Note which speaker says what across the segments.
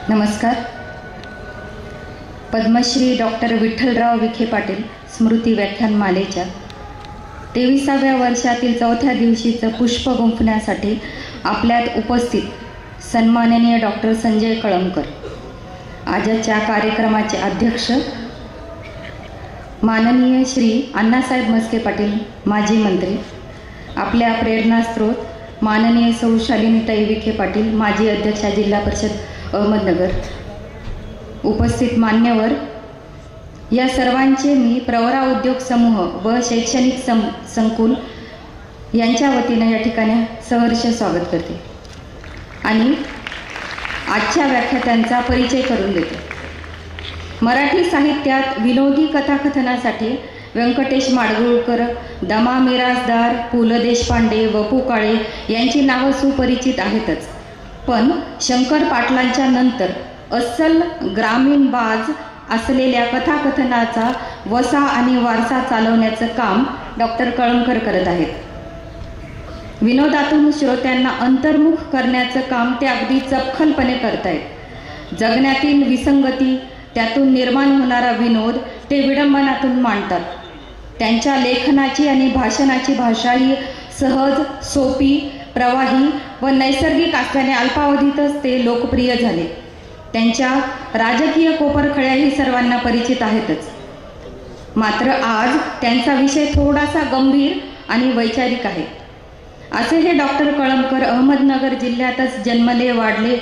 Speaker 1: नमस्कार. पद्मश्री डॉक्टर विठ्ठलराव विखे पाटील स्मृती व्याख्यानमालेच्या 23व्या वर्षातील 4थ्या दिवशीचं पुष्प गुंफण्यासाठी आपल्यात उपस्थित सन्माननीय डॉक्टर संजय कळमकर, आजच्या कार्यक्रमाचे अध्यक्ष माननीय श्री अण्णासाहेब म्हस्के पाटील माजी मंत्री, आपल्या प्रेरणास्त्रोत माननीय सौ शालिनीताई विखे पाटील माजी अध्यक्षा जिल्हा परिषद अहमदनगर, उपस्थित मान्यवर, या सर्वांचे मी प्रवरा उद्योग समूह व शैक्षणिक संकुल यांच्या वतीने या ठिकाणी सहर्ष स्वागत करते आणि आजच्या व्याख्यात्यांचा परिचय करून देते. मराठी साहित्यात विनोदी कथाकथनासाठी व्यंकटेश माडगुळकर, दमा मिरासदार, पु ल देशपांडे, वपू काळे यांची नावं सुपरिचित आहेतच, पण शंकर पाटलांच्या नंतर अस्सल ग्रामीण बाज असलेल्या कथाकथनाचा वसा आणि वारसा चालवण्याचं काम डॉक्टर कळमकर करत आहेत. विनोदातून श्रोत्यांना अंतर्मुख करण्याचं काम ते अगदी चपखलपणे करत आहेत. जगण्यातील विसंगती, त्यातून निर्माण होणारा विनोद ते विडंबनातून मांडतात. त्यांच्या लेखनाची आणि भाषणाची भाषा ही सहज, सोपी, प्रवाही व नैसर्गिक असल्याने अल्पावधीतच ते लोकप्रिय झाले. त्यांच्या राजकीय कोपरखळ्याही सर्वांना परिचित आहेतच. मात्र आज त्यांचा विषय थोडासा गंभीर आणि वैचारिक आहे. असे हे डॉक्टर कळमकर अहमदनगर जिल्ह्यातच जन्मले, वाढले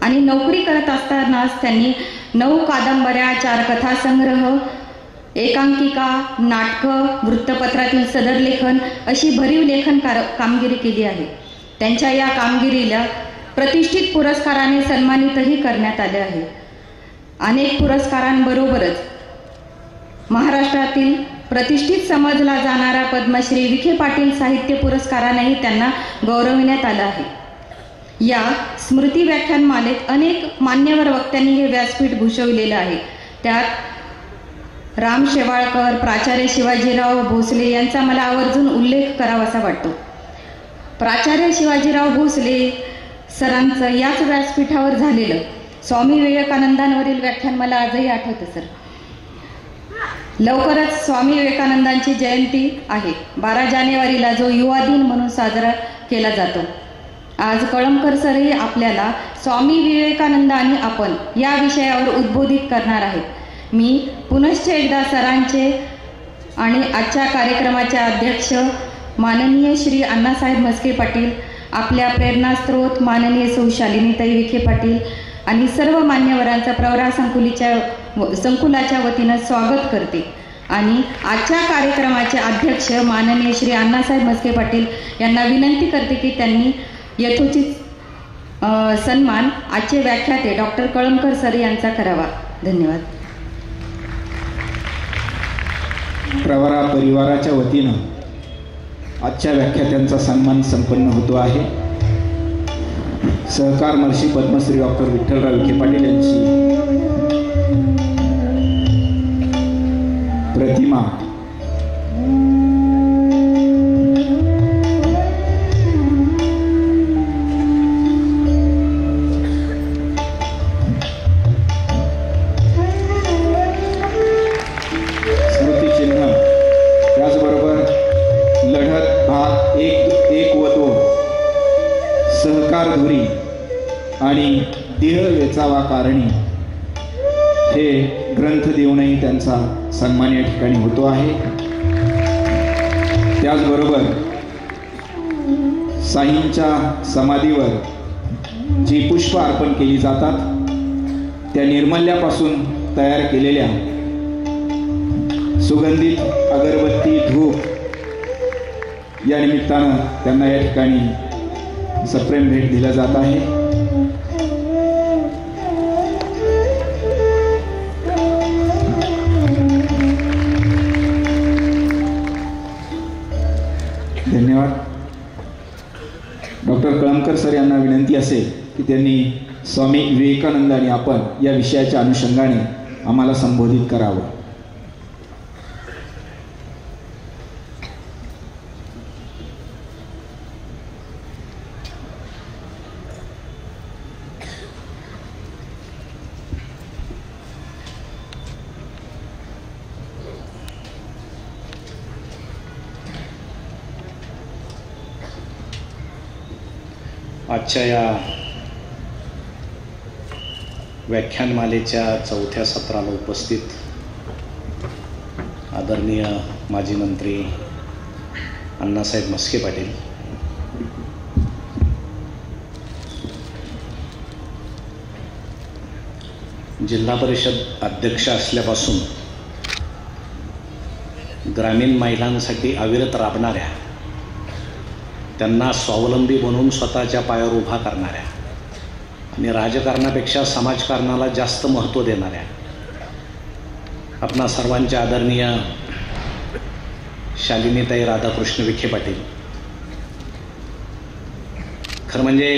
Speaker 1: आणि नोकरी करत असतानाच त्यांनी 9 कादंबऱ्या, 4 कथासंग्रह, एकांकिका, नाटकं, वृत्तपत्रातील सदरलेखन अशी भरीव लेखन कामगिरी केली आहे. त्यांच्या या कामगिरीला प्रतिष्ठित पुरस्काराने सन्मानितही करण्यात आले आहे. अनेक पुरस्कारांबरोबरच महाराष्ट्रातील प्रतिष्ठित समजला जाणारा पद्मश्री विखे पाटील साहित्य पुरस्कारानेही त्यांना गौरविण्यात आलं आहे. या स्मृती व्याख्यानमालेत अनेक मान्यवर वक्त्यांनी हे व्यासपीठ भूषविलेलं आहे. त्यात राम शेवाळकर, प्राचार्य शिवाजीराव भोसले यांचा मला आवर्जून उल्लेख करावासा वाटतो. प्राचार्य शिवाजीराव भोसले सरांचं याच व्यासपीठावर झालेलं स्वामी विवेकानंदांवरील व्याख्यान मला आजही आठवतं. सर, लवकरच स्वामी विवेकानंदांची जयंती आहे. 12 जानेवारीला जो युवा दिन म्हणून साजरा केला जातो. आज कळमकर सरही आपल्याला स्वामी विवेकानंद आणि आपण या विषयावर उद्बोधित करणार आहेत. मी पुनश्च एकदा सरांचे आणि आजच्या कार्यक्रमाचे अध्यक्ष माननीय श्री अण्णासाहेब म्हस्के पाटील, आपल्या प्रेरणास्त्रोत माननीय सौ शालिनीताई विखे पाटील आणि सर्व मान्यवरांचा प्रवरा संकुलाच्या वतीनं स्वागत करते आणि आजच्या कार्यक्रमाचे अध्यक्ष माननीय श्री अण्णासाहेब म्हस्के पाटील यांना विनंती करते की त्यांनी यथोचित सन्मान आजचे व्याख्याते डॉक्टर कळमकर सर यांचा करावा. धन्यवाद.
Speaker 2: प्रवरा परिवाराच्या वतीनं आजच्या व्याख्यात्यांचा सन्मान संपन्न होतो आहे. सहकार महर्षी पद्मश्री डॉक्टर विठ्ठलराव विखे पाटील यांची प्रतिमा धुरी आणि देह वेचावा कारणी हे ग्रंथ देऊनही त्यांचा सन्मान या ठिकाणी होतो आहे. त्याचबरोबर साईंच्या समाधीवर जी पुष्प अर्पण केली जातात त्या निर्मल्यापासून तयार केलेल्या सुगंधित अगरबत्ती, धूप या निमित्तानं त्यांना या ठिकाणी सप्रेम भेट दिला जात आहे. धन्यवाद. डॉक्टर कळमकर सर यांना विनंती असेल की त्यांनी स्वामी विवेकानंद आणि आपण या विषयाच्या अनुषंगाने आम्हाला संबोधित करावं.
Speaker 3: आजच्या या व्याख्यानमालेच्या चौथ्या सत्राला उपस्थित आदरणीय माजी मंत्री अण्णासाहेब म्हस्के पाटील, जिल्हा परिषद अध्यक्ष असल्यापासून ग्रामीण महिलांसाठी अविरत राबणाऱ्या, त्यांना स्वावलंबी बनवून स्वतःच्या पायावर उभा करणाऱ्या आणि राजकारणापेक्षा समाजकारणाला जास्त महत्त्व देणाऱ्या आपणा सर्वांच्या आदरणीय शालिनीताई राधाकृष्ण विखे पाटील, खरं म्हणजे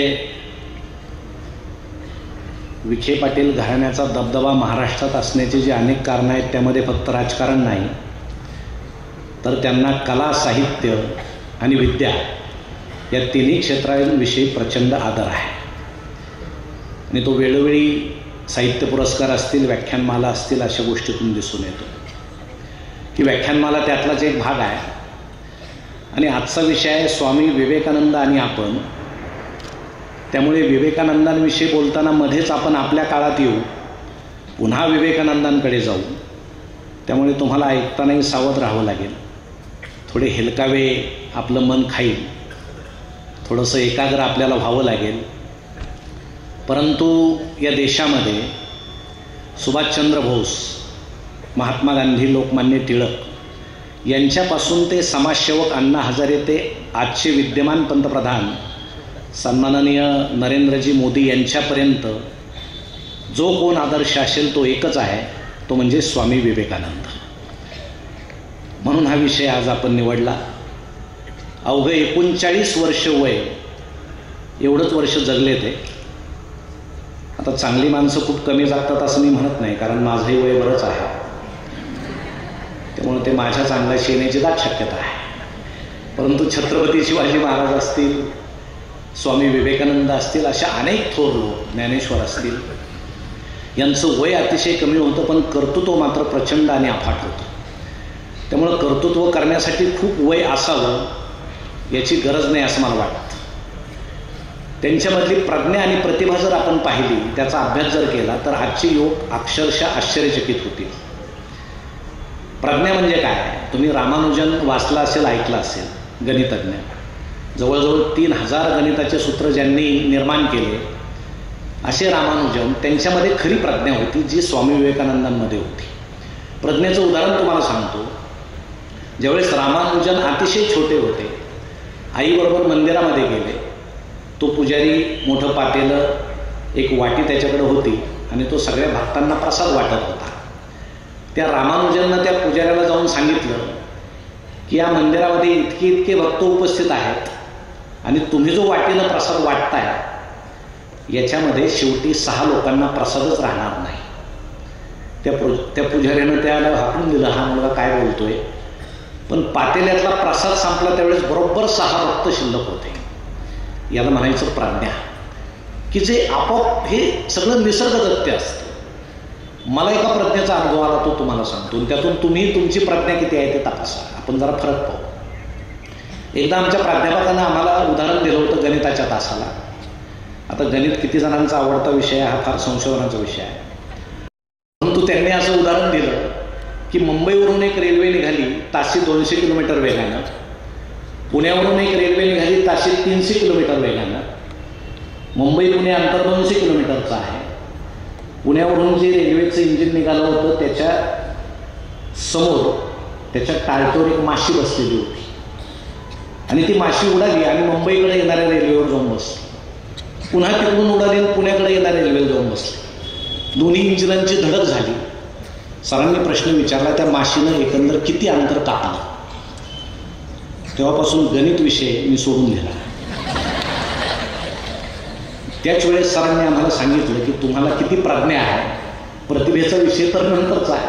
Speaker 3: विखे पाटील घराण्याचा दबदबा महाराष्ट्रात असण्याची जी अनेक कारणं आहेत त्यामध्ये फक्त राजकारण नाही, तर त्यांना कला, साहित्य आणि विद्या या तिन्ही क्षेत्रांविषयी प्रचंड आदर आहे आणि तो वेळोवेळी साहित्य पुरस्कार असतील, व्याख्यानमाला असतील, अशा गोष्टीतून दिसून येतो की व्याख्यानमाला त्यातलाच एक भाग आहे. आणि आजचा विषय आहे स्वामी विवेकानंद आणि आपण. त्यामुळे विवेकानंदांविषयी बोलताना मध्येच आपण आपल्या काळात येऊ, पुन्हा विवेकानंदांकडे जाऊ. त्यामुळे तुम्हाला ऐकतानाही सावध राहावं लागेल, थोडे हेलकावे आपलं मन खाईल, थोडंसं एकाग्र आपल्याला व्हावं लागेल. परंतु या देशामध्ये सुभाषचंद्र बोस, महात्मा गांधी, लोकमान्य टिळक यांच्यापासून ते समाजसेवक अण्णा हजारे ते आजचे विद्यमान पंतप्रधान सन्माननीय नरेंद्रजी मोदी यांच्यापर्यंत जो कोण आदर्श असेल तो एकच आहे, तो म्हणजे स्वामी विवेकानंद. म्हणून हा विषय आज आपण निवडला. अवघे 39 वर्ष वय, एवढंच वर्ष जगले ते. आता चांगली माणसं खूप कमी जगतात असं मी म्हणत नाही, कारण माझंही वय बरंच आहे, त्यामुळे ते माझ्या चांगल्याशी येण्याची दाट शक्यता आहे. परंतु छत्रपती शिवाजी महाराज असतील, स्वामी विवेकानंद असतील, अशा अनेक थोर लोक, ज्ञानेश्वर असतील, यांचं वय अतिशय कमी होतं, पण कर्तृत्व मात्र प्रचंड आणि अफाट होतं. त्यामुळं कर्तृत्व करण्यासाठी खूप वय असावं याची गरज नाही असं मला वाटतं. त्यांच्यामधली प्रज्ञा आणि प्रतिभा जर आपण पाहिली, त्याचा अभ्यास जर केला, तर आजचे युवक अक्षरशः आश्चर्यचकित होतील. प्रज्ञा म्हणजे काय? तुम्ही रामानुजन वाचला असेल, ऐकला असेल, गणितज्ञ. जवळजवळ 3000 गणिताचे सूत्र ज्यांनी निर्माण केले असे रामानुजन, त्यांच्यामध्ये खरी प्रज्ञा होती जी स्वामी विवेकानंदांमध्ये होती. प्रज्ञेचं उदाहरण तुम्हाला सांगतो. ज्यावेळेस रामानुजन अतिशय छोटे होते, आईबरोबर मंदिरामध्ये गेले. तो पुजारी मोठं पातेलं, एक वाटी त्याच्याकडे होती आणि तो सगळ्या भक्तांना प्रसाद वाटत होता. त्या रामानुजननं त्या पुजाऱ्याला जाऊन सांगितलं की या मंदिरामध्ये इतके भक्त उपस्थित आहेत आणि तुम्ही जो वाटीनं प्रसाद वाटताय याच्यामध्ये शेवटी 6 लोकांना प्रसादच राहणार नाही. त्या पुजाऱ्यानं त्याला हाकून दिलं, हा मुलगा काय बोलतोय. पण पातेल्यातला प्रसाद संपला त्यावेळेस बरोबर 6 भक्त शिल्लक होते. याला म्हणायचं प्रज्ञा, की जे आपोआप हे सगळं निसर्गदत्त असतं. मला एका प्रज्ञेचा अनुभव आला, तो तुम्हाला सांगतो. त्यातून तुम्ही तुमची प्रज्ञा किती आहे ते तपासा. आपण जरा फरक पाहू. एकदा आमच्या प्राध्यापकानं आम्हाला उदाहरण दिलं होतं गणिताच्या तासाला. आता गणित किती जणांचा आवडता विषय आहे, हा फार संशोधनाचा विषय आहे. परंतु त्यांनी असं उदाहरण दिलं की मुंबईवरून एक रेल्वे निघाली ताशी 200 किलोमीटर वेगानं, पुण्यावरून एक रेल्वे निघाली ताशी 300 किलोमीटर वेगानं. मुंबई पुणे अंतर 200 किलोमीटरचं आहे. पुण्यावरून जे रेल्वेचं इंजिन निघालं होतं त्याच्या समोर, त्याच्या टाळक्यावर एक माशी बसलेली होती आणि ती माशी उडाली आणि मुंबईकडे येणाऱ्या रेल्वेवर जाऊन बसली. पुन्हा तिकडून उडाली, पुण्याकडे येणाऱ्या रेल्वेवर जाऊन बसली. दोन्ही इंजिनांची धडक झाली. सरांनी प्रश्न विचारला, त्या माशीनं एकंदर किती अंतर कापलं? तेव्हापासून गणित विषय मी सोडून दिला. त्याच वेळेस सरांनी आम्हाला सांगितलं की तुम्हाला किती प्रज्ञा आहे, प्रतिभेचा विषय तर नंतरच आहे.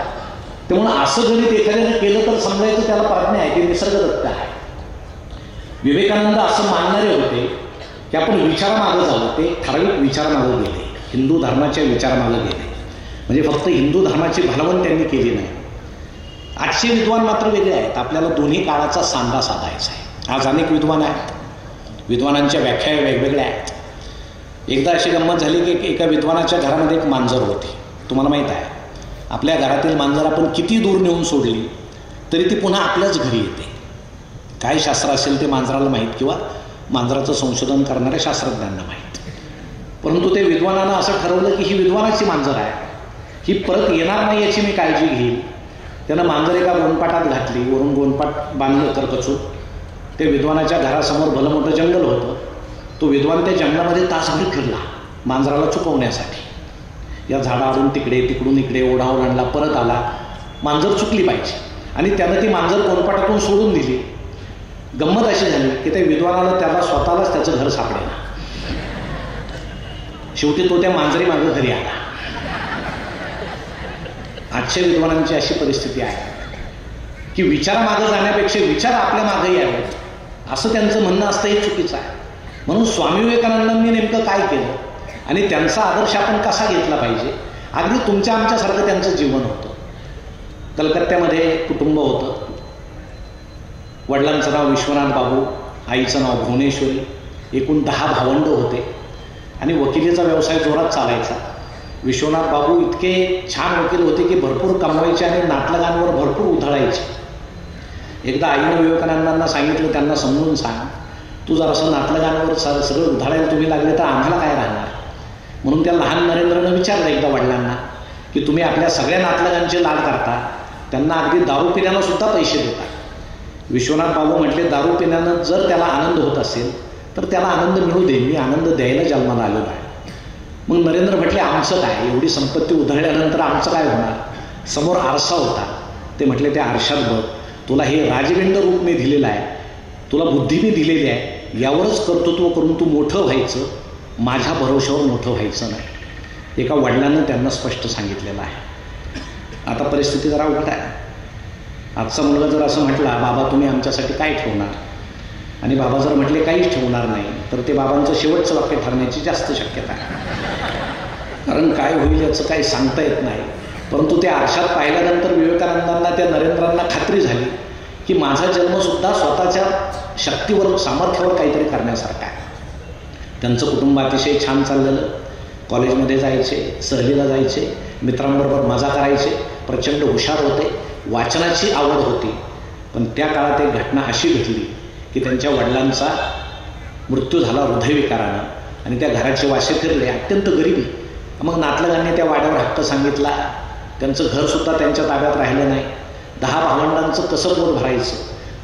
Speaker 3: त्यामुळे असं गणित एखाद्याने केलं तर समजायचं त्याला प्रज्ञा आहे, ते निसर्गदत्त आहे. विवेकानंद असं मानणारे होते की आपण विचारामागं जाऊ. ते ठराविक विचारामागं गेले, हिंदू धर्माच्या विचारामागं गेले. म्हणजे फक्त हिंदू धर्माची भलावण त्यांनी केली नाही. आजचे विद्वान मात्र वेगळे आहेत. आपल्याला दोन्ही काळाचा सांगा साधायचा आहे. आज अनेक विद्वान आहेत, विद्वानांच्या व्याख्या वेगवेगळ्या आहेत. एकदा अशी गंमत झाली की एका विद्वानाच्या घरामध्ये एक मांजर होती. तुम्हाला माहीत आहे, आपल्या घरातील मांजर आपण किती दूर नेऊन सोडली तरी ती पुन्हा आपल्याच घरी येते. काय शास्त्र असेल ते मांजराला माहीत, किंवा मांजराचं संशोधन करणाऱ्या शास्त्रज्ञांना माहीत. परंतु ते विद्वानानं असं ठरवलं की ही विद्वानाची मांजर आहे, ही परत येणार नाही याची मी काळजी घेईल. त्यानं मांजर एका गोणपाटात घातली, वरून गोणपाट बांधलं करकचून. ते विद्वानाच्या घरासमोर भलं मोठं जंगल होतं. तो विद्वान त्या जंगलामध्ये तासभर फिरला मांजराला चुकवण्यासाठी. या झाडावरून तिकडे, तिकडून इकडे ओढा ओलांडला, परत आला. मांजर चुकली पाहिजे आणि त्यानं ती मांजर गोणपाटातून सोडून दिली. गंमत अशी झाली की त्या विद्वानाला त्याला स्वतःलाच त्याचं घर सापडेना. शेवटी तो त्या मांजरी मागे घरी आला. आजच्या विद्वानांची अशी परिस्थिती आहे की विचारामागं जाण्यापेक्षा विचार आपल्या मागे यावेत असं त्यांचं म्हणणं असतं, हे चुकीचं आहे. म्हणून स्वामी विवेकानंदांनी नेमकं काय केलं आणि त्यांचा आदर्श आपण कसा घेतला पाहिजे, अगदी तुमच्या आमच्यासारखं त्यांचं जीवन होतं. कलकत्त्यामध्ये कुटुंब होतं. वडिलांचं नाव विश्वनाथ बाबू, आईचं नाव भुवनेश्वरी. एकूण 10 भावंड होते आणि वकिलीचा व्यवसाय जोरात चालायचा. विश्वनाथ बाबू इतके छान वकील होते की भरपूर कमवायचे आणि नातलगांवर भरपूर उधळायचे. एकदा आईनं विवेकानंदांना सांगितलं, त्यांना समजून सांग, तू जर असं नातलगांवर सगळं उधळायला तुम्ही लागले तर आम्हाला काय राहणार. म्हणून त्या लहान नरेंद्रनं विचारलं एकदा वडिलांना की तुम्ही आपल्या सगळ्या नातलगांचे लाड करता, त्यांना अगदी दारू पिण्याला सुद्धा पैसे देता. विश्वनाथ बाबू म्हटले, दारू पिण्यानं जर त्याला आनंद होत असेल तर त्याला आनंद मिळू दे, मी आनंद द्यायला जन्माला आलेलो आहे. मग नरेंद्र म्हटले, आमचं काय, एवढी संपत्ती उधळल्यानंतर आमचं काय होणार. समोर आरसा होता. ते म्हटले, त्या आरशात बघ, तुला हे राजगंड रूप मी दिलेलं आहे, तुला बुद्धी मी दिलेली आहे, यावरच कर्तृत्व करून तू मोठं व्हायचं, माझ्या भरोश्यावर मोठं व्हायचं नाही. एका वडिलांनं त्यांना स्पष्ट सांगितलेलं आहे. आता परिस्थिती जरा उलट आहे. आजचा मुलगा जर असं म्हटला, बाबा तुम्ही आमच्यासाठी काय ठेवणार, आणि बाबा जर म्हटले काहीच ठेवणार नाही, तर ते बाबांचं शेवटचं वाक्य ठरण्याची जास्त शक्यता आहे. कारण काय होईल याचं काही सांगता येत नाही. परंतु ते आरशात पाहिल्यानंतर विवेकानंदांना, त्या नरेंद्रांना खात्री झाली की माझा जन्मसुद्धा स्वतःच्या शक्तीवर, सामर्थ्यावर काहीतरी करण्यासारखा आहे. त्यांचं कुटुंब अतिशय छान चाललेलं. कॉलेजमध्ये जायचे, सहलीला जायचे, मित्रांबरोबर मजा करायचे, प्रचंड हुशार होते, वाचनाची आवड होती. पण त्या काळात एक घटना अशी घडली की त्यांच्या वडिलांचा मृत्यू झाला हृदयविकारानं आणि त्या घराचे वासे फिरले, अत्यंत गरिबी. मग नातलगांनी त्या वाड्यावर हक्क सांगितला. त्यांचं घरसुद्धा त्यांच्या ताब्यात राहिलं नाही. 10 भावंडांचं कसं पोट भरायचं.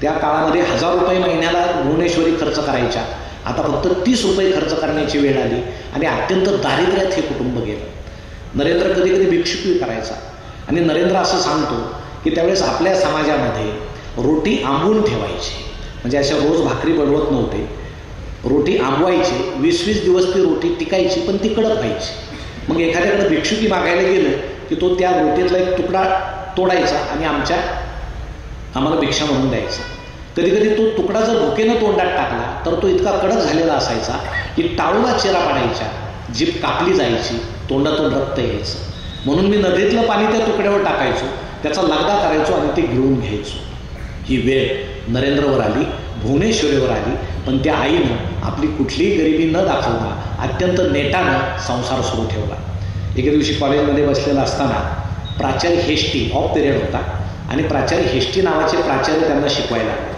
Speaker 3: त्या काळामध्ये 1000 रुपये महिन्याला भुवनेश्वरी खर्च करायच्या. आता फक्त 30 रुपये खर्च करण्याची वेळ आली आणि अत्यंत दारिद्र्यात हे कुटुंब गेलं. नरेंद्र कधी कधी भिक्षुकी करायचा आणि नरेंद्र असं सांगतो की त्यावेळेस आपल्या समाजामध्ये रोटी आंबून ठेवायची, म्हणजे अशा रोज भाकरी बनवत नव्हते, रोटी आंबवायची, 20-20 दिवस ती रोटी टिकायची, पण ती कडक व्हायची. मग एखाद्याकडे भिक्षुकी मागायला गेलं की तो त्या रोटीतला एक तुकडा तोडायचा आणि आम्हाला भिक्षा म्हणून द्यायचा. कधी कधी तो तुकडा जर भुकेनं तोंडात टाकला तर तो इतका कडक झालेला असायचा की टाळूला चिरा पाडायच्या, जीभ कापली जायची, तोंडातून रक्त यायचं. म्हणून मी नदीतलं पाणी त्या तुकड्यावर टाकायचो, त्याचा लगदा करायचो आणि ते गिळून घ्यायचो. ही वेळ नरेंद्रवर आली, भुवनेश्वरीवर आली. पण त्या आईनं आपली कुठलीही गरिबी न दाखवता अत्यंत नेटानं संसार सुरू ठेवला. एके दिवशी कॉलेजमध्ये बसलेला असताना प्राचार्य हेष्टी, ऑफ पिरियड होता, आणि प्राचार्य हेष्टी नावाचे प्राचार्य त्यांना शिकवायला लागले.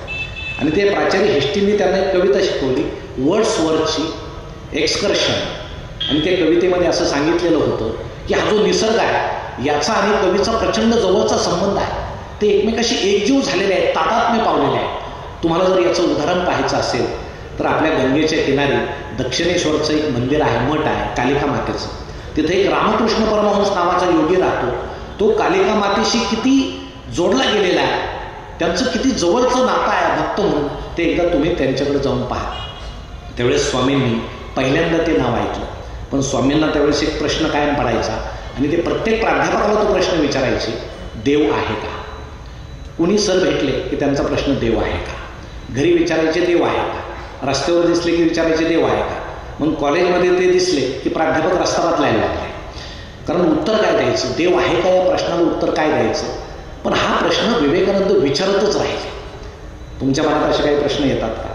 Speaker 3: आणि ते प्राचार्य हेष्टींनी त्यांना एक कविता शिकवली, वर्ड्सवर्थची एक्सकर्शन. आणि त्या कवितेमध्ये असं सांगितलेलं होतं की हा जो निसर्ग आहे याचा आणि कवीचा प्रचंड जवळचा संबंध आहे. ते एकमेकाशी एकजीव झालेले आहेत, तादात्म्य पावलेले आहेत. तुम्हाला जर याचं उदाहरण पाहायचं असेल तर आपल्या गंगेच्या किनारी दक्षिणेश्वरचं एक मंदिर आहे, मठ आहे कालिका मातेचं. तिथे एक रामकृष्ण परमहंस नावाचा योगी राहतो. तो कालिका मातेशी किती जोडला गेलेला आहे, त्यांचं किती जवळचं नातं आहे भक्त म्हणून, ते एकदा तुम्ही त्यांच्याकडे जाऊन पहा. त्यावेळेस स्वामींनी पहिल्यांदा ते नाव ऐकलं. पण स्वामींना त्यावेळेस एक प्रश्न कायम पडायचा आणि ते प्रत्येक प्राध्यापकाला तो प्रश्न विचारायचे, देव आहे का. कुणी सर भेटले की त्यांचा प्रश्न देव आहे का. घरी विचारायचे देव आहे का, रस्त्यावर दिसले की विचारायचे देव आहे का. मग कॉलेजमध्ये ते दिसले की प्राध्यापक रस्ता बदलायला लागले. कारण उत्तर काय द्यायचं, देव आहे का या प्रश्नाला उत्तर काय द्यायचं. पण हा प्रश्न विवेकानंद विचारतच राहिले. तुमच्या मनात असे काही प्रश्न येतात का,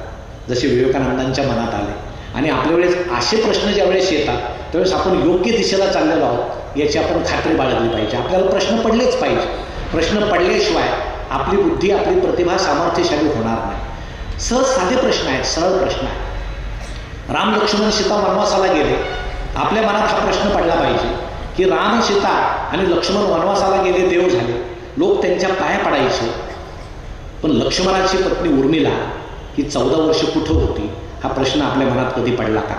Speaker 3: जसे विवेकानंदांच्या मनात आले. आणि आपल्या वेळेस असे प्रश्न ज्यावेळेस येतात त्यावेळेस आपण योग्य दिशेला चाललेलो आहोत याची आपण खात्री बाळगली पाहिजे. आपल्याला प्रश्न पडलेच पाहिजे. प्रश्न पडल्याशिवाय आपली बुद्धी, आपली प्रतिभा सामर्थ्यशाली होणार नाही. सहज साधे प्रश्न आहेत, सरळ प्रश्न आहेत. राम लक्ष्मण सीता वनवासाला गेले. आपल्या मनात हा प्रश्न पडला पाहिजे की राम, सीता आणि लक्ष्मण वनवासाला गेले, देव झाले, लोक त्यांच्या पाया पडायचे, पण लक्ष्मणाची पत्नी उर्मिला ही 14 वर्ष कुठं होती हा प्रश्न आपल्या मनात कधी पडला का?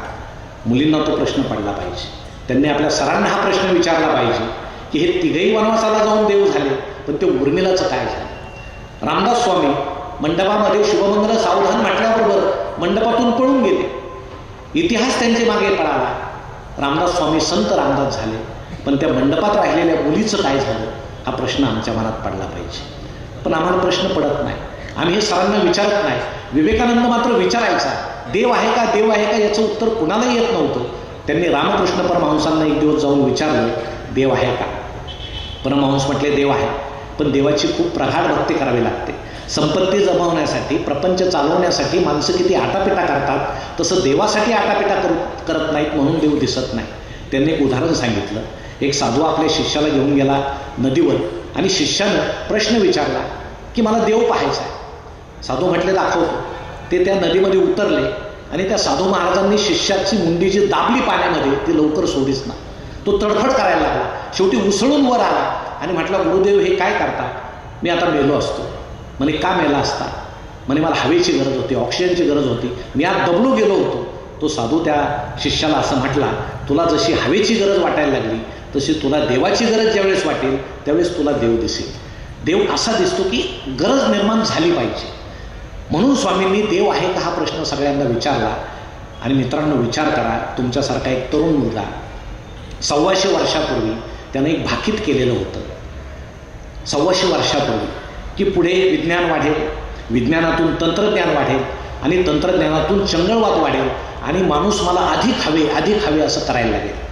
Speaker 3: मुलींना तो प्रश्न पडला पाहिजे. त्यांनी आपल्या सरांना हा प्रश्न विचारला पाहिजे की हे तिघही वनवासाला जाऊन देव झाले, पण ते उर्मिलाचं काय झालं? रामदास स्वामी मंडपामध्ये शुभमंगल सावधान म्हटल्याबरोबर मंडपातून पळून गेले. इतिहास त्यांचे मागे पळाला. रामदास स्वामी संत रामदास झाले, पण त्या मंडपात राहिलेल्या मुलीचं काय झालं हा प्रश्न आमच्या मनात पडला पाहिजे. पण आम्हाला प्रश्न पडत नाही. आम्ही हे सरांना विचारत नाही. विवेकानंद मात्र विचारायचा, देव आहे का, देव आहे का, याचं उत्तर कुणालाही येत नव्हतं. त्यांनी रामकृष्ण परमहंसांना एक दिवस जाऊन विचारलं, देव आहे का? परमहंस म्हटले, देव आहे, पण देवाची खूप प्रगाढ भक्ती करावी लागते. संपत्ती जमवण्यासाठी, प्रपंच चालवण्यासाठी माणसं किती आटापिटा करतात, तसं देवासाठी आटापिटा करत नाहीत, म्हणून देव दिसत नाही. त्यांनी एक उदाहरण सांगितलं. एक साधू आपल्या शिष्याला घेऊन गेला नदीवर आणि शिष्यानं प्रश्न विचारला की मला देव पाहायचा आहे. साधू म्हटले, दाखवतो. ते त्या नदीमध्ये उतरले आणि त्या साधू महाराजांनी शिष्याची मुंडी जी दाबली पाण्यामध्ये ती लवकर सोडीच ना. तो तडफड करायला लागला. शेवटी उसळून वर आला आणि म्हटला, गुरुदेव हे काय करता? मी आता मेलो असतो. म्हणे, का मेला असता? म्हणे, मला हवेची गरज होती, ऑक्सिजनची गरज होती, मी आज दबलो गेलो होतो. तो साधू त्या शिष्याला असं म्हटला, तुला जशी हवेची गरज वाटायला लागली तशी तुला देवाची गरज ज्यावेळेस वाटेल त्यावेळेस तुला देव दिसेल. देव असा दिसतो की गरज निर्माण झाली पाहिजे. म्हणून स्वामींनी देव आहे का हा प्रश्न सगळ्यांना विचारला. आणि मित्रांनो, विचार करा, तुमच्यासारखा एक तरुण मुलगा 125 वर्षापूर्वी त्यानं एक भाकीत केलेलं होतं. 125 वर्षापूर्वी की पुढे विज्ञान वाढेल, विज्ञानातून तंत्रज्ञान वाढेल आणि तंत्रज्ञानातून चंगळवाद वाढेल आणि माणूस मला अधिक हवे असं करायला लागेल.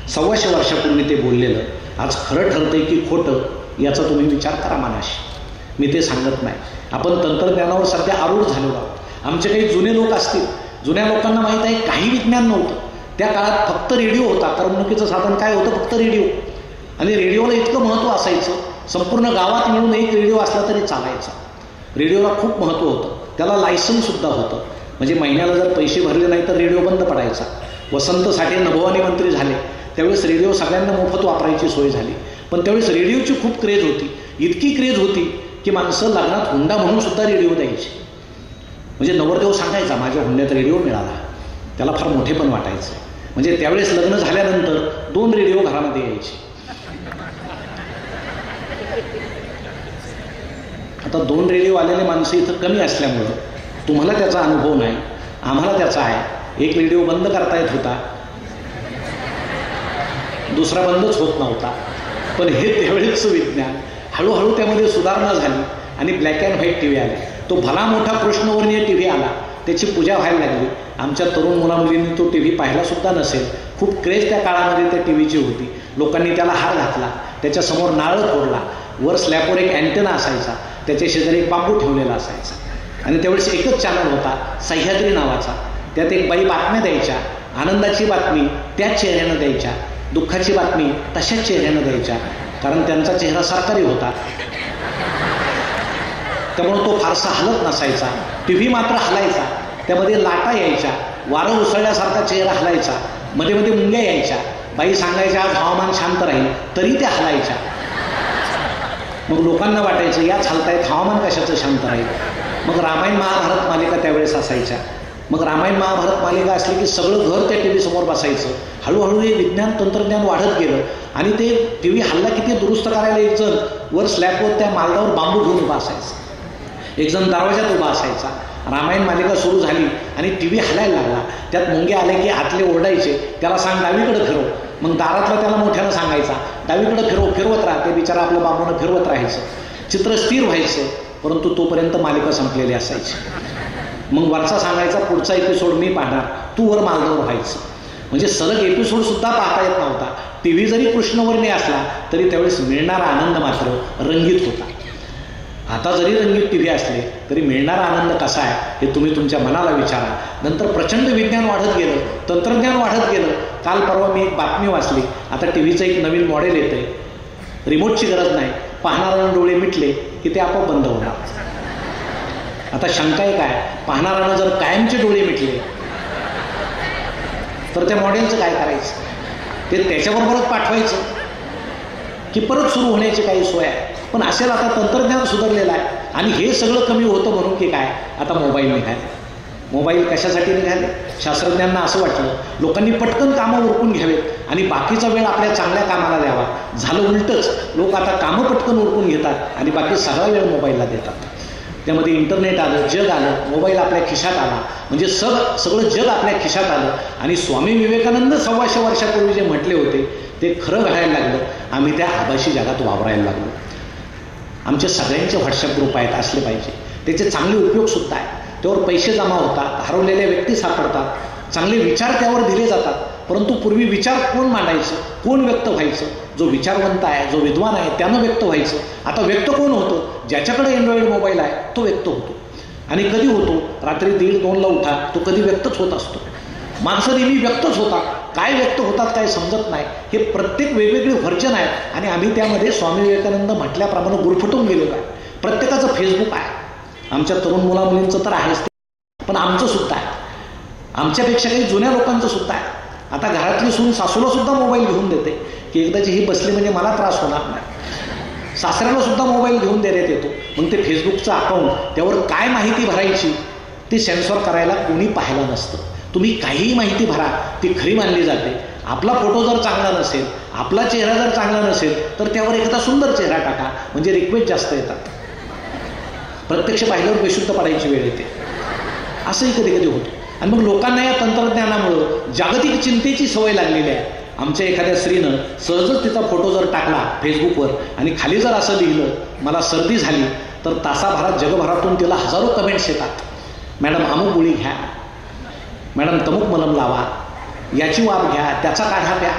Speaker 3: 125 वर्षापूर्वी ते बोललेलं आज खरं ठरतंय की खोटं याचा तुम्ही विचार करा मनाशी. मी ते सांगत नाही. आपण तंत्रज्ञानावर सध्या आरूढ झालेलो आहोत. आमचे काही जुने लोक असतील, जुन्या लोकांना माहीत आहे काही विज्ञान नव्हतं. त्या काळात फक्त रेडिओ होता. करमणुकीचं साधन काय होतं? फक्त रेडिओ. आणि रेडिओला इतकं महत्त्व असायचं, संपूर्ण गावात मिळून एक रेडिओ असला तरी चालायचा. रेडिओला खूप महत्त्व होतं. त्याला लायसन्ससुद्धा होतं. म्हणजे महिन्याला जर पैसे भरले नाही तर रेडिओ बंद पडायचा. वसंत साठे नभोवाणी मंत्री झाले त्यावेळेस रेडिओ सगळ्यांना मोफत वापरायची सोय झाली. पण त्यावेळेस रेडिओची खूप क्रेज होती. इतकी क्रेज होती की माणसं लग्नात हुंडा म्हणून सुद्धा रेडिओ द्यायची. म्हणजे नवरदेव सांगायचा, माझ्या हुंड्यात रेडिओ मिळाला. त्याला फार मोठेपण वाटायचं. म्हणजे त्यावेळेस लग्न झाल्यानंतर 2 रेडिओ घरामध्ये यायचे. आता 2 रेडिओ आलेले माणसं इथं कमी असल्यामुळं तुम्हाला त्याचा अनुभव नाही, आम्हाला त्याचा आहे. एक रेडिओ बंद करता येत होता, दुसरा बंदच होत नव्हता. पण हे त्यावेळेचं विज्ञान. हळूहळू त्यामध्ये सुधारणा झाली आणि black and white T V आले. तो भला मोठा कृष्णवर्णीय टी व्ही आला, त्याची पूजा व्हायला लागली. आमच्या तरुण मुलामुलींनी तो टी व्ही पाहिलासुद्धा नसेल. खूप क्रेज त्या काळामध्ये त्या टी व्हीची होती. लोकांनी त्याला हार घातला, त्याच्यासमोर नारळ फोडला, वर स्लॅपवर एक अँटेना असायचा, त्याच्या शेजारी एक बांबू ठेवलेला असायचा. आणि त्यावेळेस एकच चॅनल होता सह्याद्री नावाचा. त्यात एक बाई बातम्या द्यायच्या. आनंदाची बातमी त्याच चेहऱ्यानं द्यायच्या, दुःखाची बातमी तशाच चेहऱ्यानं द्यायच्या, कारण त्यांचा चेहरा सरकारी होता. त्यामुळे तो फारसा हलत नसायचा. टी व्ही मात्र हलायचा. त्यामध्ये लाटा यायच्या, वारं उसळल्यासारखा चेहरा हलायचा, मध्ये मध्ये मुंग्या यायच्या. बाई सांगायच्या आज हवामान शांत राहील, तरी त्या हलायच्या. मग लोकांना वाटायचं याच हलतायत, हवामान कशाचं शांत राहील. मग रामायण महाभारत मालिका त्यावेळेस असायच्या. मग रामायण महाभारत मालिका असली की सगळं घर त्या टी व्ही समोर बसायचं. हळूहळू हे विज्ञान तंत्रज्ञान वाढत गेलं आणि ते टी व्ही हल्ला किती दुरुस्त करायला एक जण वर स्लॅबवर त्या मालदावर बांबू घेऊन उभा असायचा, एक जण दरवाजात उभा असायचा. रामायण मालिका सुरू झाली आणि टी व्ही हलायला लागला. त्यात मुंगे आले की आतले ओरडायचे, त्याला सांग डावीकडे फिरव. मग दारातला त्याला मोठ्यानं सांगायचा डावीकडे फिरवत राहा. ते बिचारा आपलं बांबूनं फिरवत राहायचं. चित्र स्थिर व्हायचं, परंतु तोपर्यंत मालिका संपलेली असायची. मग वरचा सांगायचा पुढचा एपिसोड मी पाहणार, तू वर मालदावर व्हायचं. म्हणजे सलग एपिसोड सुद्धा पाहता येत नव्हता. टी व्ही जरी कृष्णवर्णी असला तरी त्यावेळेस मिळणारा आनंद मात्र रंगीत होता. आता जरी रंगीत टी व्ही असले तरी मिळणारा आनंद कसा आहे हे तुम्ही तुमच्या मनाला विचारा. नंतर प्रचंड विज्ञान वाढत गेलं, तंत्रज्ञान वाढत गेलं. काल परवा मी एक बातमी वाचली, आता टी व्हीचं एक नवीन मॉडेल येतंय, रिमोटची गरज नाही, पाहणाऱ्यानं डोळे मिटले की ते आपोआप बंद होणार. आता शंका आहे काय, पाहणाऱ्यानं जर कायमचे डोळे मिटले तर त्या मॉडेलचं काय करायचं? ते त्याच्याबरोबरच पाठवायचं की परत सुरू होण्याची काही सोय आहे? पण असेल आता तंत्रज्ञान सुधारलेलं आहे आणि हे सगळं कमी होतं म्हणून की काय, आता मोबाईल निघाले. मोबाईल कशासाठी निघाले? शास्त्रज्ञांना असं वाटलं लोकांनी पटकन कामं उरकून घ्यावेत आणि बाकीचा वेळ आपल्या चांगल्या कामाला द्यावा. झालं उलटंच, लोक आता कामं पटकन उरकून घेतात आणि बाकी सगळा वेळ मोबाईलला देतात. त्यामध्ये इंटरनेट आलं, जग आलं, मोबाईल आपल्या खिशात आला, म्हणजे सगळं जग आपल्या खिशात आलं. आणि स्वामी विवेकानंद 125 वर्षापूर्वी जे म्हटले होते ते खरं घडायला लागलं. आम्ही त्या आभासी जगात वावरायला लागलो. आमचे सगळ्यांचे व्हॉट्सअप ग्रुप आहेत, असले पाहिजे. त्याचे चांगले उपयोगसुद्धा आहेत. त्यावर पैसे जमा होतात, हरवलेल्या व्यक्ती सापडतात, चांगले विचार त्यावर दिले जातात. परंतु पूर्वी विचार कोण मांडायचं, कोण व्यक्त व्हायचं? जो विचारवंत आहे, जो विद्वान आहे त्यानं व्यक्त व्हायचं. आता व्यक्त कोण होतं? ज्याच्याकडे अँड्रॉइड मोबाईल आहे तो व्यक्त होतो. आणि कधी होतो? रात्री 1:30-2ला उठा, तो कधी व्यक्तच होत असतो. माणसं नेहमी व्यक्तच होतात. काय व्यक्त होतात काय समजत नाही. हे प्रत्येक वेगवेगळे व्हर्जन आहेत आणि आम्ही त्यामध्ये स्वामी विवेकानंद म्हटल्याप्रमाणे गुरफटून गेलेलो आहे. प्रत्येकाचं फेसबुक आहे, आमच्या तरुण मुलामुलींचं तर आहेच, पण आमचं सुद्धा आहे. आमच्यापेक्षा काही जुन्या लोकांचं सुद्धा आहे. आता घरातली सून सासूला सुद्धा मोबाईल घेऊन देते की एकदाची ही बसली म्हणजे मला त्रास होणार नाही. सासऱ्याला सुद्धा मोबाईल घेऊन देण्यात येतो. मग ते फेसबुकचं अकाउंट, त्यावर काय माहिती भरायची ते सेन्सॉर करायला कोणी पाहिलं नसतं. तुम्ही काहीही माहिती भरा, ती खरी मानली जाते. आपला फोटो जर चांगला नसेल, आपला चेहरा जर चांगला नसेल तर त्यावर एखादा सुंदर चेहरा टाका, म्हणजे रिक्वेस्ट जास्त येतात. प्रत्यक्ष पाहिल्यावर बेशुद्ध पडायची वेळ येते. असंही कधी कधी होतं. आणि मग लोकांना या तंत्रज्ञानामुळं जागतिक चिंतेची सवय लागलेली आहे. आमच्या एखाद्या स्त्रीनं सहजच तिचा फोटो जर टाकला फेसबुकवर आणि खाली जर असं लिहिलं मला सर्दी झाली, तर तासाभरात जगभरातून तिला हजारो कमेंट्स येतात. मॅडम अमुक गोळी घ्या, मॅडम तमुक मलम लावा, याची वाफ घ्या, त्याचा काढा प्या.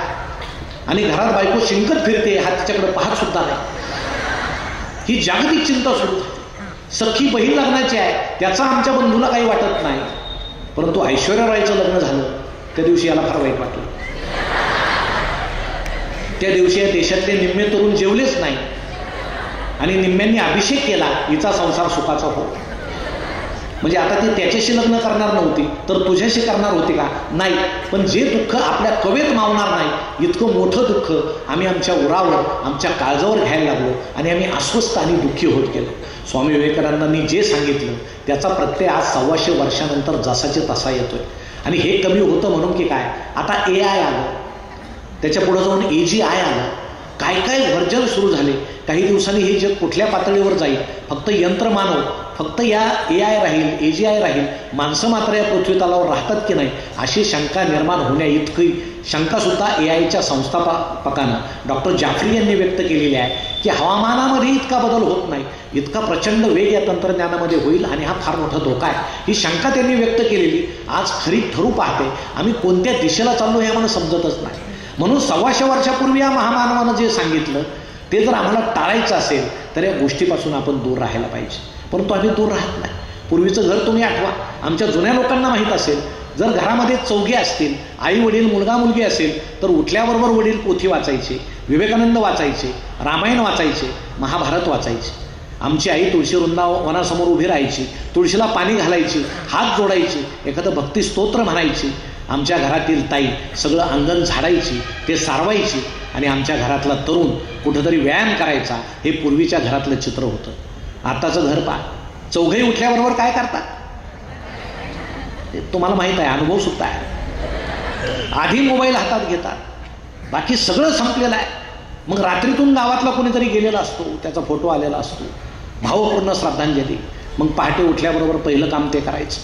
Speaker 3: आणि घरात बायको शिंकत फिरते, हा तिच्याकडे पाहत सुद्धा नाही. ही जागतिक चिंता सुरू झाली. सखी बहीण लग्नाची आहे, त्याचा आमच्या बंधूला काही वाटत नाही, परंतु ऐश्वर्या रायचं लग्न झालं त्या दिवशी याला फार वाईट वाटलं. त्या दिवशी या देशातले निम्मे तरुण जेवलेच नाही आणि निम्म्यांनी अभिषेक केला हिचा संसार सुखाचा हो. म्हणजे आता ती त्याच्याशी लग्न करणार नव्हती तर तुझ्याशी करणार होती का? नाही. पण जे दुःख आपल्या कवेत मावणार नाही इतकं मोठं दुःख आम्ही आमच्या उरावर, आमच्या काळजावर घ्यायला लागलो आणि आम्ही अस्वस्थ आणि दुःखी होत गेलो. स्वामी विवेकानंदांनी जे सांगितलं त्याचा प्रत्यय आज 125 वर्षानंतर जसाचे तसा येतोय. आणि हे कमी होतं म्हणून की काय, आता AI आलं, त्याच्या पुढे जाऊन AGI आलं, काय काय व्हर्जन सुरू झाले. काही दिवसांनी हे जग कुठल्या पातळीवर जाईल? फक्त यंत्रमानव, फक्त या AI राहील, AGI राहील, माणसं मात्र या पृथ्वी तलावर राहतात की नाही अशी शंका निर्माण होण्या इतकी शंकासुद्धा AIच्या संस्थापकानं डॉक्टर जाफरी यांनी व्यक्त केलेली आहे की हवामानामध्ये इतका बदल होत नाही, इतका प्रचंड वेग या तंत्रज्ञानामध्ये होईल आणि हा फार मोठा धोका आहे. ही शंका त्यांनी व्यक्त केलेली आज खरी ठरू पाहते. आम्ही कोणत्या दिशेला चाललो हे आम्हाला समजतच नाही. म्हणून 125 वर्षापूर्वी या महामानवानं जे सांगितलं ते जर आम्हाला टाळायचं असेल तर या गोष्टीपासून आपण दूर राहायला पाहिजे. परंतु आम्ही दूर राहत नाही. पूर्वीचं घर तुम्ही आठवा, आमच्या जुन्या लोकांना माहीत असेल, जर घरामध्ये चौघे असतील, आई वडील मुलगा मुलगी असेल तर उठल्याबरोबर वडील पोथी वाचायचे, विवेकानंद वाचायचे, रामायण वाचायचे, महाभारत वाचायचे. आमची आई तुळशी वृंदावनासमोर उभी राहायची, तुळशीला पाणी घालायची, हात जोडायची, एखादं भक्ती स्तोत्र म्हणायची. आमच्या घरातील ताई सगळं अंगण झाडायची, ते सारवायची आणि आमच्या घरातला तरुण कुठंतरी व्यायाम करायचा. हे पूर्वीच्या घरातलं चित्र होतं. आताचं घर पहा, चौघे उठल्याबरोबर काय करतात तुम्हाला माहित आहे, अनुभव सुद्धा आहे. आधी मोबाईल हातात घेतात, बाकी सगळं संपलेलं आहे. मग रात्रीतून गावातला कोणीतरी गेलेला असतो, त्याचा फोटो आलेला असतो, भावपूर्ण श्रद्धांजली. मग पहाटे उठल्याबरोबर पहिलं काम ते करायचं,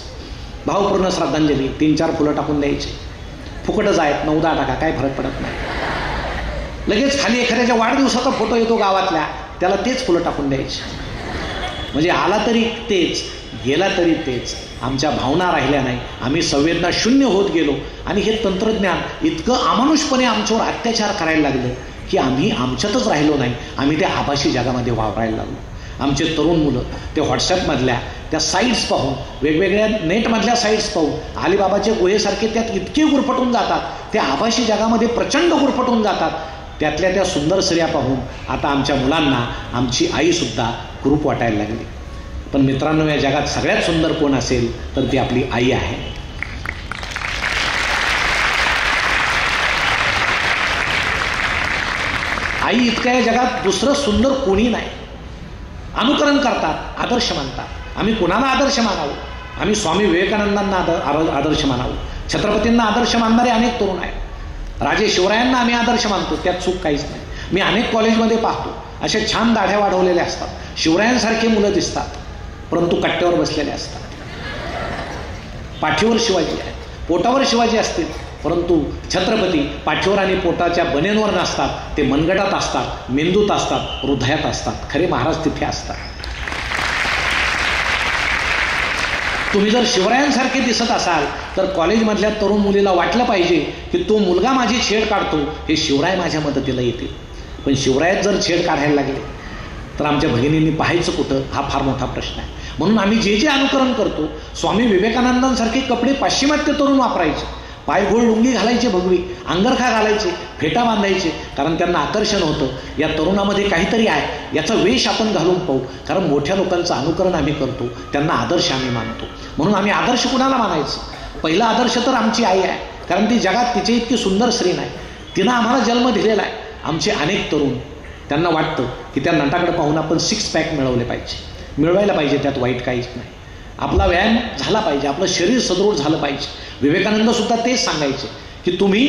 Speaker 3: भावपूर्ण श्रद्धांजली, 3-4 फुलं टाकून द्यायची. फुकटच आहेत, 9-10 टाका, काय फरक पडत नाही. लगेच खाली एखाद्याच्या वाढदिवसाचा फोटो येतो गावातल्या, त्याला तेच फुलं टाकून द्यायची. म्हणजे आला तरी तेच, गेला तरी तेच. आमच्या भावना राहिल्या नाही, आम्ही संवेदना शून्य होत गेलो. आणि हे तंत्रज्ञान इतकं अमानुषपणे आमच्यावर अत्याचार करायला लागलं की आम्ही आमच्यातच राहिलो नाही, आम्ही त्या आभासी जगामध्ये वावरायला लागलो. आमचे तरुण मुलं ते व्हॉट्सॲपमधल्या त्या साईट्स पाहून, वेगवेगळ्या नेटमधल्या साईट्स पाहून अलिबाबाचे गुहेसारखे त्यात इतके गुरफटून जातात, त्या आभासी जगामध्ये प्रचंड गुरफटून जातात. त्यातल्या त्या सुंदर स्त्रिया पाहून आता आमच्या मुलांना आमची आईसुद्धा कुरूप वाटायला लागली. पण मित्रांनो, या जगात सगळ्यात सुंदर कोण असेल तर ती आपली आई आहे. आई इतकं या जगात दुसरं सुंदर कोणी नाही. अनुकरण करतात, आदर्श मानतात. आम्ही कुणाला आदर्श मानावं? आम्ही स्वामी विवेकानंदांना आदर्श मानावं. छत्रपतींना आदर्श मानणारे अनेक तरुण आहेत. राजे शिवरायांना आम्ही आदर्श मानतो, त्यात चूक काहीच नाही. मी अनेक कॉलेजमध्ये पाहतो, असे छान दाढ्या वाढवलेल्या असतात, शिवरायांसारखे मुलं दिसतात, परंतु कट्ट्यावर बसलेले असतात. पाठीवर शिवाजी आहे, पोटावर शिवाजी असतील, परंतु छत्रपती पाठीवर आणि पोटाच्या बनेंवर नसतात. ते मनगटात असतात, मेंदूत असतात, हृदयात असतात. खरे महाराज तिथे असतात. तुम्ही जर शिवरायांसारखे दिसत असाल तर कॉलेजमधल्या तरुण मुलीला वाटलं पाहिजे की तो मुलगा माझी छेड काढतो, हे शिवराय माझ्या मदतीला येतील. पण शिवरायात जर छेड काढायला लागले तर आमच्या भगिनींनी पाहायचं कुठं, हा फार मोठा प्रश्न आहे. म्हणून आम्ही जे जे अनुकरण करतो, स्वामी विवेकानंदांसारखे कपडे पाश्चिमात्य तरुण वापरायचे, पायघोळ लुंगी घालायचे, भगवी अंगरखा घालायचे, फेटा बांधायचे, कारण त्यांना आकर्षण होतं. या तरुणामध्ये काहीतरी आहे, याचा वेश आपण घालून पाहू. कारण मोठ्या लोकांचं अनुकरण आम्ही करतो, त्यांना आदर्श आम्ही मानतो. म्हणून आम्ही आदर्श कुणाला मानायचं? पहिला आदर्श तर आमची आई आहे, कारण ती जगात तिची इतकी सुंदर स्त्री नाही. तिनं आम्हाला जन्म दिलेला आहे. आमचे अनेक तरुण, त्यांना वाटतं की त्या नटाकडे पाहून आपण 6 पॅक मिळवले पाहिजे. मिळवायला पाहिजे, त्यात वाईट काहीच नाही. आपला व्यायाम झाला पाहिजे, आपलं शरीर सदृढ झालं पाहिजे. विवेकानंद सुद्धा तेच सांगायचे की तुम्ही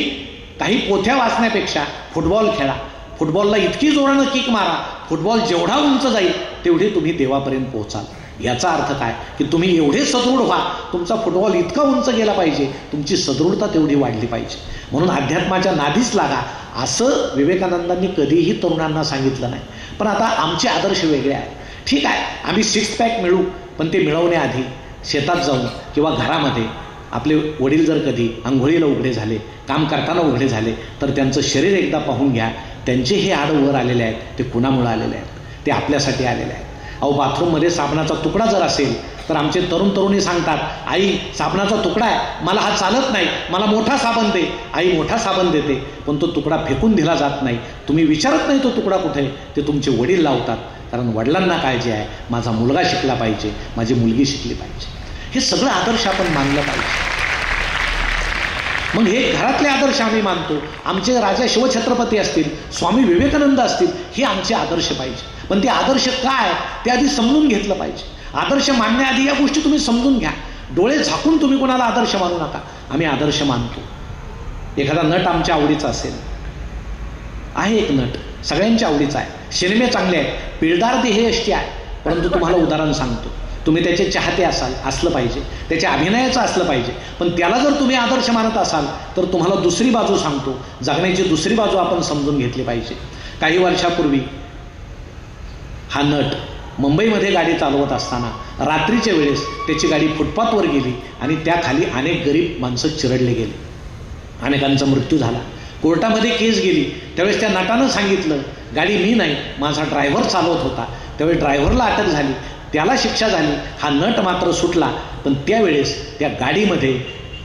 Speaker 3: काही पोथ्या वाचण्यापेक्षा फुटबॉल खेळा. फुटबॉलला इतकी जोरानं किक मारा, फुटबॉल जेवढा उंच जाईल तेवढे तुम्ही देवापर्यंत पोहोचाल. याचा अर्थ काय की तुम्ही एवढे सदृढ व्हा, तुमचा फुटबॉल इतका उंच गेला पाहिजे, तुमची सदृढता तेवढी वाढली पाहिजे. म्हणून अध्यात्माच्या नादीच लागा, असं विवेकानंदांनी कधीही तरुणांना सांगितलं नाही. पण आता आमचे आदर्श वेगळे आहेत. ठीक आहे, आम्ही 6 पॅक मिळू, पण ते मिळवण्याआधी शेतात जाऊन किंवा घरामध्ये आपले वडील जर कधी आंघोळीला उघडे झाले, काम करताना उघडे झाले, तर त्यांचं शरीर एकदा पाहून घ्या. त्यांचे हे हाड वर आलेले आहेत, ते कुणामुळे आलेले आहेत? ते आपल्यासाठी आलेले आहेत. अहो, बाथरूममध्ये साबणाचा तुकडा जर असेल तर आमचे तरुण तरुणी सांगतात, आई साबणाचा तुकडा आहे, मला हा चालत नाही, मला मोठा साबण दे. आई मोठा साबण देते, पण तो तुकडा फेकून दिला जात नाही. तुम्ही विचारत नाही तो तुकडा कुठे, ते तुमचे वडील लावतात. कारण वडिलांना काळजी आहे, माझा मुलगा शिकला पाहिजे, माझी मुलगी शिकली पाहिजे. हे सगळं आदर्श आपण मानलं पाहिजे. मग हे घरातले आदर्श आम्ही मानतो. आमचे राजा शिवछत्रपती असतील, स्वामी विवेकानंद असतील, हे आमचे आदर्श पाहिजे. पण ते आदर्श काय ते आधी समजून घेतलं पाहिजे. आदर्श मानण्याआधी या गोष्टी तुम्ही समजून घ्या. डोळे झाकून तुम्ही कोणाला आदर्श मानू नका. आम्ही आदर्श मानतो. एखादा नट आमच्या आवडीचा असेल, आहे एक नट सगळ्यांच्या आवडीचा आहे, सिनेमे चांगले आहेत, पिळदार देहयष्टी आहे, परंतु तुम्हाला उदाहरण सांगतो, तुम्ही त्याचे चाहते असलं पाहिजे, त्याच्या अभिनयाचं असलं पाहिजे. पण त्याला जर तुम्ही आदर्श मानत असाल तर तुम्हाला दुसरी बाजू सांगतो, जगण्याची दुसरी बाजू आपण समजून घेतली पाहिजे. काही वर्षापूर्वी हा नट मुंबईमध्ये गाडी चालवत असताना रात्रीच्या वेळेस त्याची गाडी फुटपाथवर गेली आणि त्याखाली अनेक गरीब माणसं चिरडले गेले, अनेकांचा मृत्यू झाला. कोर्टामध्ये केस गेली. त्यावेळेस त्या नटानं सांगितलं, गाडी मी नाही, माझा ड्रायव्हर चालवत होता. त्यावेळेस ड्रायव्हरला अटक झाली, त्याला शिक्षा झाली, हा नट मात्र सुटला. पण त्यावेळेस त्या गाडीमध्ये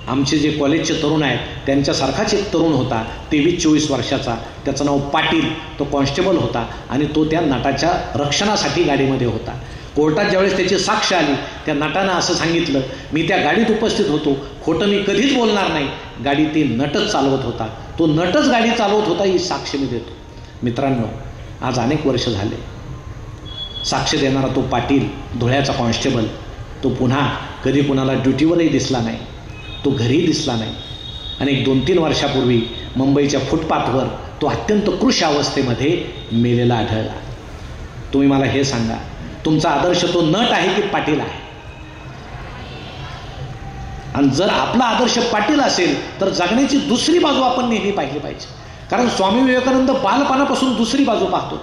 Speaker 3: आमचे जे कॉलेजचे तरुण आहेत त्यांच्यासारखाच एक तरुण होता, 23-24 वर्षाचा, त्याचं नाव पाटील. तो कॉन्स्टेबल होता आणि तो त्या नटाच्या रक्षणासाठी गाडीमध्ये होता. कोर्टात ज्यावेळेस त्याची साक्ष आली, त्या नटानं असं सांगितलं, मी त्या गाडीत उपस्थित होतो, खोटं मी कधीच बोलणार नाही, गाडी ते नटच चालवत होता, तो नटच गाडी चालवत होता, ही साक्ष मी देतो. मित्रांनो, आज अनेक वर्ष झाले. साक्ष देणारा तो पाटील, धुळ्याचा कॉन्स्टेबल, तो पुन्हा कधी कुणाला ड्युटीवरही दिसला नाही, तो घरीही दिसला नाही. आणि 2-3 वर्षापूर्वी मुंबईच्या फुटपाथवर तो अत्यंत कृश अवस्थेमध्ये मेलेला आढळला. तुम्ही मला हे सांगा, तुमचा आदर्श तो नट आहे की पाटील आहे? आणि जर आपला आदर्श पाटील असेल तर जगण्याची दुसरी बाजू आपण नेहमी पाहिली पाहिजे. कारण स्वामी विवेकानंद बालपणापासून दुसरी बाजू पाहतो.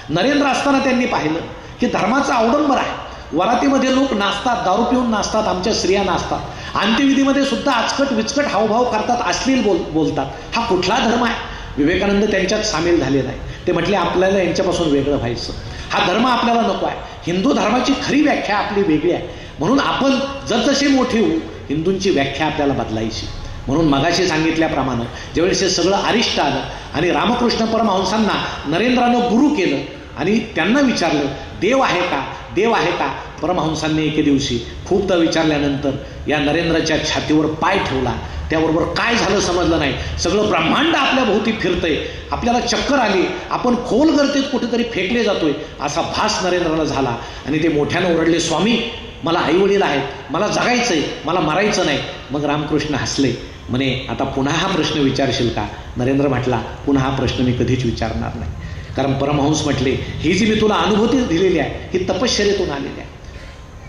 Speaker 3: नरेंद्र असताना त्यांनी पाहिलं की धर्माचा अवडंबर आहे. वरातीमध्ये लोक नाचतात, दारू पिऊन नाचतात, आमच्या स्त्रिया नाचतात, अंत्यविधीमध्ये सुद्धा आचकट विचकट हावभाव करतात, अश्लील बोलतात. हा कुठला धर्म आहे? विवेकानंद त्यांच्यात सामील झाले नाही. ते म्हटले आपल्याला यांच्यापासून वेगळं व्हायचं. हा धर्म आपल्याला नको आहे. हिंदू धर्माची खरी व्याख्या आपली वेगळी आहे. म्हणून आपण जसजसे मोठे होऊ हिंदूंची व्याख्या आपल्याला बदलायची. म्हणून मगाशी सांगितल्याप्रमाणे ज्यावेळेस हे सगळं अरिष्ट आलं आणि रामकृष्ण परमहंसांना नरेंद्रानं गुरु केलं आणि त्यांना विचारलं देव आहे का, देव आहे का. परमहंसांनी एके दिवशी खूपदा विचारल्यानंतर या नरेंद्राच्या छातीवर पाय ठेवला. त्याबरोबर काय झालं समजलं नाही. सगळं ब्रह्मांड आपल्या भोवती फिरतंय, आपल्याला चक्कर आली, आपण खोल गर्दीत कुठेतरी फेकले जातोय असा भास नरेंद्राला झाला. आणि ते मोठ्यानं ओरडले, स्वामी मला आईवडील आहेत, मला जगायचंय, मला मरायचं नाही. मग रामकृष्ण हसले, म्हणे आता पुन्हा हा प्रश्न विचारशील का. नरेंद्र म्हटला पुन्हा हा प्रश्न मी कधीच विचारणार नाही. कारण परमहंस म्हटले ही जी मी तुला अनुभूती दिलेली आहे ही तपश्चर्येतून आलेली आहे.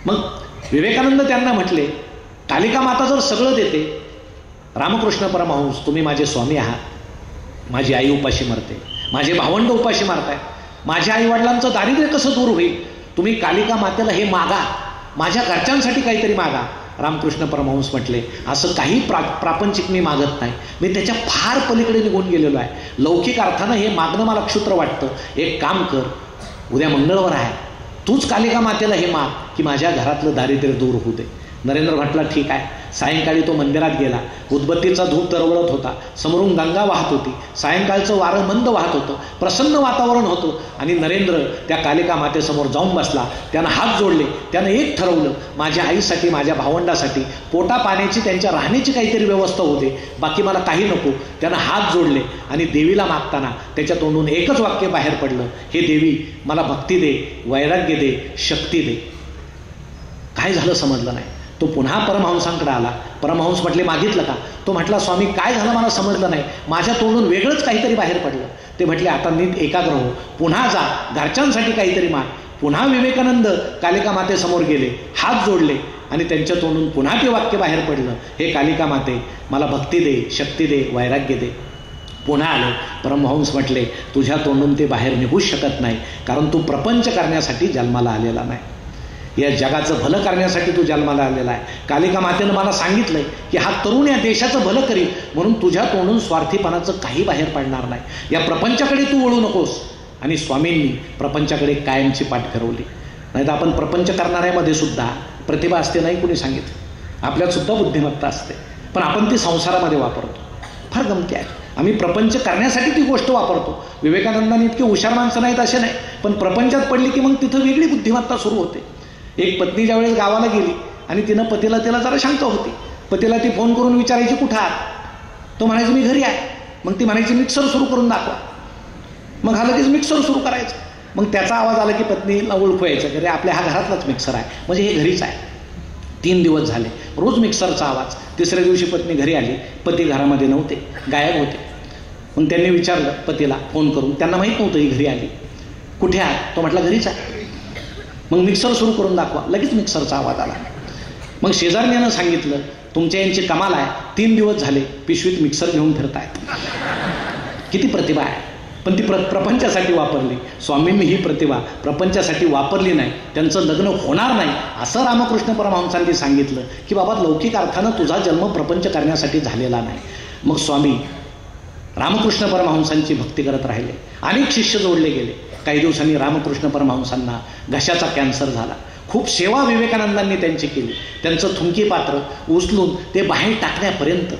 Speaker 3: मग विवेकानंद त्यांना म्हटले कालिका माता जर सगळं देते, रामकृष्ण परमहंस तुम्ही माझे स्वामी आहात, माझी आई उपाशी मरते, माझे भावंड उपाशी मारताय, माझ्या आईवडिलांचं दारिद्र्य कसं दूर होईल. तुम्ही कालिका मातेला हे मागा, माझ्या घरच्यांसाठी काहीतरी मागा. रामकृष्ण परमहंस म्हटले असं काही प्रापंचिक मी मागत नाही, मी त्याच्या फार पलीकडे निघून गेलेलो आहे. लौकिक अर्थानं हे मागणं मला क्षुद्र वाटतं. एक काम कर, उद्या मंगळवार आहे, तूच कालिका मातेला हे माग की माझ्या घरातलं दारिद्र्य दूर होऊ दे. नरेंद्र म्हटला ठीक आहे. सायंकाळी तो मंदिरात गेला. उदबत्तीचा धूप तरवळत होता, समोरून गंगा वाहत होती, सायंकाळचं वारं मंद वाहत होतं, प्रसन्न वातावरण होतं. आणि नरेंद्र त्या कालिका मातेसमोर जाऊन बसला. त्यानं हात जोडले, त्यानं एक ठरवलं माझ्या आईसाठी, माझ्या भावंडासाठी पोटा पाण्याची, त्यांच्या राहण्याची काहीतरी व्यवस्था होऊ दे, बाकी मला काही नको. त्यानं हात जोडले आणि देवीला मागताना त्याच्या तोंडून एकच वाक्य बाहेर पडलं, हे देवी मला भक्ती दे, वैराग्य दे, शक्ती दे. काय झालं समजलं नाही. तो पुन्हा परमहंसांकडे आला. परमहंस म्हटले मागितलं का. तो म्हटला स्वामी काय झालं मला समजलं नाही, माझ्या तोंडून वेगळंच काहीतरी बाहेर पडलं. ते म्हटले आता नीट एकाग्र हो, पुन्हा जा, घरच्यांसाठी काहीतरी माग. पुन्हा विवेकानंद कालिका मातेसमोर गेले, हात जोडले आणि त्यांच्या तोंडून पुन्हा ते वाक्य बाहेर पडलं, हे कालिका माते मला भक्ती दे, शक्ती दे, वैराग्य दे. पुन्हा आले. परमहंस म्हटले तुझ्या तोंडून ते बाहेर निघूच शकत नाही, कारण तू प्रपंच करण्यासाठी जन्माला आलेला नाही, या जगाचं भलं करण्यासाठी तू जन्माला आलेला आहे. कालिका मातेनं मला सांगितलंय की हा तरुण या देशाचं भलं करील, म्हणून तुझ्या तोंडून स्वार्थीपणाचं काही बाहेर पडणार नाही. या प्रपंचाकडे तू वळू नकोस. आणि स्वामींनी प्रपंचाकडे कायमची पाठ फिरवली. नाही तर आपण प्रपंच करणाऱ्यामध्ये सुद्धा प्रतिभा असते नाही कुणी सांगितलं, आपल्यात सुद्धा बुद्धिमत्ता असते, पण आपण ती संसारामध्ये वापरतो. फार गमती आहे. आम्ही प्रपंच करण्यासाठी ती गोष्ट वापरतो. विवेकानंदांनी इतके हुशार माणसं नाहीत असे नाही, पण प्रपंचात पडली की मग तिथं वेगळी बुद्धिमत्ता सुरू होते. एक पत्नी ज्यावेळेस गावाला गेली आणि तिनं पतीला जरा शंका होती. पतीला ती फोन करून विचारायची कुठं आहात. तो म्हणायचं मी घरी आहे. मग ती म्हणायची मिक्सर सुरू करून दाखवा. मग हा लगेच मिक्सर सुरू करायचं. मग त्याचा आवाज आला की पत्नीला ओळखू यायचं, अरे आपल्या हा घरातलाच मिक्सर आहे, म्हणजे हे घरीच आहे. 3 दिवस झाले रोज मिक्सरचा आवाज. तिसऱ्या दिवशी पत्नी घरी आली, पती घरामध्ये नव्हते, गायब होते. मग त्यांनी विचारलं पतीला फोन करून, त्यांना माहीत नव्हतं ही घरी आली. कुठे आहात. तो म्हटला घरीच आहे. मग मिक्सर सुरू करून दाखवा. लगेच मिक्सरचा आवाज आला. मग शेजारण्यानं सांगितलं तुमच्या यांची कमाल आहे, 3 दिवस झाले पिशवीत मिक्सर घेऊन फिरतायत. किती प्रतिभा आहे, पण ती प्रपंचासाठी वापरली. स्वामींनी ही प्रतिभा प्रपंचासाठी वापरली नाही, त्यांचं लग्न होणार नाही असं रामकृष्ण परमहंसांनी सांगितलं की बाबा लौकिक अर्थानं तुझा जन्म प्रपंच करण्यासाठी झालेला नाही. मग स्वामी रामकृष्ण परमहंसांची भक्ती करत राहिले. अनेक शिष्य जोडले गेले. काही दिवसांनी रामकृष्ण परमहंसांना घशाचा कॅन्सर झाला. खूप सेवा विवेकानंदांनी त्यांची केली. त्यांचं थुंकी पात्र उचलून ते बाहेर टाकण्यापर्यंत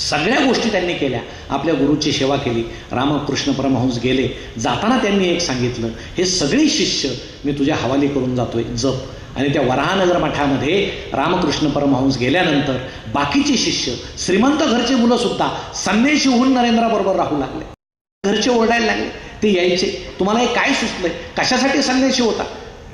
Speaker 3: सगळ्या गोष्टी त्यांनी केल्या. आपल्या गुरुची सेवा केली. रामकृष्ण परमहंस गेले. जाताना त्यांनी एक सांगितलं, हे सगळे शिष्य मी तुझ्या हवाली करून जातोय, जप. आणि त्या वराहनगर मठामध्ये रामकृष्ण परमहंस गेल्यानंतर बाकीचे शिष्य, श्रीमंत घरचे मुलं सुद्धा संन्याशी होऊन नरेंद्राबरोबर राहू लागले. घरचे ओरडायला लागले. ते यायचे, तुम्हाला हे काय सुचलंय, कशासाठी संन्याशी होता.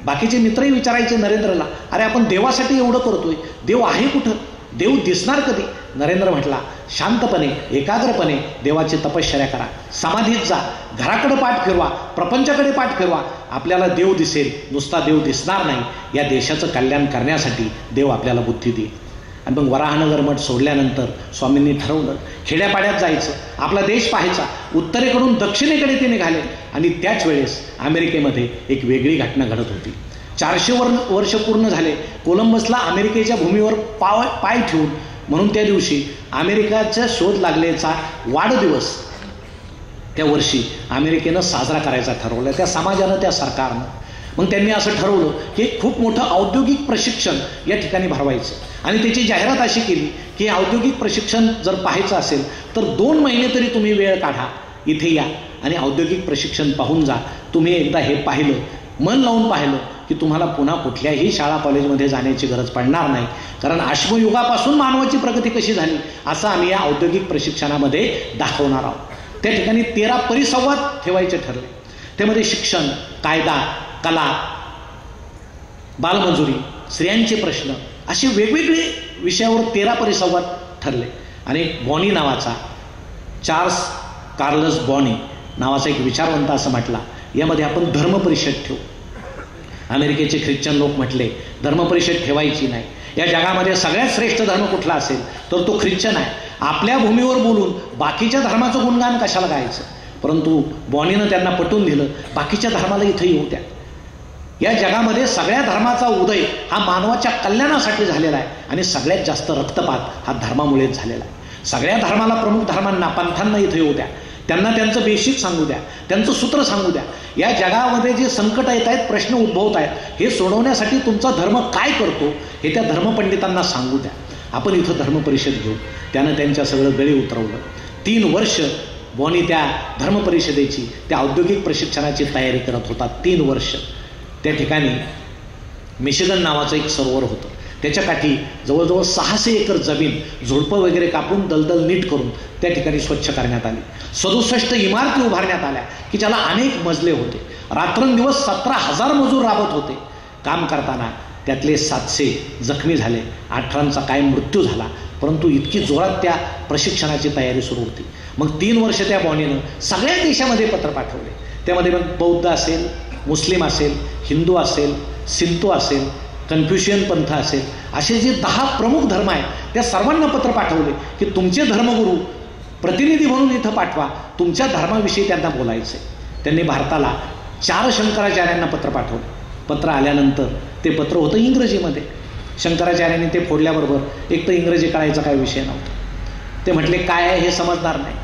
Speaker 3: बाकीचे मित्रही विचारायचे नरेंद्रला, अरे आपण देवासाठी एवढं करतोय, देव आहे कुठं, देव दिसणार कधी. नरेंद्र म्हटला शांतपणे एकाग्रपणे देवाची तपश्चर्या करा, समाधीत जा, घराकडे पाठ फिरवा, प्रपंचाकडे पाठ फिरवा, आपल्याला देव दिसेल. नुसता देव दिसणार नाही, या देशाचं कल्याण करण्यासाठी देव आपल्याला बुद्धी देईल. आणि मग वराहनगर मठ सोडल्यानंतर स्वामींनी ठरवलं खेड्यापाड्यात जायचं, आपला देश पाहायचा. उत्तरेकडून दक्षिणेकडे ते निघाले. आणि त्याच वेळेस अमेरिकेमध्ये एक वेगळी घटना घडत होती. 400 वर्ष पूर्ण झाले कोलंबसला अमेरिकेच्या भूमीवर पाय ठेवून. म्हणून त्या दिवशी अमेरिकेचा शोध लागलेचा वाढदिवस त्या वर्षी अमेरिकेनं साजरा करायचा ठरवलं, त्या समाजानं, त्या सरकारनं. मग त्यांनी असं ठरवलं की खूप मोठं औद्योगिक प्रशिक्षण या ठिकाणी भरवायचं आणि त्याची जाहिरात अशी केली की औद्योगिक प्रशिक्षण जर पाहायचं असेल तर 2 महिने तरी तुम्ही वेळ काढा, इथे या आणि औद्योगिक प्रशिक्षण पाहून जा. तुम्ही एकदा हे पाहिलं, मन लावून पाहिलं की तुम्हाला पुन्हा कुठल्याही शाळा कॉलेजमध्ये जाण्याची गरज पडणार नाही, कारण अश्मयुगापासून मानवाची प्रगती कशी झाली असं आम्ही या औद्योगिक प्रशिक्षणामध्ये दाखवणार आहोत. त्या ठिकाणी 13 परिसंवाद ठेवायचे ठरले. त्यामध्ये शिक्षण, कायदा, कला, बालमजुरी, स्त्रियांचे प्रश्न असे वेगवेगळे विषयावर 13 परिसंवाद ठरले. आणि बॉनी नावाचा, चार्ल्स कार्लस बॉनी नावाचा एक विचारवंत असं म्हटला, यामध्ये आपण धर्मपरिषद ठेवू. अमेरिकेचे ख्रिश्चन लोक म्हटले धर्मपरिषद ठेवायची नाही, या जगामध्ये सगळ्यात श्रेष्ठ धर्म कुठला असेल तर तो ख्रिश्चन आहे. आपल्या भूमीवर बोलून बाकीच्या धर्माचं गुणगान कशाला गायचं. परंतु बॉनीनं त्यांना पटवून दिलं बाकीच्या धर्माला इथं येऊ द्या. या जगामध्ये सगळ्या धर्माचा उदय हा मानवाच्या कल्याणासाठी झालेला आहे आणि सगळ्यात जास्त रक्तपात हा धर्मामुळेच झालेला आहे. सगळ्या धर्माला, प्रमुख धर्मांना, पंथांना इथं येऊ द्या, त्यांना त्यांचं बेसिक सांगू द्या, त्यांचं सूत्र सांगू द्या. या जगामध्ये जे संकट येत आहेत, प्रश्न उद्भवत आहेत, हे सोडवण्यासाठी तुमचा धर्म काय करतो हे त्या धर्मपंडितांना सांगू द्या. आपण इथं धर्मपरिषद घेऊ. त्यानं त्यांच्या सगळं गळे उतरवलं. 3 वर्ष बॉनी त्या धर्मपरिषदेची, त्या औद्योगिक प्रशिक्षणाची तयारी करत होता. 3 वर्ष. त्या ठिकाणी मिशिगन नावाचं एक सरोवर होतं, त्याच्या काठी जवळजवळ 600 एकर जमीन झुडपं वगैरे कापून दलदल नीट करून त्या ठिकाणी स्वच्छ करण्यात आली. 67 इमारती उभारण्यात आल्या की ज्याला अनेक मजले होते. रात्रंदिवस 17,000 मजूर राबत होते काम करताना. त्यातले 700 जखमी झाले, 18चा काय मृत्यू झाला. परंतु इतकी जोरात त्या प्रशिक्षणाची तयारी सुरू होती. मग 3 वर्ष त्या बॉनीनं सगळ्या देशामध्ये पत्र पाठवले. त्यामध्ये मग बौद्ध असेल, मुस्लिम असेल, हिंदू असेल, सिंतो असेल, कन्फ्युशियन पंथ असेल, असे जे 10 प्रमुख धर्म आहेत त्या सर्वांना पत्र पाठवले की तुमचे धर्मगुरू प्रतिनिधी म्हणून इथं पाठवा, तुमच्या धर्माविषयी त्यांना बोलायचं आहे. त्यांनी भारताला 4 शंकराचार्यांना पत्र पाठवलं. पत्र आल्यानंतर ते पत्र होतं इंग्रजीमध्ये. शंकराचार्यांनी ते फोडल्याबरोबर एक तर इंग्रजी कळायचा काय विषय नव्हता. ते म्हटले काय आहे हे समजणार नाही.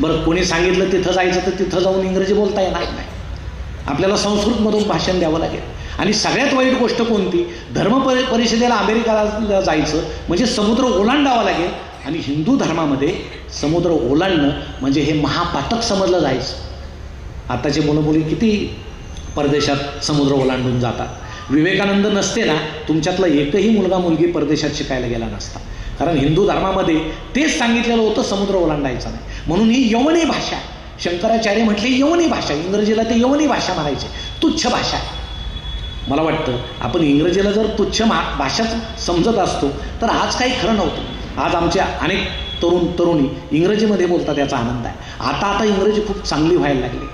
Speaker 3: बरं, कोणी सांगितलं तिथं जायचं तर तिथं जाऊन इंग्रजी बोलता येणार नाही, आपल्याला संस्कृतमधून भाषण द्यावं लागेल. आणि सगळ्यात वाईट गोष्ट कोणती, धर्म परिषदेला अमेरिकेला जायचं म्हणजे समुद्र ओलांडावा लागेल. आणि हिंदू धर्मामध्ये समुद्र ओलांडणं म्हणजे हे महापातक समजलं जायचं. आताचे मुलं किती परदेशात समुद्र ओलांडून जातात. विवेकानंद नसते ना, तुमच्यातला एकही मुलगा मुलगी परदेशात शिकायला गेला नसता. कारण हिंदू धर्मामध्ये तेच सांगितलेलं होतं, समुद्र ओलांडायचा नाही. म्हणून ही यवनी भाषा, शंकराचार्य म्हटले यवनी भाषा, इंग्रजीला ते यवनी भाषा म्हणायचे, तुच्छ भाषा. मला वाटतं आपण इंग्रजीला जर तुच्छ भाषाच समजत असतो तर आज काही खरं नव्हतं. आज आमच्या अनेक तरुणी इंग्रजीमध्ये बोलतात, याचा आनंद आहे. आता इंग्रजी खूप चांगली व्हायला लागली.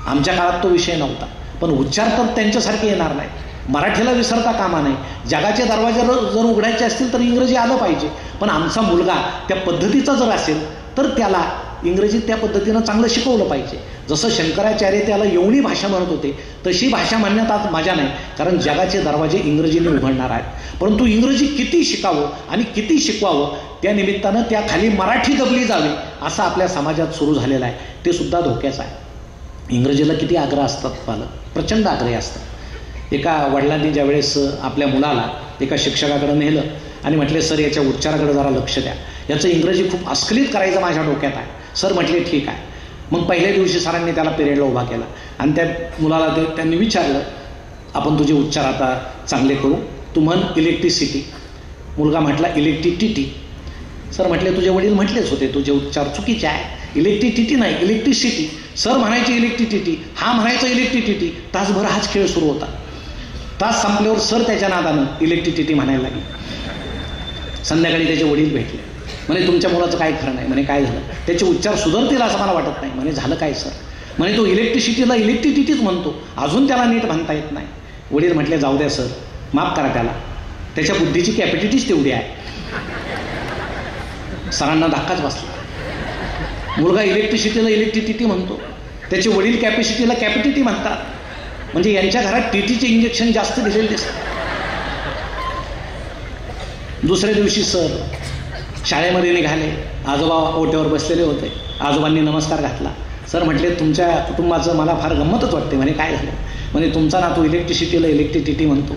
Speaker 3: आमच्या काळात तो विषय नव्हता, पण उच्चार तर त्यांच्यासारखे येणार नाही. मराठीला विसरता कामा नाही. जगाचे दरवाजे जर उघडायचे असतील तर इंग्रजी आलं पाहिजे. पण आमचा मुलगा त्या पद्धतीचा जर असेल तर त्याला इंग्रजी त्या पद्धतीनं चांगलं शिकवलं पाहिजे. जसं शंकराचार्य त्याला यवनी भाषा म्हणत होते तशी भाषा म्हणण्यात आज मजा नाही, कारण जगाचे दरवाजे इंग्रजीने उघडणार आहेत. परंतु इंग्रजी किती शिकावं आणि किती शिकवावं त्या निमित्तानं त्याखाली मराठी दबली जावी असं आपल्या समाजात सुरू झालेलं आहे. ते सुद्धा धोक्याचं आहे. इंग्रजीला किती आग्रह असतात, पालक प्रचंड आग्रही असतात. एका वडिलांनी ज्यावेळेस आपल्या मुलाला एका शिक्षकाकडे नेलं आणि म्हटले सर याच्या उच्चाराकडे जरा लक्ष द्या, याचं इंग्रजी खूप अस्खलित करायचं माझ्या डोक्यात आहे. सर म्हटले ठीक आहे. मग पहिल्या दिवशी सरांनी त्याला पिरियडला उभा केला आणि त्या मुलाला त्यांनी विचारलं आपण तुझे उच्चार आता चांगले करू, तू म्हण इलेक्ट्रिसिटी. मुलगा म्हटला इलेक्ट्रिसिटी. सर म्हटले तुझे वडील म्हटलेच होते तुझे उच्चार चुकीचे आहे, इलेक्ट्रिसिटी नाही इलेक्ट्रिसिटी. सर म्हणायचे इलेक्ट्रिसिटी, हा म्हणायचं इलेक्ट्रिसिटी. तासभर हाच खेळ सुरू होता. तास संपल्यावर सर त्याच्या नादानं इलेक्ट्रिसिटी म्हणायला लागली. संध्याकाळी त्याचे वडील भेटले. म्हणे तुमच्या मुलाचं काय खरं नाही. म्हणे काय झालं, त्याचे उच्चार सुधारतील असं मला वाटत नाही. म्हणे झालं काय सर. म्हणे तो इलेक्ट्रिसिटीला इलेक्ट्रिसिटीच म्हणतो, अजून त्याला नीट म्हणता येत नाही. वडील म्हटले जाऊ द्या सर, माफ करा त्याला, त्याच्या बुद्धीची कॅपॅसिटीच तेवढी आहे. सरांना धक्काच बसला. मुलगा इलेक्ट्रिसिटीला इलेक्ट्रिसिटी म्हणतो, त्याचे वडील कॅपॅसिटीला कॅपॅसिटी म्हणतात. म्हणजे यांच्या घरात टीटीचे इंजेक्शन जास्त दिलेले दिसतात. दुसऱ्या दिवशी सर शाळेमध्ये निघाले. आजोबा ओट्यावर बसलेले होते. आजोबांनी नमस्कार घातला. सर म्हटले तुमच्या कुटुंबाचं मला फार गंमतच वाटते. म्हणे काय झालं? म्हणजे तुमचा नातू इलेक्ट्रिसिटीला इलेक्ट्रिसिटी म्हणतो,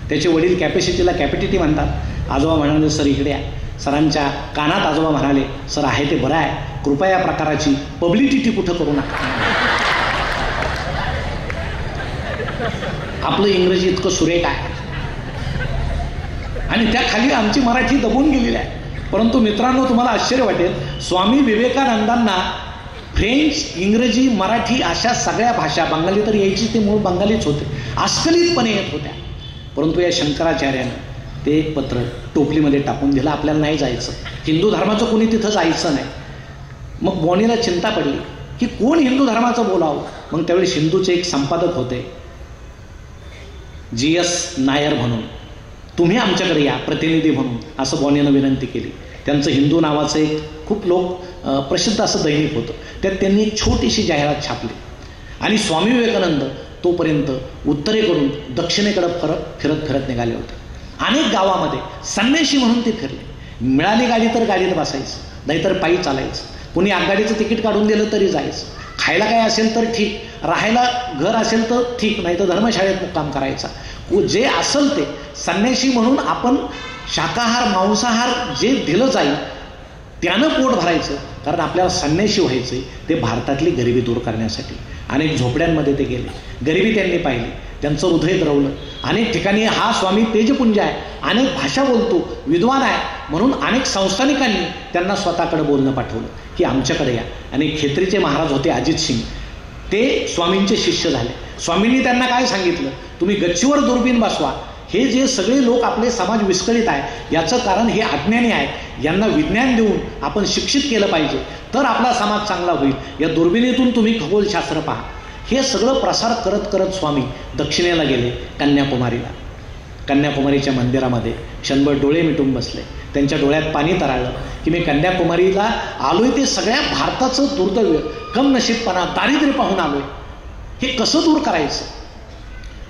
Speaker 3: त्याचे वडील कॅपॅसिटीला कॅपॅसिटी म्हणतात. आजोबा म्हणाले सर इकडे या. सरांच्या कानात आजोबा म्हणाले सर आहे ते बरं आहे, कृपया या प्रकाराची पब्लिसिटी कुठं करू नका. आपलं इंग्रजी इतकं सुरेख आहे आणि त्या खाली आमची मराठी दबून गेलेली आहे. परंतु मित्रांनो, तुम्हाला आश्चर्य वाटेल, स्वामी विवेकानंदांना फ्रेंच, इंग्रजी, मराठी अशा सगळ्या भाषा, बंगाली तर यायची, ते मूळ बंगालीच होते, अस्खलितपणे येत होत्या. परंतु या शंकराचार्यानं ते एक पत्र टोपलीमध्ये टाकून दिलं, आपल्याला नाही जायचं, हिंदू धर्माचं कोणी तिथं जायचं नाही. मग बॉनीला चिंता पडली की कोण हिंदू धर्माचं बोलावं. मग त्यावेळी हिंदूचे एक संपादक होते GS नायर म्हणून, तुम्ही आमच्याकडे या प्रतिनिधी म्हणून, असं बॉनीनं विनंती केली. त्यांचं हिंदू नावाचं एक खूप प्रसिद्ध असं दैनिक होतं. त्यात त्यांनी एक छोटीशी जाहिरात छापली आणि स्वामी विवेकानंद तोपर्यंत उत्तरेकडून दक्षिणेकडं फिरत फिरत निघाले होते. अनेक गावामध्ये संन्याशी म्हणून ते फिरले. मिळाली गाडी तर गाडीत बसायचं, नाहीतर पायी चालायचं. कुणी आगगाडीचं तिकीट काढून दिलं तरी जायचं. खायला काय असेल तर ठीक, राहायला घर असेल तर ठीक, नाही तर धर्मशाळेत मुक्काम करायचा. जे असेल ते संन्याशी म्हणून आपण शाकाहार, मांसाहार जे दिलं जाईल त्यानं पोट भरायचं. कारण आपल्याला संन्याशी व्हायचं आहे ते भारतातली गरिबी दूर करण्यासाठी. अनेक झोपड्यांमध्ये ते गेले, गरिबी त्यांनी पाहिली, त्यांचं हृदय द्रवलं. अनेक ठिकाणी हा स्वामी तेजपुंज आहे, अनेक भाषा बोलतो, विद्वान आहे, म्हणून अनेक संस्थानिकांनी त्यांना स्वतःकडे बोलणं पाठवलं की आमच्याकडे या. आणि खेत्रीचे महाराज होते अजित सिंग, ते स्वामींचे शिष्य झाले. स्वामींनी त्यांना काय सांगितलं, तुम्ही गच्चीवर दुर्बीण बसवा. हे जे सगळे लोक आपले समाज विस्कळीत आहे याचं कारण हे अज्ञानी आहे, यांना विज्ञान देऊन आपण शिक्षित केलं पाहिजे, तर आपला समाज चांगला होईल. या दुर्बिणीतून तुम्ही खगोलशास्त्र पहा. हे सगळं प्रसार करत करत स्वामी दक्षिणेला गेले, कन्याकुमारीला. कन्याकुमारीच्या मंदिरामध्ये क्षणभर डोळे मिटून बसले. त्यांच्या डोळ्यात पाणी तरळलं की मी कन्याकुमारीला आलोय ते सगळ्या भारताचं दुर्दैव, कमनशीबपणा, दारिद्र्य पाहून आलोय. हे कसं दूर करायचं?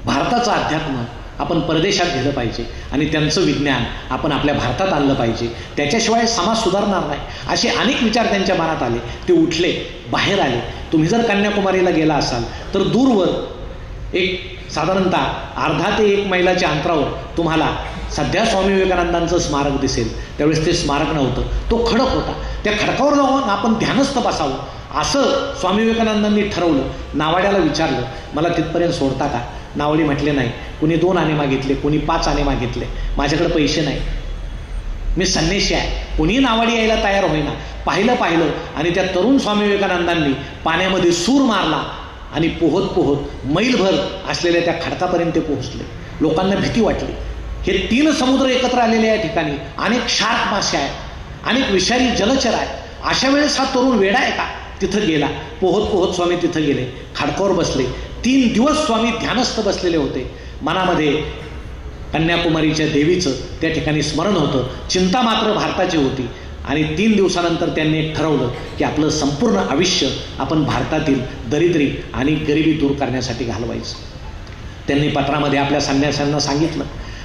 Speaker 3: भारताचं अध्यात्म आपण परदेशात गेलं पाहिजे आणि त्यांचं विज्ञान आपण आपल्या भारतात आणलं पाहिजे, त्याच्याशिवाय समाज सुधारणार नाही. असे अनेक विचार त्यांच्या मनात आले. ते उठले, बाहेर आले. तुम्ही जर कन्याकुमारीला गेला असाल तर दूरवर एक साधारणतः अर्धा ते 1 मैलाच्या अंतरावर तुम्हाला सध्या स्वामी विवेकानंदांचं स्मारक दिसेल. त्यावेळेस ते स्मारक नव्हतं, तो खडक होता. त्या खडकावर जाऊन आपण ध्यानस्थ बसावं असं स्वामी विवेकानंदांनी ठरवलं. नावाड्याला विचारलं, मला तिथपर्यंत सोडता का? नावडी म्हटले नाही. कुणी 2 आणे मागितले, कुणी 5 आणे मागितले. माझ्याकडे पैसे नाही, मी संन्याशी आहे. कुणी नावाडी यायला तयार होईना. पाहिलं आणि त्या तरुण स्वामी विवेकानंदांनी पाण्यामध्ये सूर मारला आणि पोहत पोहत मैलभर असलेल्या त्या खडकापर्यंत पोहोचले. लोकांना भीती वाटली. हे 3 समुद्र एकत्र आलेले या ठिकाणी अनेक शार्क मासे आहेत, अनेक विषारी जलचर आहेत. अशा वेळेस हा तरुण वेडा आहे का? तिथं गेला. पोहत पोहत स्वामी तिथं गेले, खडकावर बसले. 3 दिवस स्वामी ध्यानस्थ बसलेले होते. मनामध्ये कन्याकुमारीच्या देवीचं त्या ठिकाणी स्मरण होतं. चिंता मात्र भारताची होती. आणि 3 दिवसानंतर त्यांनी एक ठरवलं की आपलं संपूर्ण आयुष्य आपण भारतातील दरिद्री आणि गरिबी दूर करण्यासाठी घालवायचं. त्यांनी पत्रामध्ये आपल्या संन्याशांना सांगितलं,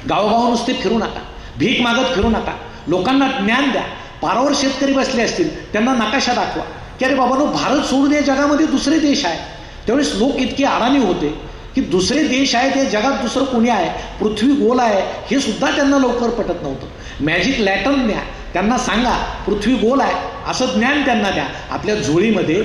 Speaker 3: गावोगाव नुसते फिरू नका, भीक मागत फिरू नका, लोकांना ज्ञान द्या. पारावर शेतकरी बसले असतील त्यांना नकाशा दाखवा की अरे बाबांनो, भारत सोडून या जगामध्ये दुसरे देश आहे. त्यावेळेस लोक इतके अडाणी होते की दुसरे देश आहेत, या जगात दुसरं कोणी आहे, पृथ्वी गोल आहे, हे सुद्धा त्यांना लवकर पटत नव्हतं. मॅजिक लॅटर्न द्या, त्यांना सांगा पृथ्वी गोल आहे असं ज्ञान त्यांना द्या. आपल्या झोळीमध्ये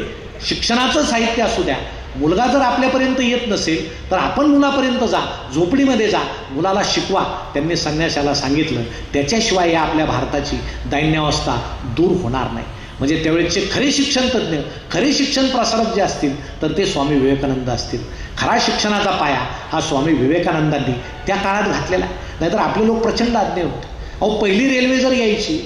Speaker 3: शिक्षणाचं साहित्य असू द्या. मुलगा जर आपल्यापर्यंत येत नसेल तर आपण मुलापर्यंत जा, झोपडीमध्ये जा, मुलाला शिकवा. त्यांनी संन्याशाला सांगितलं. त्याच्याशिवाय या आपल्या भारताची दैन्यावस्था दूर होणार नाही. म्हणजे त्यावेळेचे खरे शिक्षण तज्ज्ञ, खरे शिक्षण प्रसारक जे असतील तर ते स्वामी विवेकानंद असतील. खरा शिक्षणाचा पाया हा स्वामी विवेकानंदांनी त्या काळात घातलेला आहे. नाहीतर आपले लोक प्रचंड अज्ञ होते. अहो, पहिली रेल्वे जर यायची,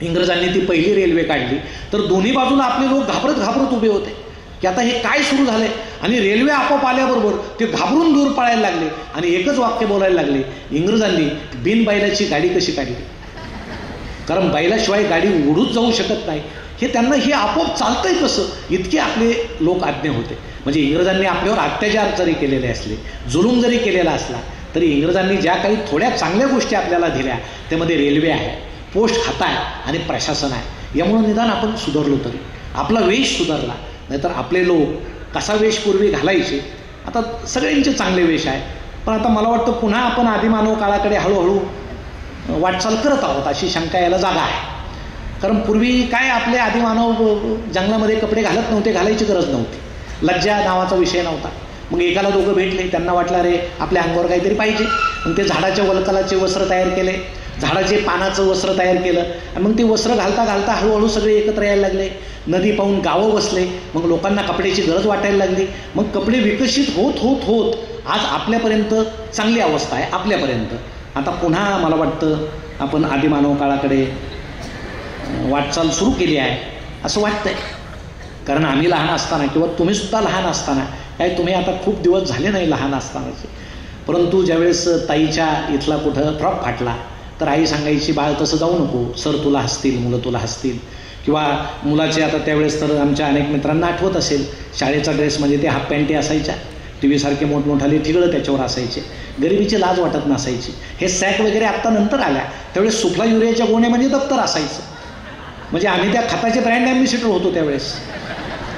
Speaker 3: इंग्रजांनी ती पहिली रेल्वे काढली तर दोन्ही बाजूला आपले लोक घाबरत घाबरत उभे होते की आता हे काय सुरू झालंय. आणि रेल्वे आपोआप आल्याबरोबर ते घाबरून दूर पळायला लागले आणि एकच वाक्य बोलायला लागले, इंग्रजांनी बिनबैलाची गाडी कशी काढली. कारण बैलाशिवाय गाडी उडूच जाऊ शकत नाही. हे त्यांना हे आपोआप चालतंय कसं, इतके आपले लोक अज्ञ होते. म्हणजे इंग्रजांनी आपल्यावर अत्याचार जरी केलेले असले, जुलूम जरी केलेला असला तरी इंग्रजांनी ज्या काही थोड्या चांगल्या गोष्टी आपल्याला दिल्या त्यामध्ये रेल्वे आहे, पोस्ट खाता आहे आणि प्रशासन आहे. यामुळे निदान आपण सुधारलो तरी, आपला वेश सुधारला. नाहीतर आपले लोक कसा वेश पूर्वी घालायचे, आता सगळ्यांचे चांगले वेश आहे, पण आता मला वाटतं पुन्हा आपण आदिमानव काळाकडे हळूहळू वाटचाल करत आहोत अशी शंका यायला जागा आहे. कारण पूर्वी काय आपले आदिमानव जंगलामध्ये कपडे घालत नव्हते, घालायची गरज नव्हती, लज्जा नावाचा विषय नव्हता. मग एकाला दोघं भेटले, त्यांना वाटलं अरे आपल्या अंगावर काहीतरी पाहिजे, मग ते झाडाच्या वलकलाचे वस्त्र तयार केले, झाडाचे पानाचं वस्त्र तयार केलं, आणि मग ते वस्त्र घालता घालता हळूहळू सगळे एकत्र यायला लागले. नदी पाहून गावं बसले, मग लोकांना कपड्याची गरज वाटायला लागली. मग कपडे विकसित होत होत होत आज आपल्यापर्यंत चांगली अवस्था आहे आपल्यापर्यंत. आता पुन्हा मला वाटतं आपण आदिमानव काळाकडे वाटचाल सुरू केली आहे असं वाटतंय. कारण आम्ही लहान असताना किंवा तुम्ही सुद्धा लहान असताना, काय तुम्ही आता खूप दिवस झाले नाही लहान असतानाचे, परंतु ज्यावेळेस ताईच्या इथला कुठं फ्रॉक फाटला तर आई सांगायची बाळ तसं जाऊ नको, सर तुला हसतील, मुलं तुला हसतील. किंवा मुलाचे आता त्यावेळेस तर आमच्या अनेक मित्रांना आठवत असेल, शाळेचा ड्रेस म्हणजे ते हाफ पॅन्टी असायच्या, टी व्हीसारखे मोठमोठाले ठिगळं त्याच्यावर असायचे, गरिबीची लाज वाटत नसायची. हे सॅक वगैरे आत्ता नंतर आल्या, त्यावेळेस सुफला युरियाच्या गोण्या म्हणजे दप्तर असायचं, म्हणजे आम्ही त्या खताचे ब्रँड ॲम्बॅसिडर होतो त्यावेळेस.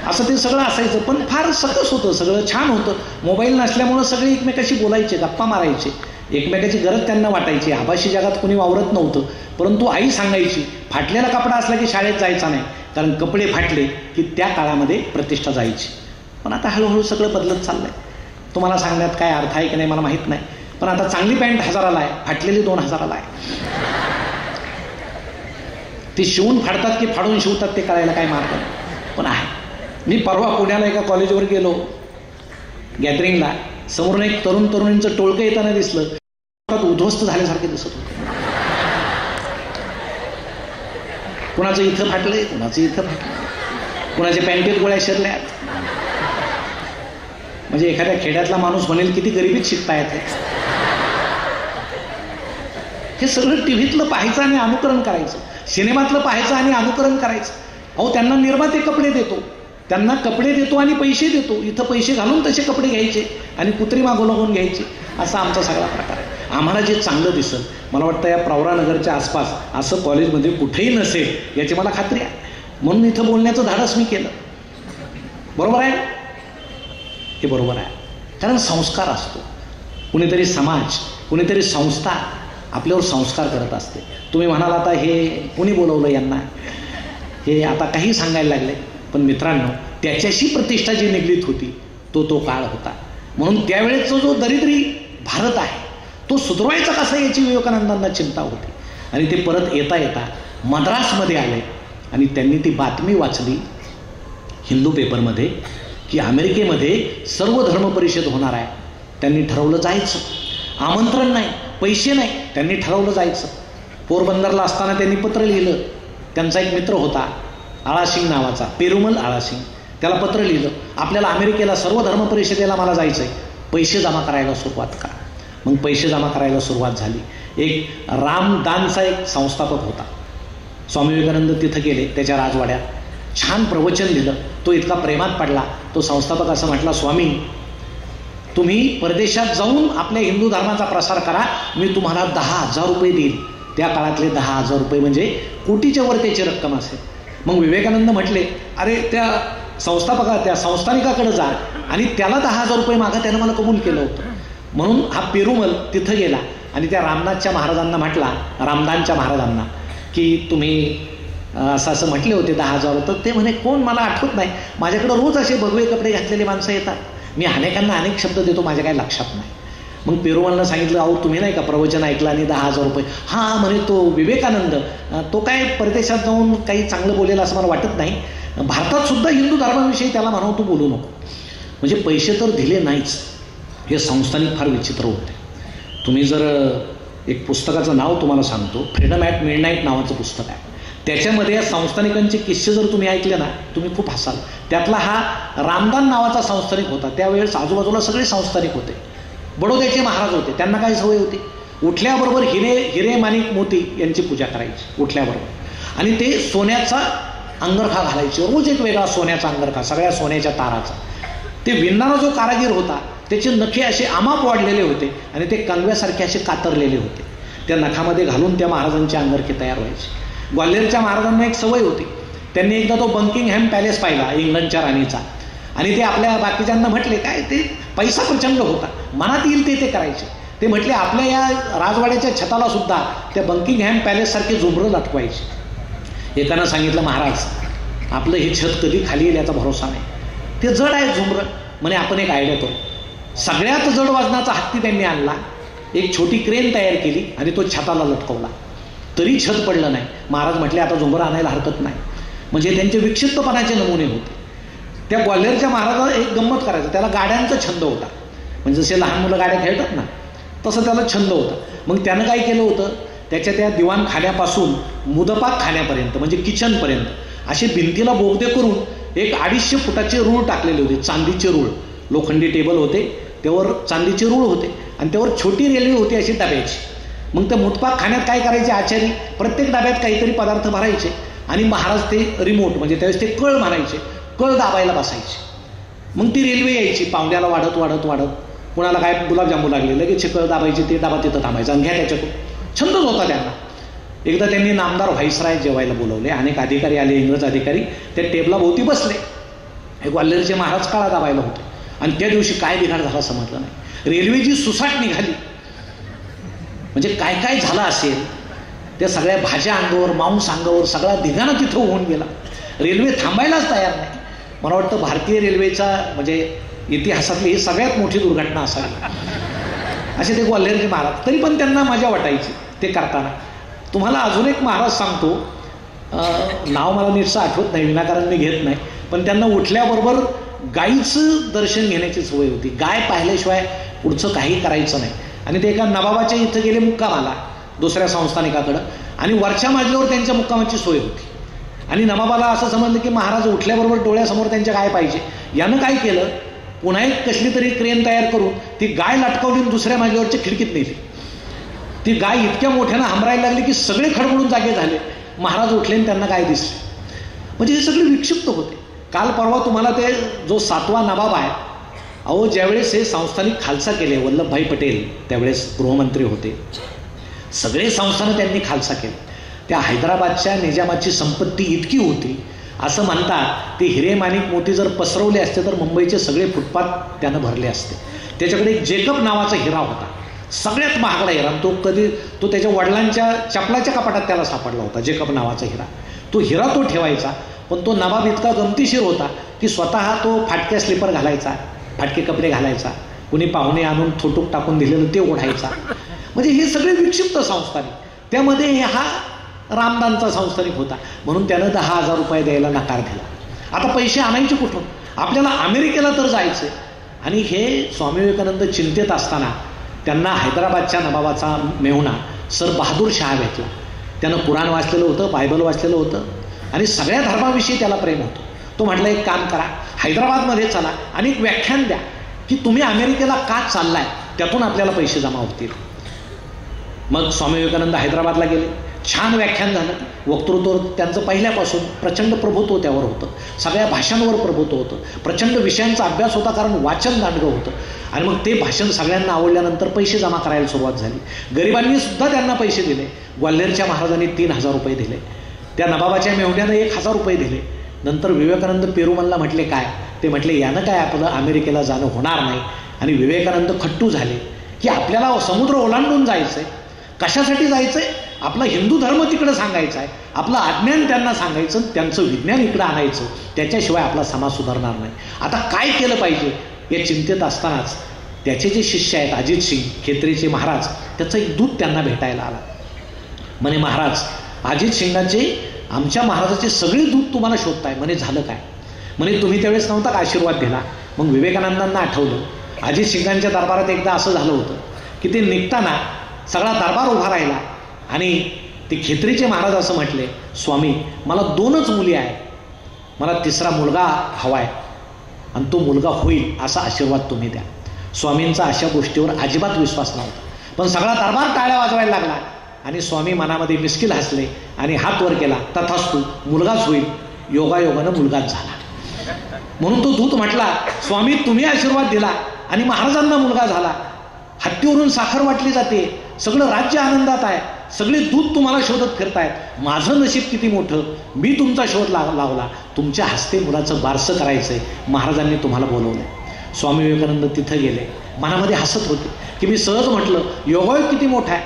Speaker 3: असं ते सगळं असायचं, पण फार सकस होतं, सगळं छान होतं. मोबाईल नसल्यामुळं सगळे एकमेकाशी बोलायचे, गप्पा मारायचे, एकमेकाची गरज त्यांना वाटायची. आभासी जगात कोणी वावरत नव्हतं, परंतु आई सांगायची फाटलेला कपडा असला की शाळेत जायचा नाही, कारण कपडे फाटले की त्या काळामध्ये प्रतिष्ठा जायची. पण आता हळूहळू सगळं बदलत चाललंय. तुम्हाला सांगण्यात काय अर्थ आहे की नाही मला माहीत नाही, पण आता चांगली पॅन्ट 1000ला आहे, फाटलेली 2000ला आहे. ती शिवून फाडतात की फाडून शिवतात ते कळायला काय मार्ग नाही, पण आहे. मी परवा पुण्याला एका कॉलेजवर गेलो गॅदरिंगला, समोरून एक तरुण तरुणींचं टोळकं येताना दिसलं, उद्ध्वस्त झाल्यासारखे दिसत होते. कुणाचं इथं फाटलंय, कुणाचं इथं फाटलंय, कुणाच्या पॅन्टीत गोळ्या शिरल्यात. म्हणजे एखाद्या खेड्यातला माणूस म्हणेल किती गरिबीत शिकतायत. हे सगळं टीव्हीतलं पाहायचं आणि अनुकरण करायचं, सिनेमातलं पाहायचं आणि अनुकरण करायचं. अहो त्यांना निर्माते कपडे देतो, त्यांना कपडे देतो आणि पैसे देतो, इथं पैसे घालून तसे कपडे घ्यायचे आणि कुत्री मागून लागून घ्यायची, असा आमचा सगळा प्रकार आहे. आम्हाला जे चांगलं दिसेल, मला वाटतं या प्रवरानगरच्या आसपास असं कॉलेजमध्ये कुठेही नसेल याची मला खात्री आहे, म्हणून इथं बोलण्याचं धाडस मी केलं. बरोबर आहे, हे बरोबर आहे. कारण संस्कार असतो, कुणीतरी समाज, कुणीतरी संस्था आपल्यावर संस्कार करत असते. तुम्ही म्हणाल आता हे कुणी बोलवलं यांना, हे आता काही सांगायला लागले, पण मित्रांनो त्याच्याशी प्रतिष्ठा जी निगडीत होती तो काळ होता. म्हणून त्यावेळेचा जो दरिद्री भारत आहे तो सुधारायचा कसा याची विवेकानंदांना चिंता होती. आणि ते परत येता येता मद्रासमध्ये आले आणि त्यांनी ती बातमी वाचली हिंदू पेपरमध्ये की अमेरिकेमध्ये सर्व धर्म परिषद होणार आहे. त्यांनी ठरवलं जायचं, आमंत्रण नाही, पैसे नाही, त्यांनी ठरवलं जायचं. पोरबंदरला असताना त्यांनी पत्र लिहिलं. त्यांचा एक मित्र होता आळासिंग नावाचा, पेरुमल आळासिंग, त्याला पत्र लिहिलं, आपल्याला अमेरिकेला सर्व धर्म परिषदेला मला जायचं आहे, पैसे जमा करायला सुरुवात करा. मग पैसे जमा करायला सुरुवात झाली. एक रामदानचा एक संस्थापक होता, स्वामी विवेकानंद तिथं गेले त्याच्या राजवाड्यात, छान प्रवचन लिहिलं. तो इतका प्रेमात पडला, तो संस्थापक असं म्हटला, स्वामी तुम्ही परदेशात जाऊन आपल्या हिंदू धर्माचा प्रसार करा, मी तुम्हाला 10,000 रुपये देईल. त्या काळातले 10,000 रुपये म्हणजे कोटीच्या वर त्याची रक्कम असेल. मग विवेकानंद म्हटले, अरे त्या त्या संस्थानिकाकडे जा आणि त्याला 10,000 रुपये मागा, त्यानं मला कबूल केलं होतं. म्हणून हा पेरुमल तिथं गेला आणि त्या रामनाथच्या महाराजांना म्हटला, रामदानच्या महाराजांना, की तुम्ही असं म्हटले होते 10,000. तर ते म्हणे, कोण, मला आठवत नाही, माझ्याकडे रोज असे भगवे कपडे घातलेले माणसं येतात, मी अनेकांना अनेक शब्द देतो, माझ्या काही लक्षात नाही. मग पेरुमलनं सांगितलं, अहो तुम्ही नाही का प्रवचन ऐकलं आणि 10,000 रुपये. हां म्हणे, तो विवेकानंद, तो काय परदेशात जाऊन काही चांगलं बोलेल असं मला वाटत नाही, भारतात सुद्धा हिंदू धर्माविषयी त्याला म्हणावं तू बोलू नको. म्हणजे पैसे तर दिले नाहीच. हे संस्थानिक फार विचित्र होते. तुम्ही जर एक पुस्तकाचं नाव तुम्हाला सांगतो, फ्रीडम ॲट मिडनाईट नावाचं पुस्तक आहे, त्याच्यामध्ये या संस्थानिकांचे किस्से जर तुम्ही ऐकले ना तुम्ही खूप हसाल. त्यातला हा रामदान नावाचा संस्थानिक होता. त्यावेळेस आजूबाजूला सगळे संस्थानिक होते, बडोद्याचे महाराज होते. त्यांना काय सवय होती, उठल्याबरोबर हिरे माणिक मोती यांची पूजा करायची उठल्याबरोबर, आणि ते सोन्याचा अंगरखा घालायचे, रोज एक वेगळा सोन्याचा अंगरखा, सगळ्या सोन्याच्या ताराचा. ते विणणारा जो कारागीर होता त्याचे नखे असे आमाप वाढलेले होते आणि ते कंगव्यासारखे असे कातरलेले होते. त्या नखामध्ये घालून त्या महाराजांचे अंगरखे तयार व्हायचे. ग्वाल्हेरच्या महाराजांना एक सवय होती त्यांनी एकदा तो बकिंगहॅम पॅलेस पाहिला इंग्लंडच्या राणीचा, आणि ते आपल्या बाकीच्यांना म्हटले, काय ते पैसा प्रचंड होता, मनात येईल ते करायचे. ते म्हटले आपल्या या राजवाड्याच्या छताला सुद्धा त्या बकिंगहॅम पॅलेससारखे झुंबरं लटकवायचे. एकानं सांगितलं, महाराज आपलं हे छत कधी खाली येईल याचा भरोसा नाही, ते जड आहे झुंबरं. म्हणे आपण एक आयडिया करू. सगळ्यात जड वजनाचा हत्ती त्यांनी आणला, एक छोटी क्रेन तयार केली आणि तो छताला लटकवला, तरी छत पडलं नाही. महाराज म्हटले आता झुंबरं आणायला हरकत नाही. म्हणजे त्यांचे विक्षिप्तपणाचे नमुने होते. त्या ग्वाल्हेरच्या महाराजाला एक गंमत करायचं, त्याला गाड्यांचा छंद होता. म्हणजे जसे लहान मुलं गाड्या खेळतात ना, तसं त्याला छंद होता. मग त्यानं काय केलं होतं, त्याच्या त्या दिवाणखान्यापासून मुदपाक खाण्यापर्यंत म्हणजे किचनपर्यंत असे भिंतीला बोगदे करून एक 250 फुटाचे रूळ टाकलेले होते, चांदीचे रूळ. लोखंडी टेबल होते, त्यावर चांदीचे रूळ होते आणि त्यावर छोटी रेल्वे होती अशी डब्याची. मग त्या मुदपाक खाण्यात काय करायचे आचारी, प्रत्येक डब्यात काहीतरी पदार्थ भरायचे आणि महाराज ते रिमोट म्हणजे त्यावेळेस ते कळ म्हणायचे, कळ दाबायला बसायचे. मग ती रेल्वे यायची पावण्याला वाढत वाढत वाढत, कुणाला काय गुलाबजामू लागले लगेच कळ दाबायची, ते डाबा तिथं थांबायचं आणि घ्या त्याच्यातून. छंदच होता त्यांना. एकदा त्यांनी नामदार व्हाईसराय जेवायला बोलवले, अनेक अधिकारी आले, इंग्रज अधिकारी त्या टेबला भोवती बसले. हे ग्वाल्हेरचे महाराज काळा दाबायला होते आणि त्या दिवशी काय बिघाड झाला समजलं नाही. रेल्वेची सुसाट निघाली, म्हणजे काय काय झालं असेल, त्या सगळ्या भाज्या अंगावर, मांस अंगावर, सगळा धिगाणा तिथं होऊन गेला. रेल्वे थांबायलाच तयार नाही. मला वाटतं भारतीय रेल्वेचा म्हणजे इतिहासातली ही सगळ्यात मोठी दुर्घटना असावी असे ते ग्वाल्हेरचे महाराज. तरी पण त्यांना मजा वाटायची ते करताना. तुम्हाला अजून एक महाराज सांगतो, नाव मला नीटचं आठवत नाही, विनाकारण मी घेत नाही, पण त्यांना उठल्याबरोबर गाईचं दर्शन घेण्याची सवय होती. गाय पाहिल्याशिवाय पुढचं काही करायचं नाही. आणि ते एका नवाबाच्या इथं गेले मुक्कामाला दुसऱ्या संस्थानिकाकडं, आणि वरच्या मजल्यावर त्यांच्या मुक्कामाची सोय होती. आणि नवाबाला असं समजलं की महाराज उठल्याबरोबर डोळ्यासमोर त्यांच्या गाय पाहिजे. यानं काय केलं, पुन्हा एक कसली तरी क्रेन तयार करून ती गाय लटकावली दुसऱ्या मजल्यावरच्या खिडकीत नेली. ती गाय इतक्या मोठ्यानं हमरायला लागली की सगळे खडबडून जागे झाले. महाराज उठले आणि त्यांना गाय दिसली. म्हणजे हे सगळे विक्षिप्त होते. काल परवा तुम्हाला ते जो 7वा नवाब आहे, अहो ज्यावेळेस हे संस्थानिक खालसा केले, वल्लभभाई पटेल त्यावेळेस गृहमंत्री होते, सगळे संस्थानं त्यांनी खालसा केले. त्या हैदराबादच्या निजामाची संपत्ती इतकी होती, असं म्हणतात ते हिरे माणिक मोती जर पसरवले असते तर मुंबईचे सगळे फुटपाथ त्यानं भरले असते. त्याच्याकडे एक जेकब नावाचा हिरा होता, सगळ्यात महागडा हिरा. तो त्याच्या वडिलांच्या चपलाच्या कपाटात त्याला सापडला होता, जेकब नावाचा हिरा. तो हिरा तो ठेवायचा, पण तो नवाब इतका गमतीशीर होता की स्वतः तो फाटक्या स्लीपर घालायचा, फाटके कपडे घालायचा, कुणी पाहुणे आणून थोटूक टाकून दिलेलं ते ओढायचा. म्हणजे हे सगळे विक्षिप्त संस्थानिक. त्यामध्ये हा रामदानचा संस्थानिक होता, म्हणून त्यानं 10,000 रुपये द्यायला नकार दिला. आता पैसे आणायचे कुठून, आपल्याला अमेरिकेला तर जायचं. आणि हे स्वामी विवेकानंद चिंतेत असताना त्यांना हैदराबादच्या नवाबाचा मेहुणा सर बहादूर शाह भेटला. त्यानं कुराण वाचलेलं होतं, बायबल वाचलेलं होतं आणि सगळ्या धर्माविषयी त्याला प्रेम होतं. तो म्हटलं एक काम करा, हैदराबादमध्ये चला आणि एक व्याख्यान द्या की तुम्ही अमेरिकेला का चाललाय, त्यातून आपल्याला पैसे जमा होतील. मग स्वामी विवेकानंद हैदराबादला गेले. छान व्याख्यान झालं. वक्तृत्व त्यांचं पहिल्यापासून प्रचंड प्रभुत्व त्यावर होतं, सगळ्या भाषांवर प्रभुत्व होतं, प्रचंड विषयांचा अभ्यास होता, कारण वाचन दांडगं होतं. आणि मग ते भाषण सगळ्यांना आवडल्यानंतर पैसे जमा करायला सुरुवात झाली. गरिबांनी सुद्धा त्यांना पैसे दिले. ग्वाल्हेरच्या महाराजांनी 3,000 रुपये दिले. त्या नवाबाच्या मेहुण्यानं 1,000 रुपये दिले. नंतर विवेकानंद पेरुमलला म्हटले काय, ते म्हटले यानं काय आपलं अमेरिकेला जाणं होणार नाही. आणि विवेकानंद खट्टू झाले की आपल्याला समुद्र ओलांडून जायचंय. कशासाठी जायचंय, आपला हिंदू धर्म तिकडे सांगायचा आहे, आपलं अज्ञान त्यांना सांगायचं, त्यांचं विज्ञान इकडं आणायचं, त्याच्याशिवाय आपला समाज सुधारणार नाही. आता काय केलं पाहिजे या चिंतेत असतानाच त्याचे जे शिष्य आहेत अजित सिंग खेत्रीचे महाराज, त्याचं एक दूत त्यांना भेटायला आला. म्हणे महाराज अजित सिंगाचे आमच्या महाराजाचे सगळे दूत तुम्हाला शोधताय. म्हणे झालं काय, म्हणे तुम्ही त्यावेळेस नव्हता का आशीर्वाद दिला. मग विवेकानंदांना आठवलं अजित सिंगांच्या दरबारात एकदा असं झालं होतं की ते निघताना सगळा दरबार उभा राहिला आणि ते खेत्रीचे महाराज असं म्हटले, स्वामी मला 2च मुली आहेत, मला 3रा मुलगा हवा आहे आणि तो मुलगा होईल असा आशीर्वाद तुम्ही द्या. स्वामींचा अशा गोष्टीवर अजिबात विश्वास नव्हता, पण सगळा दरबार टाळ्या वाजवायला लागला आणि स्वामी मनामध्ये मिस्किल हसले आणि हात वर केला, तथास्तु मुलगाच होईल. योगायोगानं मुलगाच झाला. म्हणून तो दूत म्हटला, स्वामी तुम्ही आशीर्वाद दिला आणि महाराजांना मुलगा झाला, हत्तीवरून साखर वाटली जाते, सगळं राज्य आनंदात आहे, सगळे दूत तुम्हाला शोधत फिरतायत, माझं नशीब किती मोठं, मी तुमचा शोध लावला, तुमच्या हस्ते मुलाचं बारसं करायचंय, महाराजांनी तुम्हाला बोलवलंय. स्वामी विवेकानंद तिथं गेले, मनामध्ये हसत होते की मी सहज म्हटलं योगायोग किती मोठा आहे.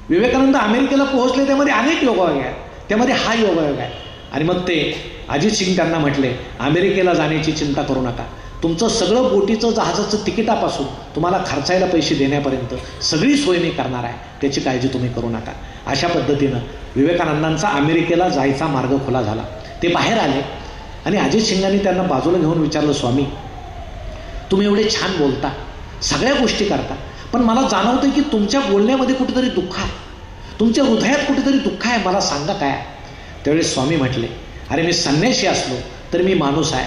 Speaker 3: विवेकानंद अमेरिकेला पोहोचले, त्यामध्ये अनेक योगायोग आहेत, त्यामध्ये हा योगायोग आहे. आणि मग ते अजित सिंग त्यांना म्हटले, अमेरिकेला जाण्याची चिंता करू नका, तुमचं सगळं बोटीचं जहाजाचं तिकिटापासून तुम्हाला खर्चायला पैसे देण्यापर्यंत सगळी सोय मी करणार आहे, त्याची काळजी तुम्ही करू नका. अशा पद्धतीनं विवेकानंदांचा अमेरिकेला जायचा मार्ग खुला झाला. ते बाहेर आले आणि अजित सिंगांनी त्यांना बाजूला घेऊन विचारलं, स्वामी तुम्ही एवढे छान बोलता, सगळ्या गोष्टी करता, पण मला जाणवतं की तुमच्या बोलण्यामध्ये कुठेतरी दुःख आहे, तुमच्या हृदयात कुठेतरी दुःख आहे, मला सांगा काय. त्यावेळेस स्वामी म्हटले, अरे मी संन्यासी असलो तर मी माणूस आहे,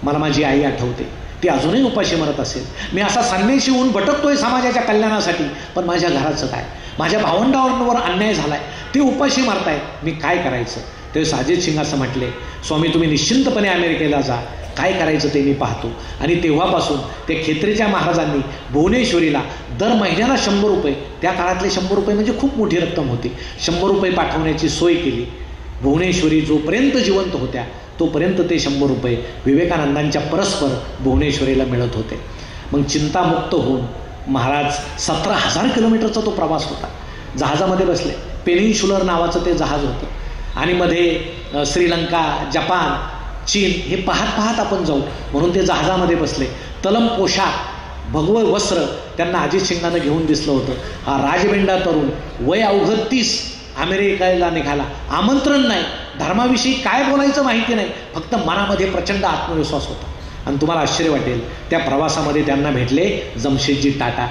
Speaker 3: मला माझी आई आठवते, ती अजूनही उपाशी मरत असेल. मी असा संन्यासी होऊन भटकतोय समाजाच्या कल्याणासाठी, पण माझ्या घराचं काय, माझ्या भावंडांवर अन्याय झालाय, ते उपाशी मारतायत, मी काय करायचं. त्यावेळेस अजित सिंग असं म्हटले, स्वामी तुम्ही निश्चिंतपणे अमेरिकेला जा, काय करायचं ते मी पाहतो. आणि तेव्हापासून ते खेत्रेच्या महाराजांनी भुवनेश्वरीला दर महिन्याला 100 रुपये, त्या काळातले 100 रुपये म्हणजे खूप मोठी रक्कम होती, 100 रुपये पाठवण्याची सोय केली. भुवनेश्वरी जोपर्यंत जिवंत होत्या तोपर्यंत ते 100 रुपये विवेकानंदांच्या परस्पर भुवनेश्वरीला मिळत होते. मग चिंतामुक्त होऊन महाराज 17,000 किलोमीटरचा तो प्रवास होता. जहाजामध्ये बसले, पेनिन्शुलर नावाचं ते जहाज होतं, आणि मध्ये श्रीलंका, जपान, चीन हे पाहत पाहत आपण जाऊ म्हणून ते जहाजामध्ये बसले. तलम पोशाख, भगवं वस्त्र त्यांना अजित सिंगांना घेऊन दिसलं होतं. हा राजबेंडा तरुण, वय अवघं 30, अमेरिकेला निघाला, आमंत्रण नाही, धर्माविषयी काय बोलायचं माहिती नाही, फक्त मनामध्ये प्रचंड आत्मविश्वास होता. आणि तुम्हाला आश्चर्य वाटेल, त्या प्रवासामध्ये त्यांना भेटले जमशेदजी टाटा.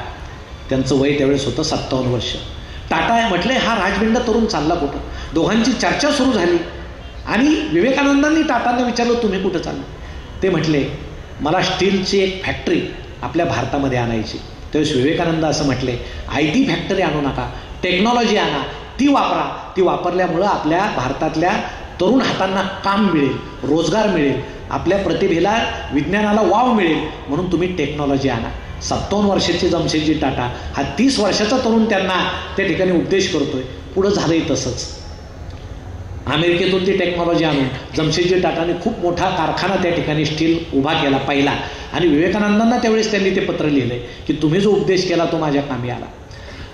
Speaker 3: त्यांचं वय त्यावेळेस होतं 57 वर्ष. टाटा म्हटले, हा राजबेंडा तरुण चालला कुठं. दोघांची चर्चा सुरू झाली आणि विवेकानंदांनी टाटांना विचारलं, तुम्ही कुठं चालले. ते म्हटले, मला स्टीलची एक फॅक्टरी आपल्या भारतामध्ये आणायची. त्यावेळेस विवेकानंद असं म्हटले, IT फॅक्टरी आणू नका, टेक्नॉलॉजी आणा, ती वापरा, ती वापरल्यामुळं आपल्या भारतातल्या तरुण हातांना काम मिळेल, रोजगार मिळेल, आपल्या प्रतिभेला, विज्ञानाला वाव मिळेल, म्हणून तुम्ही टेक्नॉलॉजी आणा. 57 वर्षाचे जमशेदजी टाटा, हा 30 वर्षाचा तरुण त्यांना त्या ठिकाणी उपदेश करतोय. पुढं झालंय तसंच. अमेरिकेतून ती टेक्नॉलॉजी आणून जमशेदजी टाटाने खूप मोठा कारखाना त्या ठिकाणी स्टील उभा केला पहिला. आणि विवेकानंदांना त्यावेळेस त्यांनी ते पत्र लिहिलंय की तुम्ही जो उपदेश केला तो माझ्या कामी आला.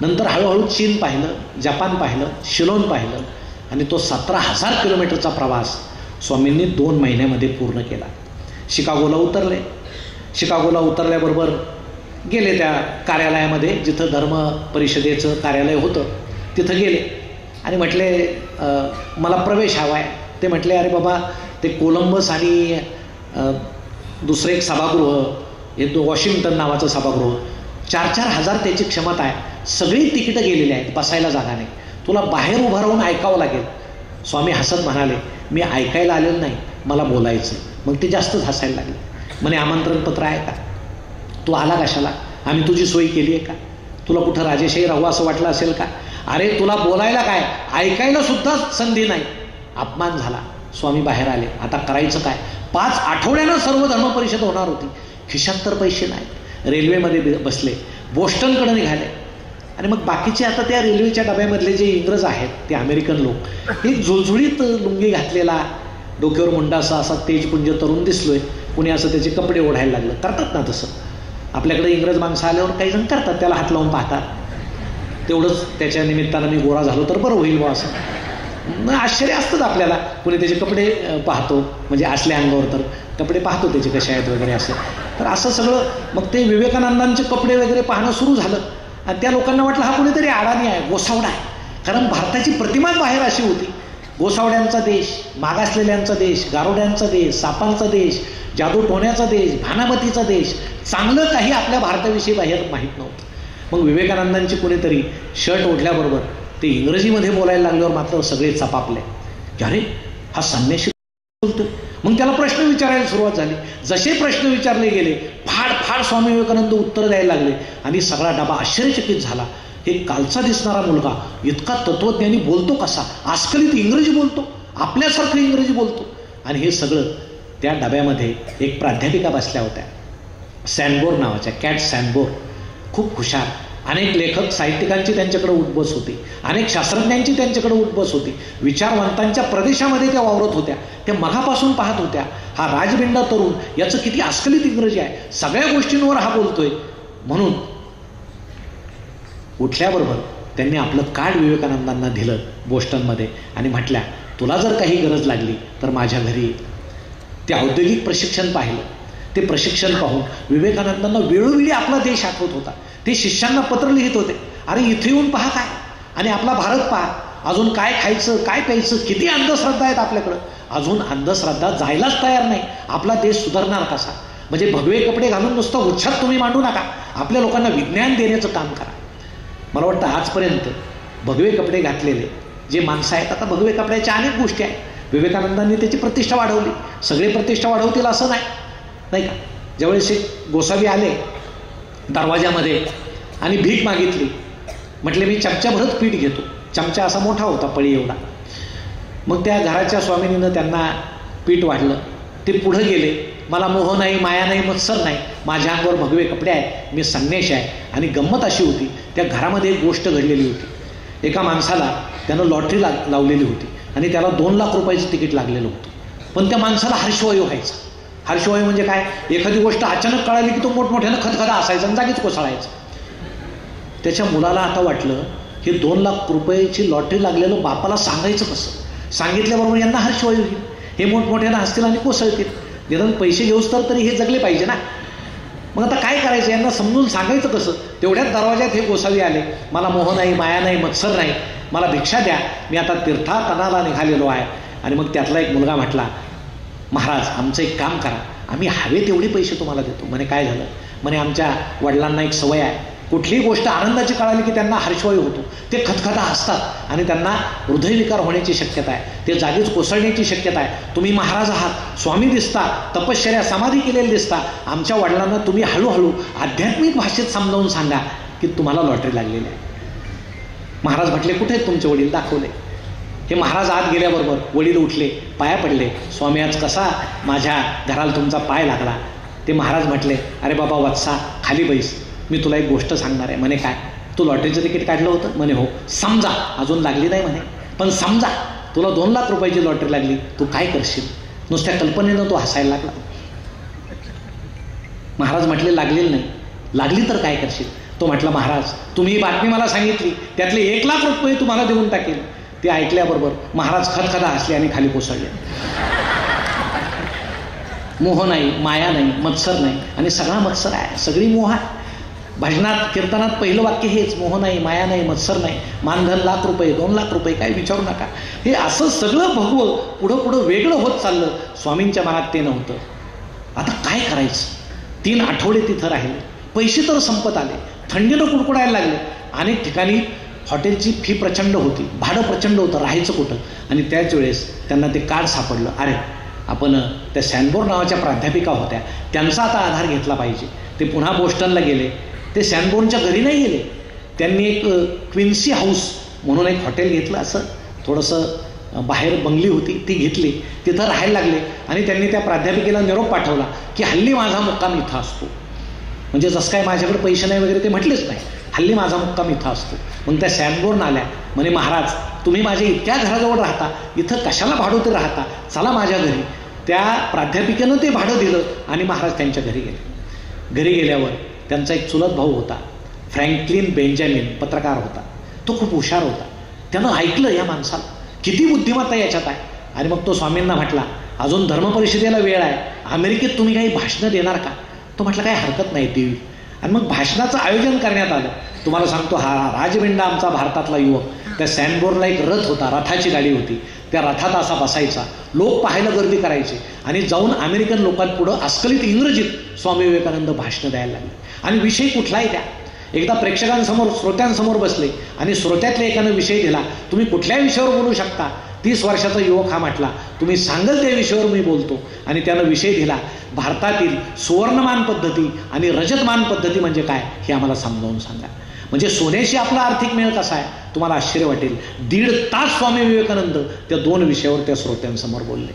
Speaker 3: नंतर हळूहळू चीन पाहिलं, जपान पाहिलं, शिलोन पाहिलं, आणि तो 17,000 किलोमीटरचा प्रवास स्वामींनी 2 महिन्यामध्ये पूर्ण केला. शिकागोला उतरले. शिकागोला उतरल्याबरोबर गेले त्या कार्यालयामध्ये, जिथं धर्म परिषदेचं कार्यालय होतं तिथं गेले आणि म्हटले, मला प्रवेश हवा आहे. ते म्हटले, अरे बाबा, ते कोलंबस आणि दुसरं एक सभागृह, हे वॉशिंग्टन नावाचं सभागृह, 4-4 हजार त्याची क्षमता आहे, सगळी तिकीटं गेलेली आहेत, बसायला जागा नाही, तुला बाहेर उभं राहून ऐकावं लागेल. स्वामी हसत म्हणाले, मी ऐकायला आलेलो नाही, मला बोलायचं. मग ते जास्तच हसायला लागले. म्हणे, आमंत्रणपत्र आहे का, तू आला कशाला, आम्ही तुझी सोय केली आहे का, तुला कुठं राजेशाही राहू असं वाटलं असेल का, अरे तुला बोलायला काय, ऐकायला सुद्धा संधी नाही. अपमान झाला. स्वामी बाहेर आले. आता करायचं काय. 5 आठवड्यानं सर्व धर्म परिषद होणार होती, खिशात तर पैसे नाही. रेल्वेमध्ये बसले, बोस्टनकडे निघाले. आणि मग बाकीचे आता त्या रेल्वेच्या डब्यामधले जे इंग्रज आहेत, ते अमेरिकन लोक, एक झुळझुळीत लुंगी घातलेला, डोक्यावर मुंडासा असा तेजपुंज तरुण दिसलोय, कुणी असं त्याचे कपडे ओढायला लागलं. करतात ना तसं, आपल्याकडे इंग्रज माणसं आल्यावर काही जण करतात, त्याला हात लावून पाहतात. तेवढंच त्याच्या निमित्तानं मी गोरा झालो तर बरं होईल बा, असं आश्चर्य असतंच आपल्याला. कुणी त्याचे कपडे पाहतो, म्हणजे असल्या अंगावर तर कपडे पाहतो त्याचे कसे आहेत वगैरे असं. तर असं सगळं मग ते विवेकानंदांचे कपडे वगैरे पाहणं सुरू झालं. आणि त्या लोकांना वाटलं हा कुणीतरी अडाणी आहे, गोसावडा आहे. कारण भारताची प्रतिमाच बाहेर अशी होती, गोसावड्यांचा देश, मागासलेल्यांचा देश, गारोड्यांचा देश, सापांचा देश, जादू टोण्याचा देश, भानामतीचा देश, चांगलं काही आपल्या भारताविषयी बाहेर माहीत नव्हतं. मग विवेकानंदांची कुणीतरी शर्ट ओढल्याबरोबर ते इंग्रजीमध्ये बोलायला लागल्यावर मात्र सगळे चपापले, की अरे हा संन्यासी बोलतो. मग त्याला प्रश्न विचारायला सुरुवात झाली. जसे प्रश्न विचारले गेले, फाड फाड स्वामी विवेकानंद उत्तर द्यायला लागले. आणि सगळा डबा आश्चर्यचकित झाला. हे कालचा दिसणारा मुलगा इतका तत्वज्ञानी बोलतो कसा, आजकालित इंग्रजी बोलतो, आपल्यासारखं इंग्रजी बोलतो. आणि हे सगळं त्या डब्यामध्ये एक प्राध्यापिका बसल्या होत्या, सॅनबोर नावाच्या, कॅट सॅनबोर, खूप हुशार, अनेक लेखक साहित्यिकांची त्यांच्याकडे उठबस होती, अनेक शास्त्रज्ञांची त्यांच्याकडे उठबस होती, विचारवंतांच्या प्रदेशामध्ये त्या वावरत होत्या, त्या मघापासून पाहत होत्या हा राजबिंडा तरुण याचं किती अस्खलित इंग्रजी आहे, सगळ्या गोष्टींवर हा बोलतोय. म्हणून उठल्याबरोबर त्यांनी आपलं कार्ड विवेकानंदांना दिलं बोस्टनमध्ये आणि म्हटल्या, तुला जर काही गरज लागली तर माझ्या घरी ये. ते औद्योगिक प्रशिक्षण पाहिलं. ते प्रशिक्षण पाहून विवेकानंदांना वेळोवेळी आपला देश आठवत होता. ते शिष्यांना पत्र लिहित होते, अरे इथे येऊन पहा काय, आणि आपला भारत पहा, अजून काय खायचं काय प्यायचं, किती अंधश्रद्धा आहेत आपल्याकडं, अजून अंधश्रद्धा जायलाच तयार नाही, आपला देश सुधारणार कसा. म्हणजे भगवे कपडे घालून नुसतं उच्छाद तुम्ही मांडू नका, आपल्या लोकांना विज्ञान देण्याचं काम करा. मला वाटतं आजपर्यंत भगवे कपडे घातलेले जे माणसं आहेत, आता भगवे कपड्याच्या अनेक गोष्टी आहेत, विवेकानंदांनी त्याची प्रतिष्ठा वाढवली. सगळे प्रतिष्ठा वाढवतील असं नाही का. ज्यावेळेस एक गोसावी आले दरवाजामध्ये आणि भीक मागितली, म्हटले मी चमच्याभरच पीठ घेतो. चमचा असा मोठा होता, पळी एवढा. मग त्या घराच्या स्वामिनीनं त्यांना पीठ वाढलं. ते पुढं गेले, मला मोह नाही, माया नाही, मत्सर नाही, माझ्या अंगावर भगवे कपडे आहेत, मी संन्याशी आहे. आणि गंमत अशी होती, त्या घरामध्ये एक गोष्ट घडलेली होती. एका माणसाला त्यानं लॉटरी लावलेली होती आणि त्याला 2 लाख रुपयाचं तिकीट लागलेलं होतं. पण त्या माणसाला हर्षवायू व्हायचा. हर्षवायू म्हणजे काय, एखादी गोष्ट अचानक कळाली की तो मोठमोठ्यानं खदखदा असायचा आणि जागीच कोसळायचा. त्याच्या मुलाला आता वाटलं हे 2 लाख रुपयाची लॉटरी लागलेलं बापाला सांगायचं कसं, सांगितल्याबरोबर यांना हर्षवायू येईल, हे मोठमोठ्यानं हसतील आणि कोसळतील, निदान पैसे घेऊस तर तरी हे जगले पाहिजे ना. मग आता काय करायचं, यांना समजून सांगायचं कसं. तेवढ्याच दरवाज्यात हे गोसावी आले, मला मोह नाही, माया नाही, मत्सर नाही, मला भिक्षा द्या, मी आता तीर्थाटनाला निघालेलो आहे. आणि मग त्यातला एक मुलगा म्हटला, महाराज आमचं एक काम करा, आम्ही हवे तेवढे पैसे तुम्हाला देतो. म्हणे काय झालं, म्हणे आमच्या वडिलांना एक सवय आहे, कुठलीही गोष्ट आनंदाची कळाली की त्यांना हर्षवायू होतो, ते खदखदा हसतात आणि त्यांना हृदयविकार होण्याची शक्यता आहे, ते जागीच कोसळण्याची शक्यता आहे. तुम्ही महाराज आहात, स्वामी दिसता, तपश्चर्या समाधी केलेली दिसता, आमच्या वडिलांना तुम्ही हळूहळू आध्यात्मिक भाषेत समजावून सांगा की तुम्हाला लॉटरी लागलेली आहे. महाराज म्हटले कुठे आहेत तुमचे वडील, दाखवले. हे महाराज आत गेल्याबरोबर वडील उठले, पाया पडले, स्वामी आज कसा माझ्या घराला तुमचा पाय लागला. ते महाराज म्हटले, अरे बाबा वत्सा खाली बैस, मी तुला एक गोष्ट सांगणार आहे. म्हणे काय, तू लॉटरीचं तिकीट काढलं होतं. म्हणे हो. समजा अजून लागली नाही म्हणे, पण समजा तुला 2 लाख रुपयाची लॉटरी लागली, तू काय करशील. नुसत्या कल्पनेनं तो हसायला लागला. महाराज म्हटले लागलेली नाही, लागली तर काय करशील. तो म्हटला, महाराज तुम्ही ही बातमी मला सांगितली, त्यातले 1 लाख रुपये तुम्हाला देऊन टाकेल. ते ऐकल्याबरोबर महाराज खदखदा हसले आणि खाली कोसळले. मोह नाही, माया नाही, मत्सर नाही, आणि सगळा मत्सर आहे, सगळी मोह आहे. भजनात कीर्तनात पहिलं वाक्य हेच, मोह नाही, माया नाही, मत्सर नाही, मानधन 1 लाख रुपये, 2 लाख रुपये, काय विचारू नका. हे असं सगळं भगवं पुढं पुढं वेगळं होत चाललं. स्वामींच्या मनात ते नव्हतं. आता काय करायचं. 3 आठवडे तिथं राहिले, पैसे तर संपत आले, थंडीनं कुडकुडायला लागले. अनेक ठिकाणी हॉटेलची फी प्रचंड होती, भाडं प्रचंड होतं, राहायचं कुठं. आणि त्याच वेळेस त्यांना ते कार्ड सापडलं, अरे आपण त्या सॅनबोर्न नावाच्या प्राध्यापिका होत्या, त्यांचा आता आधार घेतला पाहिजे. ते पुन्हा बोस्टनला गेले. ते सॅनबोर्नच्या घरी नाही गेले, त्यांनी एक क्विन्सी हाऊस म्हणून एक हॉटेल घेतलं, असं थोडंसं बाहेर बंगली होती ती घेतली, तिथं राहायला लागले. आणि त्यांनी त्या प्राध्यापिकेला निरोप पाठवला की हल्ली माझा मुक्काम इथं असतो. म्हणजे जसं काय माझ्याकडे पैसे नाही वगैरे ते म्हटलेच नाही, हल्ली माझा मुक्काम इथं असतो. मग त्या सॅनबोर्न आल्या, म्हणे महाराज तुम्ही माझ्या इतक्या घराजवळ राहता, इथं कशाला भाडोत्री राहता, चला माझ्या घरी. त्या प्राध्यापिकेनं ते भाडं दिलं आणि महाराज त्यांच्या घरी गेले. घरी गेल्यावर त्यांचा एक चुलत भाऊ होता, फ्रँकलिन बेंजामिन, पत्रकार होता. तो खूप हुशार होता. त्यानं ऐकलं या माणसाला, किती बुद्धिमत्ता याच्यात आहे. आणि मग तो स्वामींना म्हटला, अजून धर्मपरिषदेला वेळ आहे, अमेरिकेत तुम्ही काही भाषणं देणार का. तो म्हटलं काही हरकत नाही देवी. आणि मग भाषणाचं आयोजन करण्यात आलं. तुम्हाला सांगतो, हा राजबिंडा आमचा भारतातला युवक, त्या सॅनबोर्नला एक रथ होता, रथाची गाडी होती, त्या रथात असा बसायचा, लोक पाहायला गर्दी करायचे आणि जाऊन अमेरिकन लोकांपुढं अस्खलित इंग्रजीत स्वामी विवेकानंद भाषणं द्यायला लागले. आणि विषय कुठलाही द्या. एकदा प्रेक्षकांसमोर श्रोत्यांसमोर बसले आणि श्रोत्यातल्या एकानं विषय दिला, तुम्ही कुठल्याही विषयावर बोलू शकता. 30 वर्षाचा युवक हा म्हटला, तुम्ही सांगाल त्या विषयावर मी बोलतो. आणि त्यानं विषय दिला, भारतातील सुवर्णमान पद्धती आणि रजतमान पद्धती म्हणजे काय हे आम्हाला समजावून सांगा. म्हणजे सोन्याशी आपला आर्थिक मेळ कसा आहे तुम्हाला आश्चर्य वाटेल. 1.5 तास स्वामी विवेकानंद त्या 2 विषयावर त्या श्रोत्यांसमोर बोलले.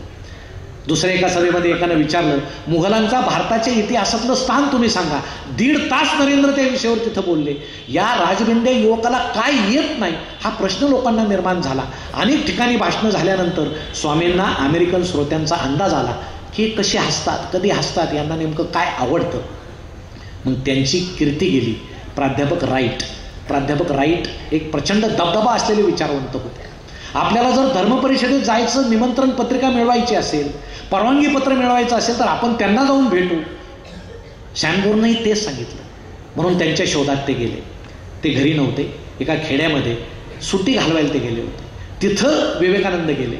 Speaker 3: दुसऱ्या एका सभेमध्ये एकानं विचारलं, मुघलांचा भारताच्या इतिहासातलं स्थान तुम्ही सांगा. 1.5 तास नरेंद्र त्या विषयावर तिथं बोलले. या राजबिंड्या युवकाला काय येत नाही हा प्रश्न लोकांना निर्माण झाला. अनेक ठिकाणी भाषणं झाल्यानंतर स्वामींना अमेरिकन श्रोत्यांचा अंदाज आला की कशी हसतात, कधी हसतात, यांना नेमकं काय आवडतं. मग त्यांची कीर्ती गेली. प्राध्यापक राईट एक प्रचंड दबदबा असलेले विचारवंत होते. आपल्याला जर धर्मपरिषदेत जायचं निमंत्रण पत्रिका मिळवायची असेल, परवानगी पत्र मिळवायचं असेल तर आपण त्यांना जाऊन भेटू. शॅनबोर्नही तेच सांगितलं. म्हणून त्यांच्या शोधात ते गेले. ते घरी नव्हते, एका खेड्यामध्ये सुट्टी घालवायला ते गेले होते. तिथं विवेकानंद गेले.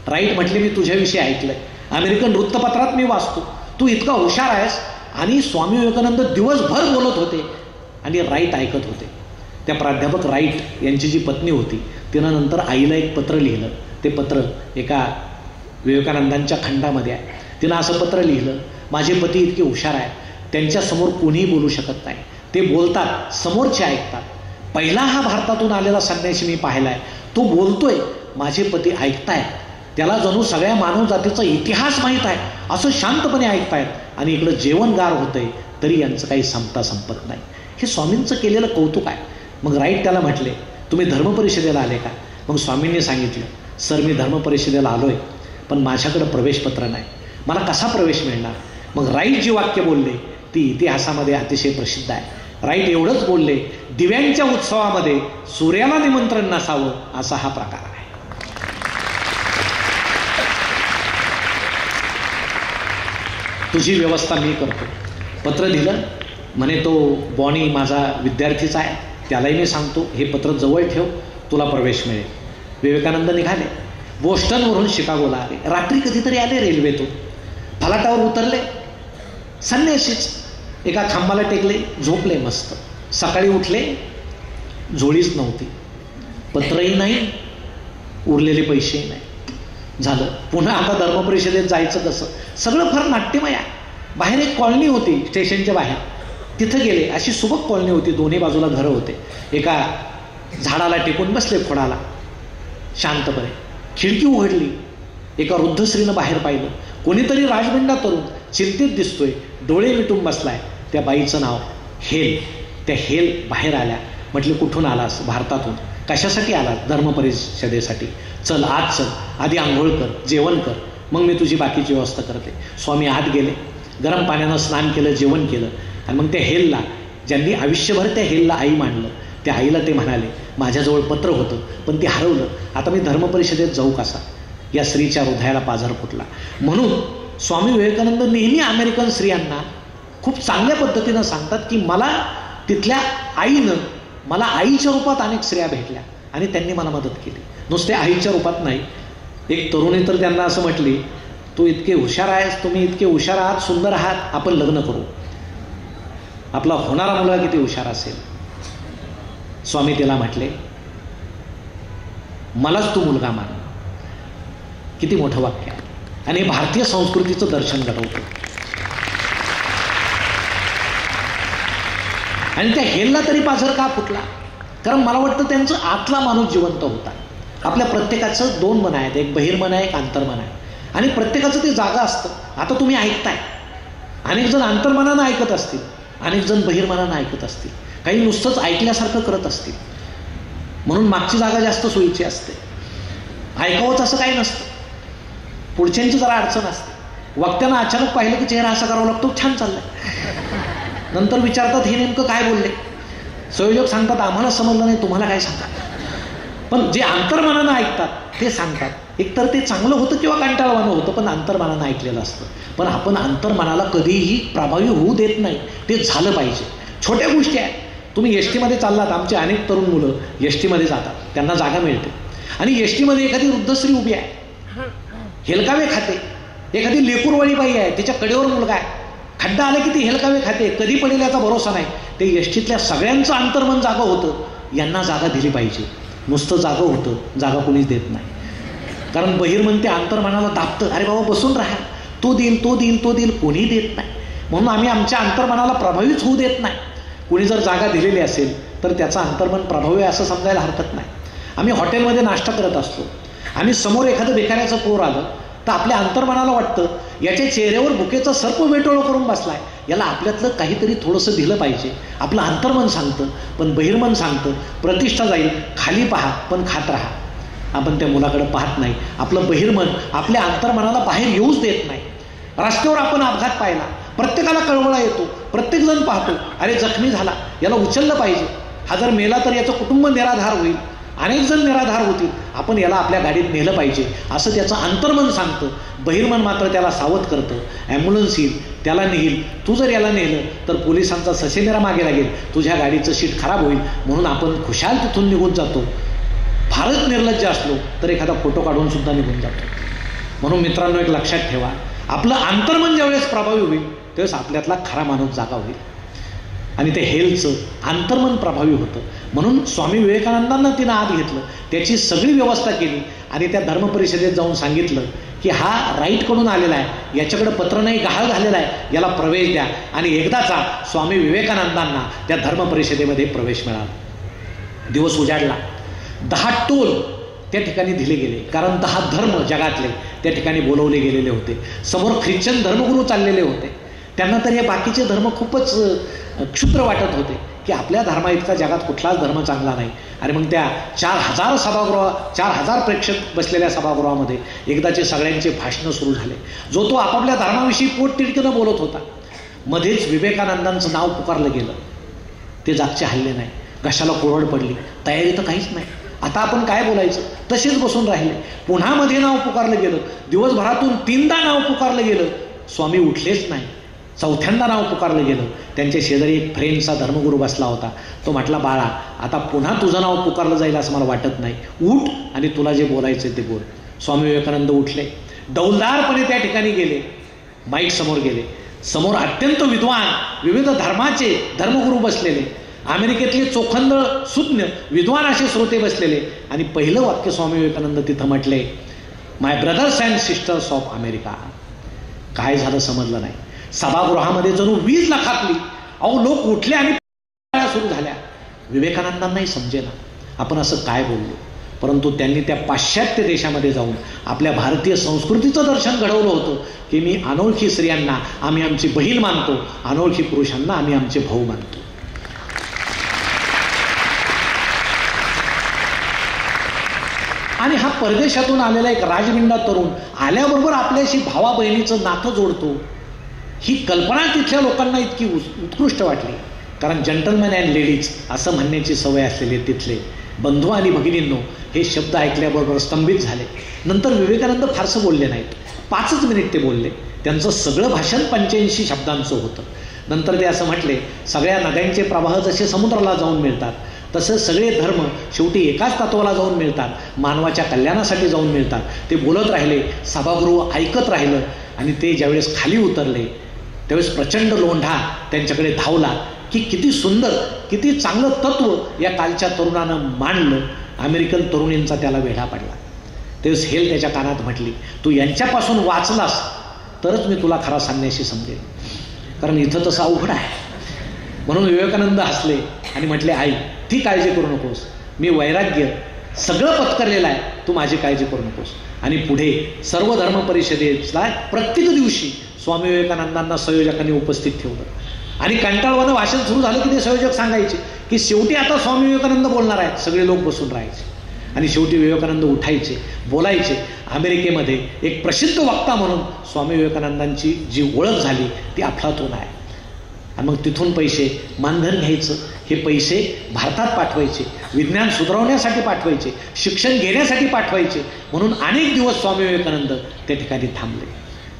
Speaker 3: राईट म्हटले, मी तुझ्याविषयी ऐकलंय, अमेरिकन वृत्तपत्रात मी वाचतो, तू इतका हुशार आहेस. आणि स्वामी विवेकानंद दिवसभर बोलत होते आणि राईट ऐकत होते. त्या प्राध्यापक राईट यांची जी पत्नी होती तिनं नंतर आईला एक पत्र लिहिलं. ते पत्र एका विवेकानंदांच्या खंडामध्ये आहे. तिनं असं पत्र लिहिलं, माझे पती इतके हुशार आहेत, त्यांच्यासमोर कोणीही बोलू शकत नाही, ते बोलतात, समोरचे ऐकतात. पहिला हा भारतातून आलेला संन्यासी मी पाहिलाय, तो बोलतोय, माझे पती ऐकतायत, त्याला जणू सगळ्या मानव जातीचा इतिहास माहीत आहे, असं शांतपणे ऐकतायत. आणि इकडं जेवण गार होतंय तरी यांचं काही संपत नाही. हे स्वामींचं केलेलं कौतुक आहे. मग राईट त्याला म्हटले, तुम्ही धर्मपरिषदेला आले का? मग स्वामींनी सांगितलं, सर मी धर्मपरिषदेला आलोय, पण माझ्याकडं प्रवेशपत्र नाही, मला कसा प्रवेश मिळणार? मग राईट जी वाक्य बोलले ती इतिहासामध्ये अतिशय प्रसिद्ध आहे. राईट एवढंच बोलले, दिव्यांच्या उत्सवामध्ये सूर्याला निमंत्रण नसावं असा हा प्रकार आहे. तुझी व्यवस्था मी करतो. पत्र दिलं. म्हणे तो बॉनी माझा विद्यार्थीचा आहे, त्यालाही मी सांगतो हे पत्र जवळ ठेव, तुला प्रवेश मिळेल. विवेकानंद निघाले. बोस्टनवरून शिकागोला आले. रात्री कधीतरी आले रेल्वेतून, फलाटावर उतरले, संन्यासीच एका खांबाला टेकले, झोपले मस्त. सकाळी उठले, झोळीच नव्हती, पत्रही नाही, उरलेले पैसेही नाही. झालं. पुन्हा आता धर्मपरिषदेत जायचं कसं? सगळं फार नाट्यमय आहे. बाहेर एक कॉलनी होती स्टेशनच्या बाहेर, तिथं गेले. अशी सुबक कॉलनी होती, दोन्ही बाजूला घरं होते. एका झाडाला टेकून बसले खोडाला शांतपणे. खिडकी उघडली. एका वृद्ध स्त्रीनं बाहेर पाहिलं. कोणीतरी राजबिंडा तरुण चिंतित दिसतोय, डोळे मिटून बसलाय. त्या बाईचं नाव हेल. त्या हेल बाहेर आल्या. म्हटले, कुठून आलास? भारतातून. कशासाठी आलास? धर्मपरिषदेसाठी. चल आत चल, आधी आंघोळ कर, जेवण कर, मग मी तुझी बाकीची व्यवस्था करते. स्वामी आत गेले, गरम पाण्यानं स्नान केलं, जेवण केलं. आणि मग त्या हेलला, ज्यांनी आयुष्यभर त्या हेलला आई मानलं, त्या आईला ते म्हणाले, माझ्याजवळ पत्र होतं पण ते हरवलं, आता मी धर्मपरिषदेत जाऊ कसा? या स्त्रीच्या हृदयाला पाझर फुटला. म्हणून स्वामी विवेकानंद नेहमी अमेरिकन स्त्रियांना खूप चांगल्या पद्धतीनं सांगतात की मला तिथल्या आईनं, मला आईच्या रूपात अनेक स्त्रिया भेटल्या आणि त्यांनी मला मदत केली, नुसते आईच्या रूपात नाही. एक तरुणी तर त्यांना असं म्हटली, तू इतके हुशार आहेस, तुम्ही इतके हुशार आहात, सुंदर आहात, आपण लग्न करू. आपला होणारा मुलगा किती हुशार असेल. स्वामी तिला म्हटले, मलाच तू मुलगा मान. किती मोठं वाक्य आहे. आणि हे भारतीय संस्कृतीचं दर्शन घडवतं. आणि त्या हेलला तरी पाझर का फुटला? कारण मला वाटतं त्यांचं आतला माणूस जिवंत होता. आपल्या प्रत्येकाचं 2 मन आहेत, एक बहिर्मन आहे, एक अंतर्मन आहे. आणि प्रत्येकाचं ते जागा असतं. आता तुम्ही ऐकताय, अनेक जण अंतर्मनानं ऐकत असतील, अनेक जण बहिर्मनानं ऐकत असतील, काही नुसतंच ऐकल्यासारखं करत असतील. म्हणून मागची जागा जास्त सोयीची असते. ऐकावंच असं काही नसतं. पुढच्यांची जरा अडचण असते. वक्त्यांना अचानक पाहिलं की चेहरा असा करावा लागतो, छान चाललंय. नंतर विचारतात हे नेमकं काय बोलले. संयोजक सांगतात आम्हाला समजलं नाही, तुम्हाला काय सांगतात. पण जे अंतर्मनानं ऐकतात ते सांगतात. एकतर ते चांगलं होतं किंवा कंटाळवाणं होतं, पण अंतर्मनानं ऐकलेलं असतं. पण आपण अंतर्मनाला कधीही प्रभावी होऊ देत नाही. ते झालं पाहिजे. छोट्या गोष्टी आहेत. तुम्ही एस टीमध्ये चाललात, आमचे अनेक तरुण मुलं एस टीमध्ये जातात, त्यांना जागा मिळते. आणि एस टीमध्ये एखादी वृद्ध स्त्री उभी आहे, हेलकावे खाते. एखादी लेकूरवाळी बाई आहे, तिच्या कडेवर मुलगा आहे, खड्डा आला की ती हेलकावे खाते, कधी पडेल याचा भरोसा नाही. ते एस टीतल्या सगळ्यांचं अंतर्मन जागं होतं. यांना जागा दिली पाहिजे. नुसतं जागं होतं, जागा कोणीच देत नाही. कारण बहिर्मन ते अंतर्मनाला दाबतं, अरे बाबा बसून राहा, तो देईल तो देईल तो देईल, कोणी देत नाही. म्हणून आम्ही आमच्या अंतर्मनाला प्रभावीच होऊ देत नाही. कोणी जर जागा दिलेली असेल तर त्याचं अंतर्मन प्रभावी असं समजायला हरकत नाही. आम्ही हॉटेलमध्ये नाश्ता करत असतो, आम्ही समोर एखादं भिकाऱ्याचं पोर आलं तर आपल्या अंतर्मनाला वाटतं याच्या चेहऱ्यावर भुकेचा सर्प वेटोळं करून बसलाय, याला आपल्यातलं काहीतरी थोडंसं दिलं पाहिजे. आपलं अंतर्मन सांगतं, पण बहिर्मन सांगतं प्रतिष्ठा जाईल, खाली पहा पण खात राहा. आपण त्या मुलाकडे पाहत नाही. आपलं बहिर्मन आपल्या अंतर्मनाला बाहेर येऊच देत नाही. रस्त्यावर आपण अपघात पाहिला, प्रत्येकाला कळवळा येतो, प्रत्येकजण पाहतो अरे जखमी झाला, याला उचललं पाहिजे, हा जर मेला तर याचं कुटुंब निराधार होईल, अनेक जण निराधार होतील, आपण याला आपल्या गाडीत नेलं पाहिजे असं त्याचं अंतर्मन सांगतं. बहिर्मन मात्र त्याला सावध करतं, ॲम्ब्युलन्स येईल, त्याला नेईल, तू जर याला नेलं तर पोलिसांचा ससेमेरा मागे लागेल, तुझ्या गाडीचं शीट खराब होईल, म्हणून आपण खुशाल तिथून निघून जातो. फारच निर्लज्ज असलो तर एखादा फोटो काढून सुद्धा निघून जातो. म्हणून मित्रांनो एक लक्षात ठेवा, आपलं अंतर्मन ज्यावेळेस प्रभावी होईल त्यावेळेस आपल्यातला खरा माणूस जागा होईल. आणि ते हेल्थचं अंतर्मन प्रभावी होतं. म्हणून स्वामी विवेकानंदांना तिनं आत घेतलं, त्याची सगळी व्यवस्था केली आणि त्या धर्मपरिषदेत जाऊन सांगितलं की हा राईटकडून आलेला आहे, याच्याकडे पत्र नाही गहाळ झालेला आहे, याला प्रवेश द्या. आणि एकदाचा स्वामी विवेकानंदांना त्या धर्मपरिषदेमध्ये प्रवेश मिळाला. दिवस उजाडला. 10 टोल त्या ठिकाणी दिले गेले, कारण 10 धर्म जगातले त्या ठिकाणी बोलवले गेलेले होते. समोर ख्रिश्चन धर्मगुरू चाललेले होते. त्यांना तर हे बाकीचे धर्म खूपच क्षुद्र वाटत होते की आपल्या धर्माइतका जगात कुठलाच धर्म चांगला नाही. आणि मग त्या 4,000 प्रेक्षक बसलेल्या सभागृहामध्ये एकदाचे सगळ्यांचे भाषणं सुरू झाले. जो तो आपापल्या धर्माविषयी पोटतिडकीनं बोलत होता. मध्येच विवेकानंदांचं नाव पुकारलं गेलं. ते जागचे हल्ले नाही, घशाला कोरड पडली, तयारी तर काहीच नाही. आता आपण काय बोलायचं, तसेच बसून राहिले. पुन्हा मध्ये नाव पुकारलं गेलं. दिवसभरातून 3दा नाव पुकारलं गेलं, स्वामी उठलेच नाही. 4थ्यांदा नाव पुकारलं गेलं. त्यांच्या शेजारी एक फ्रेंडचा धर्मगुरू बसला होता. तो म्हटला, बाळा आता पुन्हा तुझं नाव पुकारलं जाईल असं मला वाटत नाही, उठ आणि तुला जे बोलायचं ते बोल. स्वामी विवेकानंद उठले, डौलदारपणे त्या ठिकाणी गेले, माईक समोर गेले. समोर अत्यंत विद्वान विविध धर्माचे धर्मगुरू बसलेले, अमेरिकेतले चोखंदळ सुज्ञ विद्वान असे श्रोते बसलेले. आणि पहिलं वाक्य स्वामी विवेकानंद तिथं म्हटले, my brothers and sisters of America. काय झालं समजलं नाही. सभागृहामध्ये जणू वीज लाखातली. अहो लोक उठले आणि सुरू झाल्या. विवेकानंदांनाही समजेना आपण असं काय बोललो. परंतु त्यांनी त्या पाश्चात्य देशामध्ये जाऊन आपल्या भारतीय संस्कृतीचं दर्शन घडवलं होतं की मी अनोळखी स्त्रियांना आम्ही आमची बहीण मानतो, अनोळखी पुरुषांना आम्ही आमचे भाऊ मानतो. आणि हा परदेशातून आलेला एक राजविंडा तरुण आल्याबरोबर आपल्याशी भावा बहिणीचं नातं जोडतो, ही कल्पना तिथल्या लोकांना इतकी उत्कृष्ट वाटली. कारण जंटलमॅन अँड लेडीज असं म्हणण्याची सवय असलेले तिथले बंधू आणि भगिनींनो हे शब्द ऐकल्याबरोबर स्तंभित झाले. नंतर विवेकानंद फारसं बोलले नाहीत. 5च मिनिट ते बोलले. त्यांचं सगळं भाषण 85 शब्दांचं होतं. नंतर ते असं म्हटले, सगळ्या नद्यांचे प्रवाह जसे समुद्राला जाऊन मिळतात तसं सगळे धर्म शेवटी एकाच तत्वाला जाऊन मिळतात, मानवाच्या कल्याणासाठी जाऊन मिळतात. ते बोलत राहिले, सभागृह ऐकत राहिलं. आणि ते ज्यावेळेस खाली उतरले त्यावेळेस प्रचंड लोंढा त्यांच्याकडे धावला की किती सुंदर, किती चांगलं तत्व या कालच्या तरुणानं मांडलं. अमेरिकन तरुणींचा त्याला वेढा पडला. तेव्हा हेल त्याच्या कानात म्हटली, तू यांच्यापासून वाचलास तरच मी तुला खरा संन्यासी समजेल, कारण इथं तसं अवघड आहे. म्हणून विवेकानंद हसले आणि म्हटले, आई ती काळजी करू नकोस, मी वैराग्य सगळं पत्करलेलं आहे, तू माझी काळजी करू नकोस. आणि पुढे सर्व धर्म परिषदेला प्रत्येक दिवशी स्वामी विवेकानंदांना संयोजकांनी उपस्थित ठेवलं. आणि कंटाळवानं भाषण सुरू झालं की ते संयोजक सांगायचे की शेवटी आता स्वामी विवेकानंद बोलणार आहेत. सगळे लोक बसून राहायचे आणि शेवटी विवेकानंद उठायचे, बोलायचे. अमेरिकेमध्ये एक प्रसिद्ध वक्ता म्हणून स्वामी विवेकानंदांची जी ओळख झाली ती अफलातून आहे. आणि मग तिथून पैसे मानधन घ्यायचं, हे पैसे भारतात पाठवायचे, विज्ञान सुधारवण्यासाठी पाठवायचे, शिक्षण घेण्यासाठी पाठवायचे. म्हणून अनेक दिवस स्वामी विवेकानंद त्या ठिकाणी थांबले.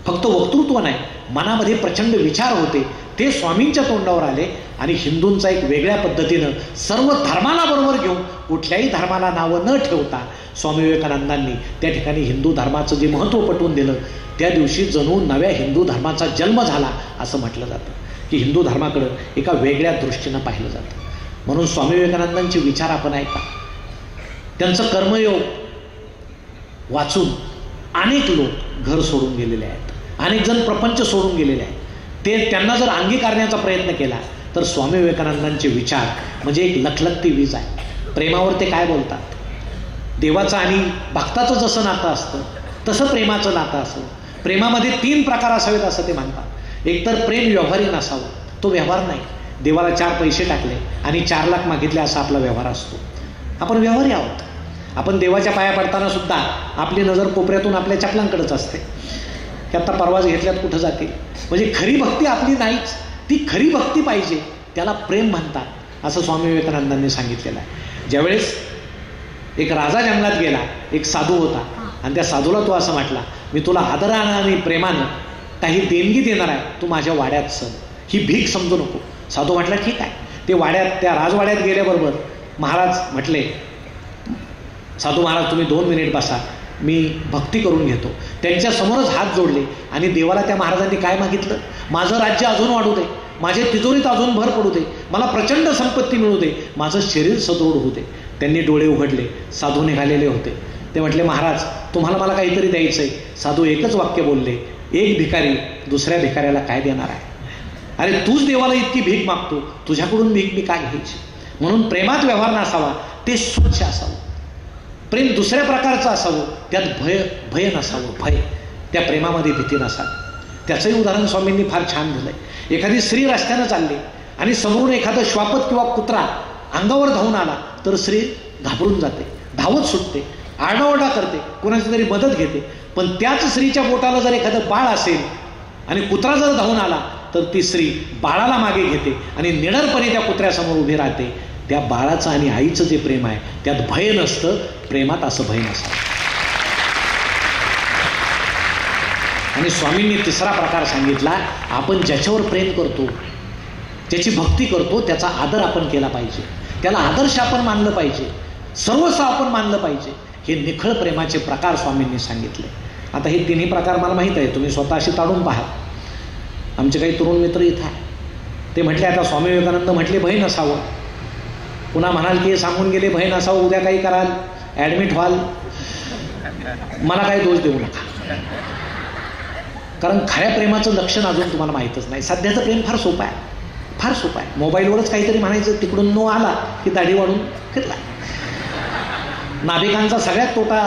Speaker 3: फक्त वक्तृत्व नाही, मनामध्ये प्रचंड विचार होते, ते स्वामींच्या तोंडावर आले. आणि हिंदूंचा एक वेगळ्या पद्धतीनं सर्व धर्माला बरोबर घेऊन कुठल्याही धर्माला नावं न ठेवता स्वामी विवेकानंदांनी त्या ठिकाणी हिंदू धर्माचं जे महत्त्व पटवून दिलं. त्या दिवशी जणू नव्या हिंदू धर्माचा जन्म झाला असं म्हटलं जातं की हिंदू धर्माकडं एका वेगळ्या दृष्टीनं पाहिलं जातं. म्हणून स्वामी विवेकानंदांचे विचार आपण ऐका. त्यांचं कर्मयोग वाचून अनेक लोक घर सोडून गेलेले आहेत, अनेक जण प्रपंच सोडून गेलेले आहेत. त्यांना जर अंगीकारण्याचा प्रयत्न केला तर स्वामी विवेकानंदांचे विचार म्हणजे एक लखलखती वीज आहे. प्रेमावर ते काय बोलतात, देवाचं आणि भक्ताचं जसं नातं असतं तसं प्रेमाचं नातं असावं. प्रेमामध्ये 3 प्रकार असावेत असं ते म्हणतात. एकतर प्रेम व्यवहारी नसावं, तो व्यवहार नाही. देवाला 4 पैसे टाकले आणि 4 लाख मागितले असा आपला व्यवहार असतो. आपण व्यवहारी आहोत. आपण देवाच्या पाया पडताना सुद्धा आपली नजर कोपऱ्यातून आपल्या चपलांकडेच असते की आता परवाच घेतल्यात कुठं जाते. म्हणजे खरी भक्ती आपली नाहीच. ती खरी भक्ती पाहिजे, त्याला प्रेम म्हणतात असं स्वामी विवेकानंदांनी सांगितलेलं आहे. ज्यावेळेस एक राजा जंगलात गेला, एक साधू होता आणि त्या साधूला तो असं म्हटला, मी तुला आदरानं आणि प्रेमानं काही देणगी देणार आहे, तू माझ्या वाड्यात चल, ही भीक समजू नको. साधू म्हटला ठीक आहे. ते वाड्यात, त्या राजवाड्यात गेल्याबरोबर महाराज म्हटले, साधू महाराज तुम्ही 2 मिनिट बसा, मी भक्ती करून घेतो. त्यांच्यासमोरच हात जोडले आणि देवाला त्या महाराजांनी काय मागितलं, माझं राज्य अजून वाढू दे, माझ्या तिजोरीत अजून भर पडू दे, मला प्रचंड संपत्ती मिळू दे, माझं शरीर सदृढ होऊ दे. त्यांनी डोळे उघडले, साधू निघालेले होते. ते म्हटले महाराज तुम्हाला मला काहीतरी द्यायचंय. साधू एकच वाक्य बोलले, एक भिकारी दुसऱ्या भिकाऱ्याला काय देणार आहे? अरे तूच देवाला इतकी भीक मागतो, तुझ्याकडून भीक मी काय घ्यायची? म्हणून प्रेमात व्यवहार नसावा, ते स्वच्छ असावं. प्रेम दुसऱ्या प्रकारचं असावं, त्यात भय नसावं. भय, त्या प्रेमामध्ये भीती नसावी. त्याचंही उदाहरण स्वामींनी फार छान दिलंय. एखादी स्त्री रस्त्यानं चालली आणि समोरून एखादं श्वापत किंवा कुत्रा अंगावर धावून आला तर स्त्री घाबरून जाते, धावत सुटते, आरडाओरडा करते, कोणाची तरी मदत घेते. पण त्याच स्त्रीच्या बोटाला जर एखादं बाळ असेल आणि कुत्रा जर धावून आला तर ती स्त्री बाळाला मागे घेते आणि निडरपणे त्या कुत्र्यासमोर उभी राहते. त्या बाळाचं आणि आईचं जे प्रेम आहे त्यात भय नसतं. प्रेमात असं भय नसतं. आणि स्वामींनी 3रा प्रकार सांगितला, आपण ज्याच्यावर प्रेम करतो, ज्याची भक्ती करतो, त्याचा आदर आपण केला पाहिजे, त्याला आदर्श आपण मानलं पाहिजे, सर्वस्व आपण मानलं पाहिजे. हे निखळ प्रेमाचे प्रकार स्वामींनी सांगितले. आता हे 3ही प्रकार मला माहीत आहे, तुम्ही स्वतःशी ताडून पहा. आमचे काही तरुण मित्र इथं आहे, ते म्हटले आता स्वामी विवेकानंद म्हटले भय नसावं, पुन्हा म्हणाल की हे सांगून गेले भय नसावं, उद्या काही कराल, ॲडमिट व्हाल, मला काही दोष देऊ नका. कारण खऱ्या प्रेमाचं लक्षण अजून तुम्हाला माहीतच नाही. सध्याचं प्रेम फार सोपं आहे, फार सोपं आहे. मोबाईलवरच काहीतरी म्हणायचं, तिकडून नो आला की दाढी वाढून फिरला. नाभिकांचा सगळ्यात तोटा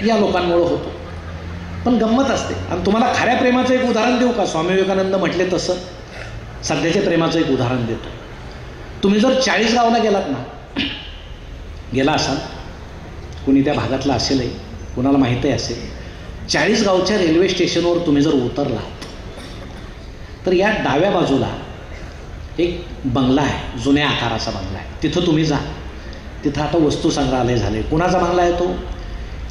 Speaker 3: या लोकांमुळे होतो. पण गंमत असते. आणि तुम्हाला खऱ्या प्रेमाचं एक उदाहरण देऊ का? स्वामी विवेकानंद म्हटले तसं सध्याच्या प्रेमाचं एक उदाहरण देतो. तुम्ही जर 40 गावला गेलात ना, गेला असाल, कुणी त्या भागातला असेलही, कुणाला माहीतही असेल, 40 गावच्या रेल्वे स्टेशनवर तुम्ही जर उतरलात तर या डाव्या बाजूला एक बंगला आहे, जुन्या आकाराचा बंगला आहे. तिथं तुम्ही जा. तिथं आता वस्तू संग्रहालय झाले. कुणाचा बंगला आहे तो?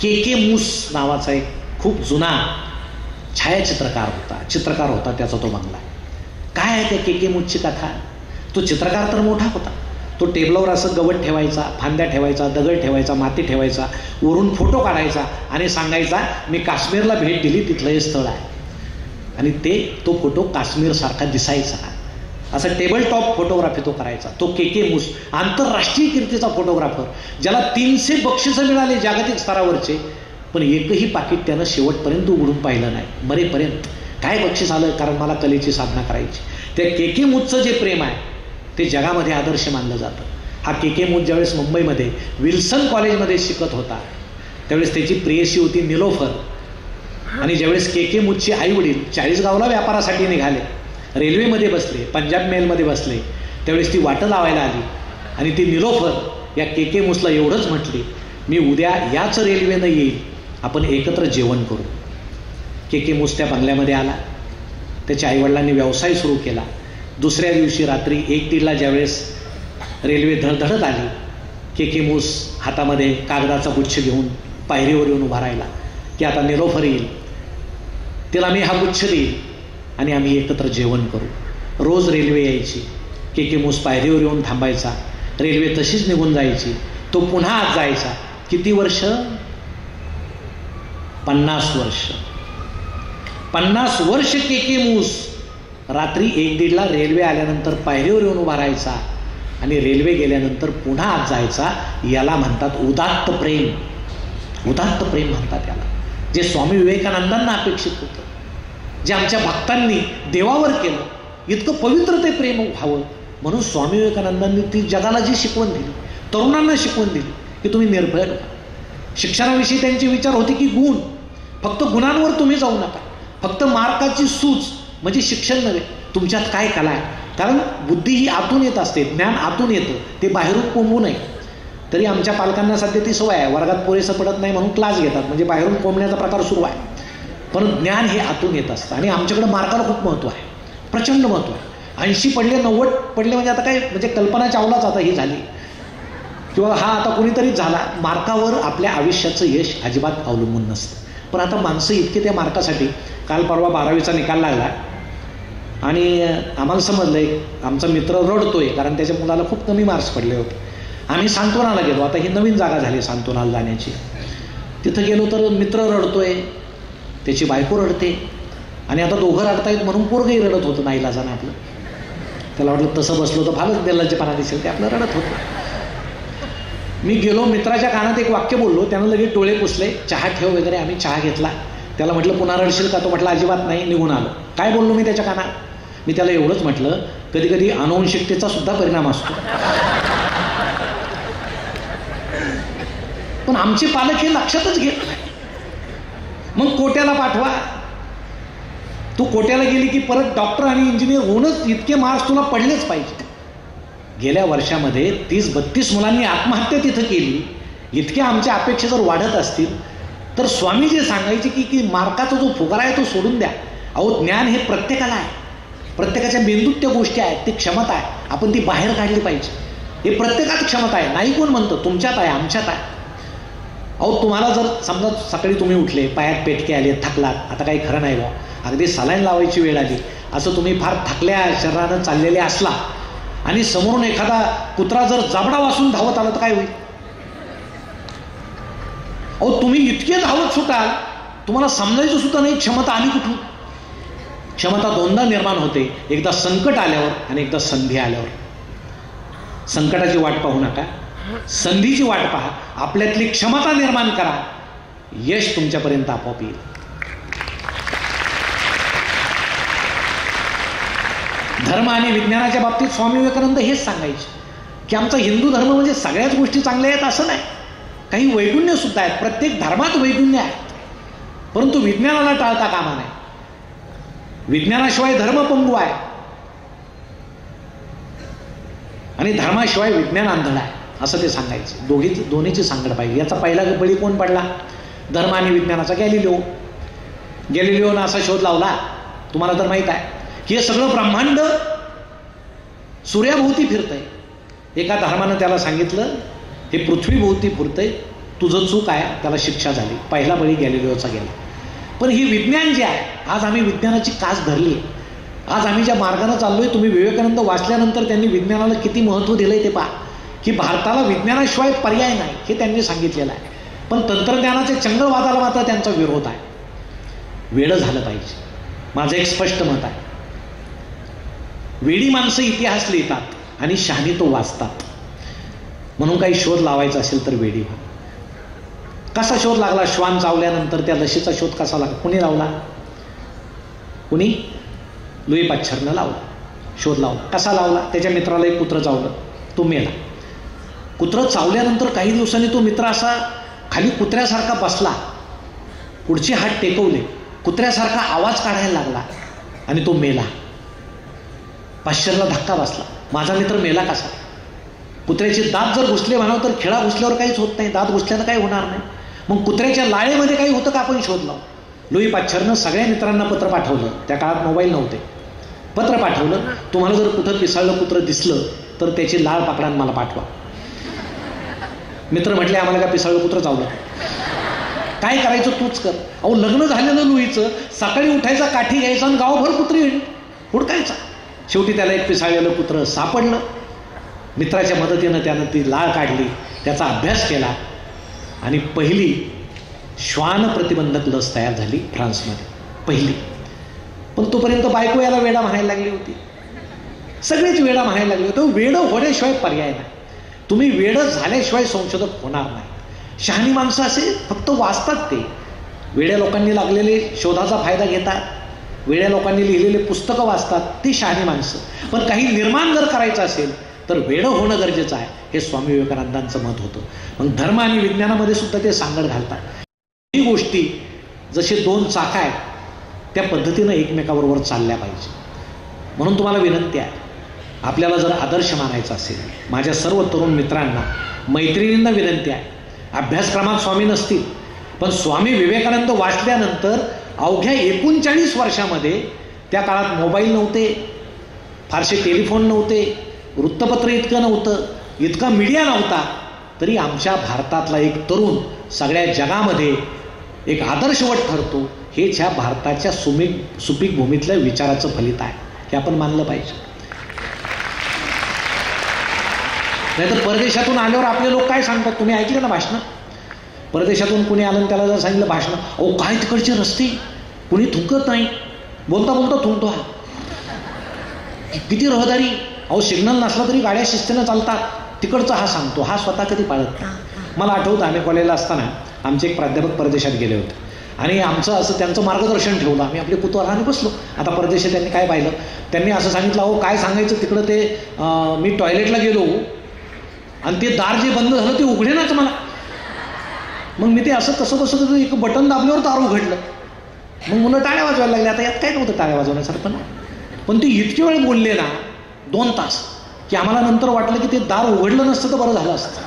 Speaker 3: के मूस नावाचा एक खूप जुना छायाचित्रकार होता, चित्रकार होता, त्याचा तो बंगला आहे. काय आहे त्या के मूसची कथा? तो चित्रकार तर मोठा होता. तो टेबलावर असं गवत ठेवायचा, फांद्या ठेवायचा, दगड ठेवायचा, माती ठेवायचा, वरून फोटो काढायचा आणि सांगायचा मी काश्मीरला भेट दिली, तिथलं हे स्थळ आहे. आणि तो फोटो काश्मीरसारखा दिसायचा. असं टेबल टॉप फोटोग्राफी तो करायचा. तो के मूस आंतरराष्ट्रीय कीर्तीचा फोटोग्राफर, ज्याला 300 बक्षिसं मिळाले जागतिक स्तरावरचे, पण एकही पाकिट त्यानं शेवटपर्यंत उघडून पाहिलं नाही, मरेपर्यंत. काय बक्षीस आलं? कारण मला कलेची साधना करायची. त्या के मूसचं जे प्रेम आहे ते जगामध्ये आदर्श मानलं जातं. हा के मूस ज्यावेळेस मुंबईमध्ये विल्सन कॉलेजमध्ये शिकत होता त्यावेळेस त्याची प्रेयसी होती निलोफर. आणि ज्यावेळेस के मूसचे आई वडील 40 गावला व्यापारासाठी निघाले, रेल्वेमध्ये बसले, पंजाब मेलमध्ये बसले, त्यावेळेस ती वाटं लावायला आली आणि ती निलोफर या के मूसला एवढंच म्हटली, मी उद्या याच रेल्वेनं येईल, आपण एकत्र जेवण करू. के मूस त्या बंगल्यामध्ये आला. त्याच्या आईवडिलांनी व्यवसाय सुरू केला. दुसऱ्या दिवशी रात्री 1:30ला ज्यावेळेस रेल्वे धडधडत आली, के मूस हातामध्ये कागदाचा गुच्छ घेऊन पायरीवर येऊन उभा राहिला की आता निलोफर येईल, तिला मी हा गुच्छ देईल आणि आम्ही एकत्र जेवण करू. रोज रेल्वे यायची, के मूस पायरीवर येऊन थांबायचा, रेल्वे तशीच निघून जायची, तो पुन्हा आत जायचा. किती वर्ष? 50 वर्ष. 50 वर्ष के मूस रात्री 1:30ला रेल्वे आल्यानंतर पायरीवर येऊन उभा राहायचा आणि रेल्वे गेल्यानंतर पुन्हा आत जायचा. याला म्हणतात उदात्त प्रेम. उदात्त प्रेम म्हणतात याला, जे स्वामी विवेकानंदांना अपेक्षित होतं, जे आमच्या भक्तांनी देवावर केलं. इतकं पवित्र ते प्रेम व्हावं म्हणून स्वामी विवेकानंदांनी ती जगाला जी शिकवण दिली, तरुणांना शिकवण दिली की तुम्ही निर्भय राहा. शिक्षणाविषयी त्यांचे विचार होते की गुण, फक्त गुणांवर तुम्ही जाऊ नका. फक्त मार्काची सूज म्हणजे शिक्षण नव्हे, तुमच्यात काय कला आहे. कारण बुद्धी ही आतून येत असते, ज्ञान आतून येतं, ते बाहेरून कोंबू नये. तरी आमच्या पालकांना सध्या ती सवय आहे, वर्गात पुरेसं पडत नाही म्हणून क्लास घेतात, म्हणजे बाहेरून कोंबण्याचा प्रकार सुरू आहे. पण ज्ञान हे आतून येत असतं. आणि आमच्याकडे मार्काला खूप महत्त्व आहे, प्रचंड महत्त्व आहे. 80 पडले 90 पडले म्हणजे आता काय, म्हणजे कल्पना चावलाच आता ही झाली किंवा हा आता कोणीतरीच झाला. मार्कावर आपल्या आयुष्याचं यश अजिबात अवलंबून नसतं. पण आता माणसं इतके त्या मार्कासाठी, काल परवा 12वीचा निकाल लागला आणि आम्हाला समजलं आमचा मित्र रडतोय कारण त्याच्या मुलाला खूप कमी मार्क्स पडले होते. आम्ही सांत्वनाला गेलो, आता ही नवीन जागा झाली सांत्वनाला जाण्याची. तिथं गेलो तर मित्र रडतोय, त्याची बायको रडते आणि आता दोघं रडतायत म्हणून पोरगंही रडत होतं नाईलाजानं आपलं. त्याला वाटलं तसं बसलो तर फारच बेलाचेपणा दिसेल, ते आपलं रडत होतं. मी गेलो, मित्राच्या कानात एक वाक्य बोललो, त्यानं लगेच डोळे पुसले, चहा ठेव वगैरे. आम्ही चहा घेतला. त्याला म्हटलं पुन्हा रडशील का? तो म्हटलं अजिबात नाही, निघून आलो. काय बोललो मी त्याच्या कानात? मी त्याला एवढंच म्हटलं, कधी कधी अनुवंशिकतेचा सुद्धा परिणाम असतो. पण आमचे पालक हे लक्षातच घेत नाही. मग कोट्याला पाठवा. तू कोट्याला गेली की परत डॉक्टर आणि इंजिनियर होऊनच इतके मार्क्स तुला पडलेच पाहिजे. गेल्या वर्षामध्ये 30-32 मुलांनी आत्महत्या तिथं केली. इतक्या आमच्या अपेक्षा जर वाढत असतील तर स्वामी जे सांगायचे की मार्काचा जो फुगारा आहे तो सोडून द्या. अहो, ज्ञान हे प्रत्येकाला आहे, प्रत्येकाच्या मेंदूत त्या गोष्टी आहेत, ती क्षमता आहे, आपण ती बाहेर काढली पाहिजे. हे प्रत्येकात क्षमता आहे, नाही कोण म्हणतं, तुमच्यात आहे, आमच्यात आहे. अहो, तुम्हाला जर समजा सकाळी तुम्ही उठले, पायात पेटके आले, थकलात, आता काही खरं नाही बा, अगदी सलाईन लावायची वेळ आली, असं तुम्ही फार थकल्या शरीरानं चाललेले असला आणि समोरून एखादा कुत्रा जर जाबडा वासून धावत आला तर काय होईल? अहो, तुम्ही इतके धावत सुटाल, तुम्हाला समजायचं सुद्धा नाही क्षमता आली कुठून. क्षमता दोनदा निर्माण होते, एकदा संकट आल्यावर आणि एकदा संधी आल्यावर. संकटाची वाट पाहू नका, संधीची वाट पहा, आपल्यातली क्षमता निर्माण करा, यश तुमच्यापर्यंत आपोआप येईल. धर्म आणि विज्ञानाच्या बाबतीत स्वामी विवेकानंद हेच सांगायचे की आमचा हिंदू धर्म म्हणजे सगळ्याच गोष्टी चांगल्या आहेत असं नाही, काही वैगुण्य सुद्धा आहेत, प्रत्येक धर्मात वैगुण्य आहेत, परंतु विज्ञानाला टाळता कामा नये. विज्ञानाशिवाय धर्म पंगू आहे आणि धर्माशिवाय विज्ञान आंधळ आहे, असं ते सांगायचे. दोन्हीची सांगड पाहिजे. याचा पहिला बळी कोण पडला? धर्म आणि विज्ञानाचा गॅलिलिओ. गॅलिलिओनं असा शोध लावला, तुम्हाला तर माहित आहे की हे सगळं ब्रह्मांड सूर्याभोवती फिरतंय. एका धर्मानं त्याला सांगितलं हे पृथ्वीभोवती फिरतंय, तुझं चूक आहे, त्याला शिक्षा झाली. पहिला बळी गॅलिलिओचा गेला. पण हे विज्ञान जे आहे, आज आम्ही विज्ञानाची कास धरली आहे. आज आम्ही ज्या मार्गाने चाललोय, तुम्ही विवेकानंद वाचल्यानंतर त्यांनी विज्ञानाला किती महत्त्व दिलंय ते पहा, की भारताला विज्ञानाशिवाय पर्याय नाही हे त्यांनी सांगितलेलं आहे. पण तंत्रज्ञानाच्या चंगळवादाला मात्र त्यांचा विरोध आहे. वेडं झालं पाहिजे, माझं एक स्पष्ट मत आहे. वेडी माणसं इतिहास लिहितात आणि शहाणी तो वाचतात. म्हणून काही शोध लावायचा असेल तर वेडी व्हा. कसा शोध लागला? श्वान चावल्यानंतर त्या लशीचा शोध कसा लागला? कुणी लावला? कुणी? लुई पाश्चरनं लावला, शोध लावला. कसा लावला? त्याच्या मित्राला एक कुत्रं चावलं, तो मेला. कुत्रं चावल्यानंतर काही दिवसांनी तो मित्र असा खाली कुत्र्यासारखा बसला, पुढचे हात टेकवले, कुत्र्यासारखा आवाज काढायला लागला आणि तो मेला. पाश्चरला धक्का बसला, माझा मित्र मेला कसा? कुत्र्याचे दात जर घुसले म्हणावं तर खिळा घुसल्यावर काहीच होत नाही, दात घुसल्यानं काही होणार नाही. मग कुत्र्याच्या लाळेमध्ये काही होतं का? आपण शोध लावू. लुई पाश्चरनं सगळ्या मित्रांना पत्र पाठवलं, त्या काळात मोबाईल नव्हते. पत्र पाठवलं, तुम्हाला जर कुठं पिसाळलं कुत्र दिसलं तर त्याची लाळ पकडा मला पाठवा. मित्र म्हटले आम्हाला का पिसाळलं कुत्र चावलं, काय करायचं तूच कर. अहो, लग्न झालेलं लुईचं, सकाळी उठायचा, काठी घ्यायचा आणि गावभर कुत्री हुडकायचा. शेवटी त्याला एक पिसाळलेलं कुत्रं सापडलं. मित्राच्या मदतीनं त्यानं ती लाळ काढली, त्याचा अभ्यास केला आणि पहिली श्वान प्रतिबंधक लस तयार झाली फ्रान्समध्ये, पहिली. पण तोपर्यंत बायको याला वेडा म्हणायला लागली होती, सगळेच वेडा म्हणायला लागले होते. वेडं होण्याशिवाय पर्याय नाही. तुम्ही वेडं झाल्याशिवाय संशोधक होणार नाही. शहाणी माणसं असे फक्त वाचतात, ते वेड्या लोकांनी लागलेले शोधाचा फायदा घेतात, वेड्या लोकांनी लिहिलेले पुस्तकं वाचतात, ती शहाणी माणसं. पण काही निर्माण जर करायचं असेल तर वेडं होणं गरजेचं आहे, हे स्वामी विवेकानंदांचं मत होतं. मग धर्म आणि विज्ञानामध्ये सुद्धा ते सांगड घालतात. ही गोष्टी जसे दोन चाकं आहेत त्या पद्धतीनं एकमेकाबरोबर चालल्या पाहिजे. म्हणून तुम्हाला विनंती आहे, आपल्याला जर आदर्श मानायचा असेल, माझ्या सर्व तरुण मित्रांना मैत्रिणींना विनंती आहे, अभ्यासक्रमात स्वामी नसतील पण स्वामी विवेकानंद वाचल्यानंतर अवघ्या 39 वर्षामध्ये, त्या काळात मोबाईल नव्हते, फारसे टेलिफोन नव्हते, वृत्तपत्र इतकं नव्हतं, इतका मीडिया नव्हता, तरी आमच्या भारतातला एक तरुण सगळ्या जगामध्ये एक आदर्शवत ठरतो. हेच ह्या भारताच्या सुपीक भूमीतल्या विचाराचं फलित आहे, हे आपण मानलं पाहिजे. नाहीतर परदेशातून आल्यावर आपले लोक काय सांगतात, तुम्ही ऐकले ना भाषणं, परदेशातून कुणी आलं त्याला जर सांगितलं भाषणं, अहो काय तिकडचे रस्ते, कुणी थुंकत नाही, बोलता बोलता थुंकतो, हा किती रहदारी, अहो सिग्नल नसला तरी गाड्या शिस्तीनं चालतात, तिकडचा हा सांगतो, हा स्वतः कधी पाळत नाही. मला आठवतं आम्ही कॉलेजला असताना आमचे एक प्राध्यापक परदेशात गेले होते आणि आमचं असं त्यांचं मार्गदर्शन ठेवलं, आम्ही आपले कुतूहलाने बसलो. आता परदेशात त्यांनी काय पाहिलं, त्यांनी असं सांगितलं, अहो काय सांगायचं तिकडं ते मी टॉयलेटला गेलो आणि ते दार जे बंद झालं ते उघडेनाच मला. मग मी ते असं कसं कसं एक बटन दाबल्यावर दार उघडलं. मग मुलं टाळ्या वाजवायला लागले. आता यात काय नव्हतं टाळ्या वाजवण्यासारखं, पण ते इतके वेळ बोलले ना, 2 तास, की आम्हाला नंतर वाटलं की ते दार उघडलं नसतं तर बरं झालं असतं.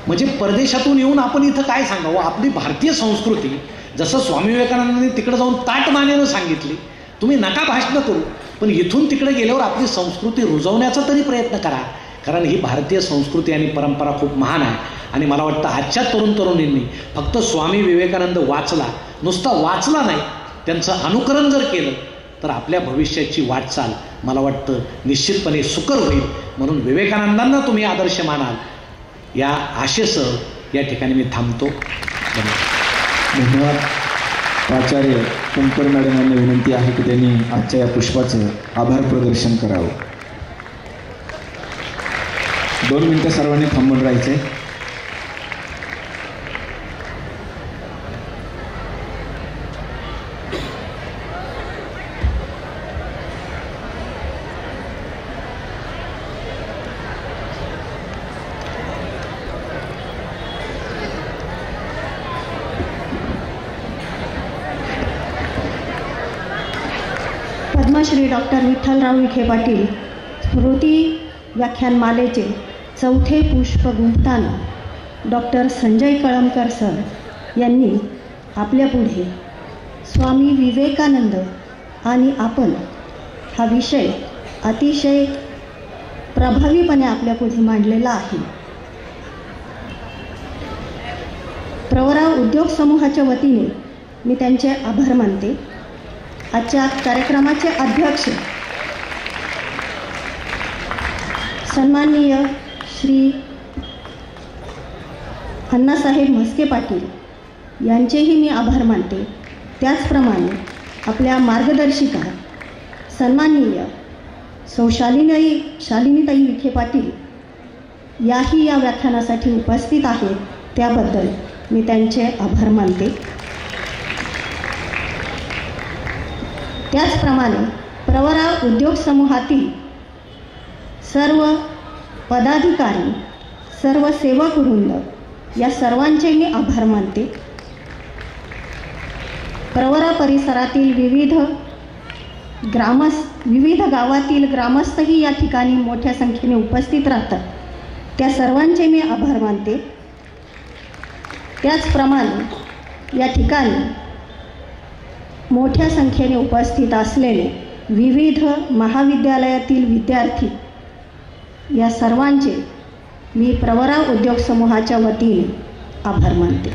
Speaker 3: म्हणजे परदेशातून येऊन आपण इथं काय सांगावं, आपली भारतीय संस्कृती जसं स्वामी विवेकानंदांनी तिकडे जाऊन ताटमानेनं सांगितली, तुम्ही नका भाषणं करू, पण इथून तिकडे गेल्यावर आपली संस्कृती रुजवण्याचा तरी प्रयत्न करा. कारण ही भारतीय संस्कृती आणि परंपरा खूप महान आहे. आणि मला वाटतं आजच्या तरुणींनी फक्त स्वामी विवेकानंद वाचला, नुसता वाचला नाही, त्यांचं अनुकरण जर केलं तर आपल्या भविष्याची वाटचाल मला वाटतं निश्चितपणे सुकर होईल. म्हणून विवेकानंदांना तुम्ही आदर्श मानाल या आशेसह या ठिकाणी मी थांबतो.
Speaker 2: धन्यवाद. प्राचार्य कुंकर मॅडम यांना विनंती आहे की त्यांनी आजच्या या पुष्पाचं आभार प्रदर्शन करावं. 2 मिनिटं सर्वांनी थांबून राहायचे.
Speaker 4: पद्मश्री डॉक्टर विठ्ठलराव विखे पाटील स्मृती व्याख्यानमालेचे 4थे पुष्प गुंफताना डॉक्टर संजय कळमकर सर यांनी आपल्यापुढे स्वामी विवेकानंद आणि आपण हा विषय अतिशय प्रभावीपणे आपल्यापुढे मांडलेला आहे. प्रवरा उद्योग समूहाच्या वतीने मी त्यांचे आभार मानते. आजच्या कार्यक्रमाचे अध्यक्ष सन्माननीय श्री अण्णासाहेब म्हस्के पाटील यांचेही मी आभार मानते. त्याचप्रमाणे आपल्या मार्गदर्शिका सन्माननीय सौ शालिनीताई विखे पाटील याही या व्याख्यानासाठी उपस्थित आहेत, त्याबद्दल मी त्यांचे आभार मानते. त्याचप्रमाणे प्रवरा उद्योग समूहातील सर्व पदाधिकारी, सर्व सेवक वृंद या सर्वांचे मी आभार मानते. प्रवरा परिसरातील विविध गावातील ग्रामस्थही या ठिकाणी मोठ्या संख्येने उपस्थित राहतात, त्या सर्वांचे मी आभार मानते. त्याचप्रमाणे या ठिकाणी मोठ्या संख्येने उपस्थित असलेले विविध महाविद्यालयातील विद्यार्थी या सर्वांचे मी प्रवरा उद्योग समूहाच्या वतीने आभार मानते.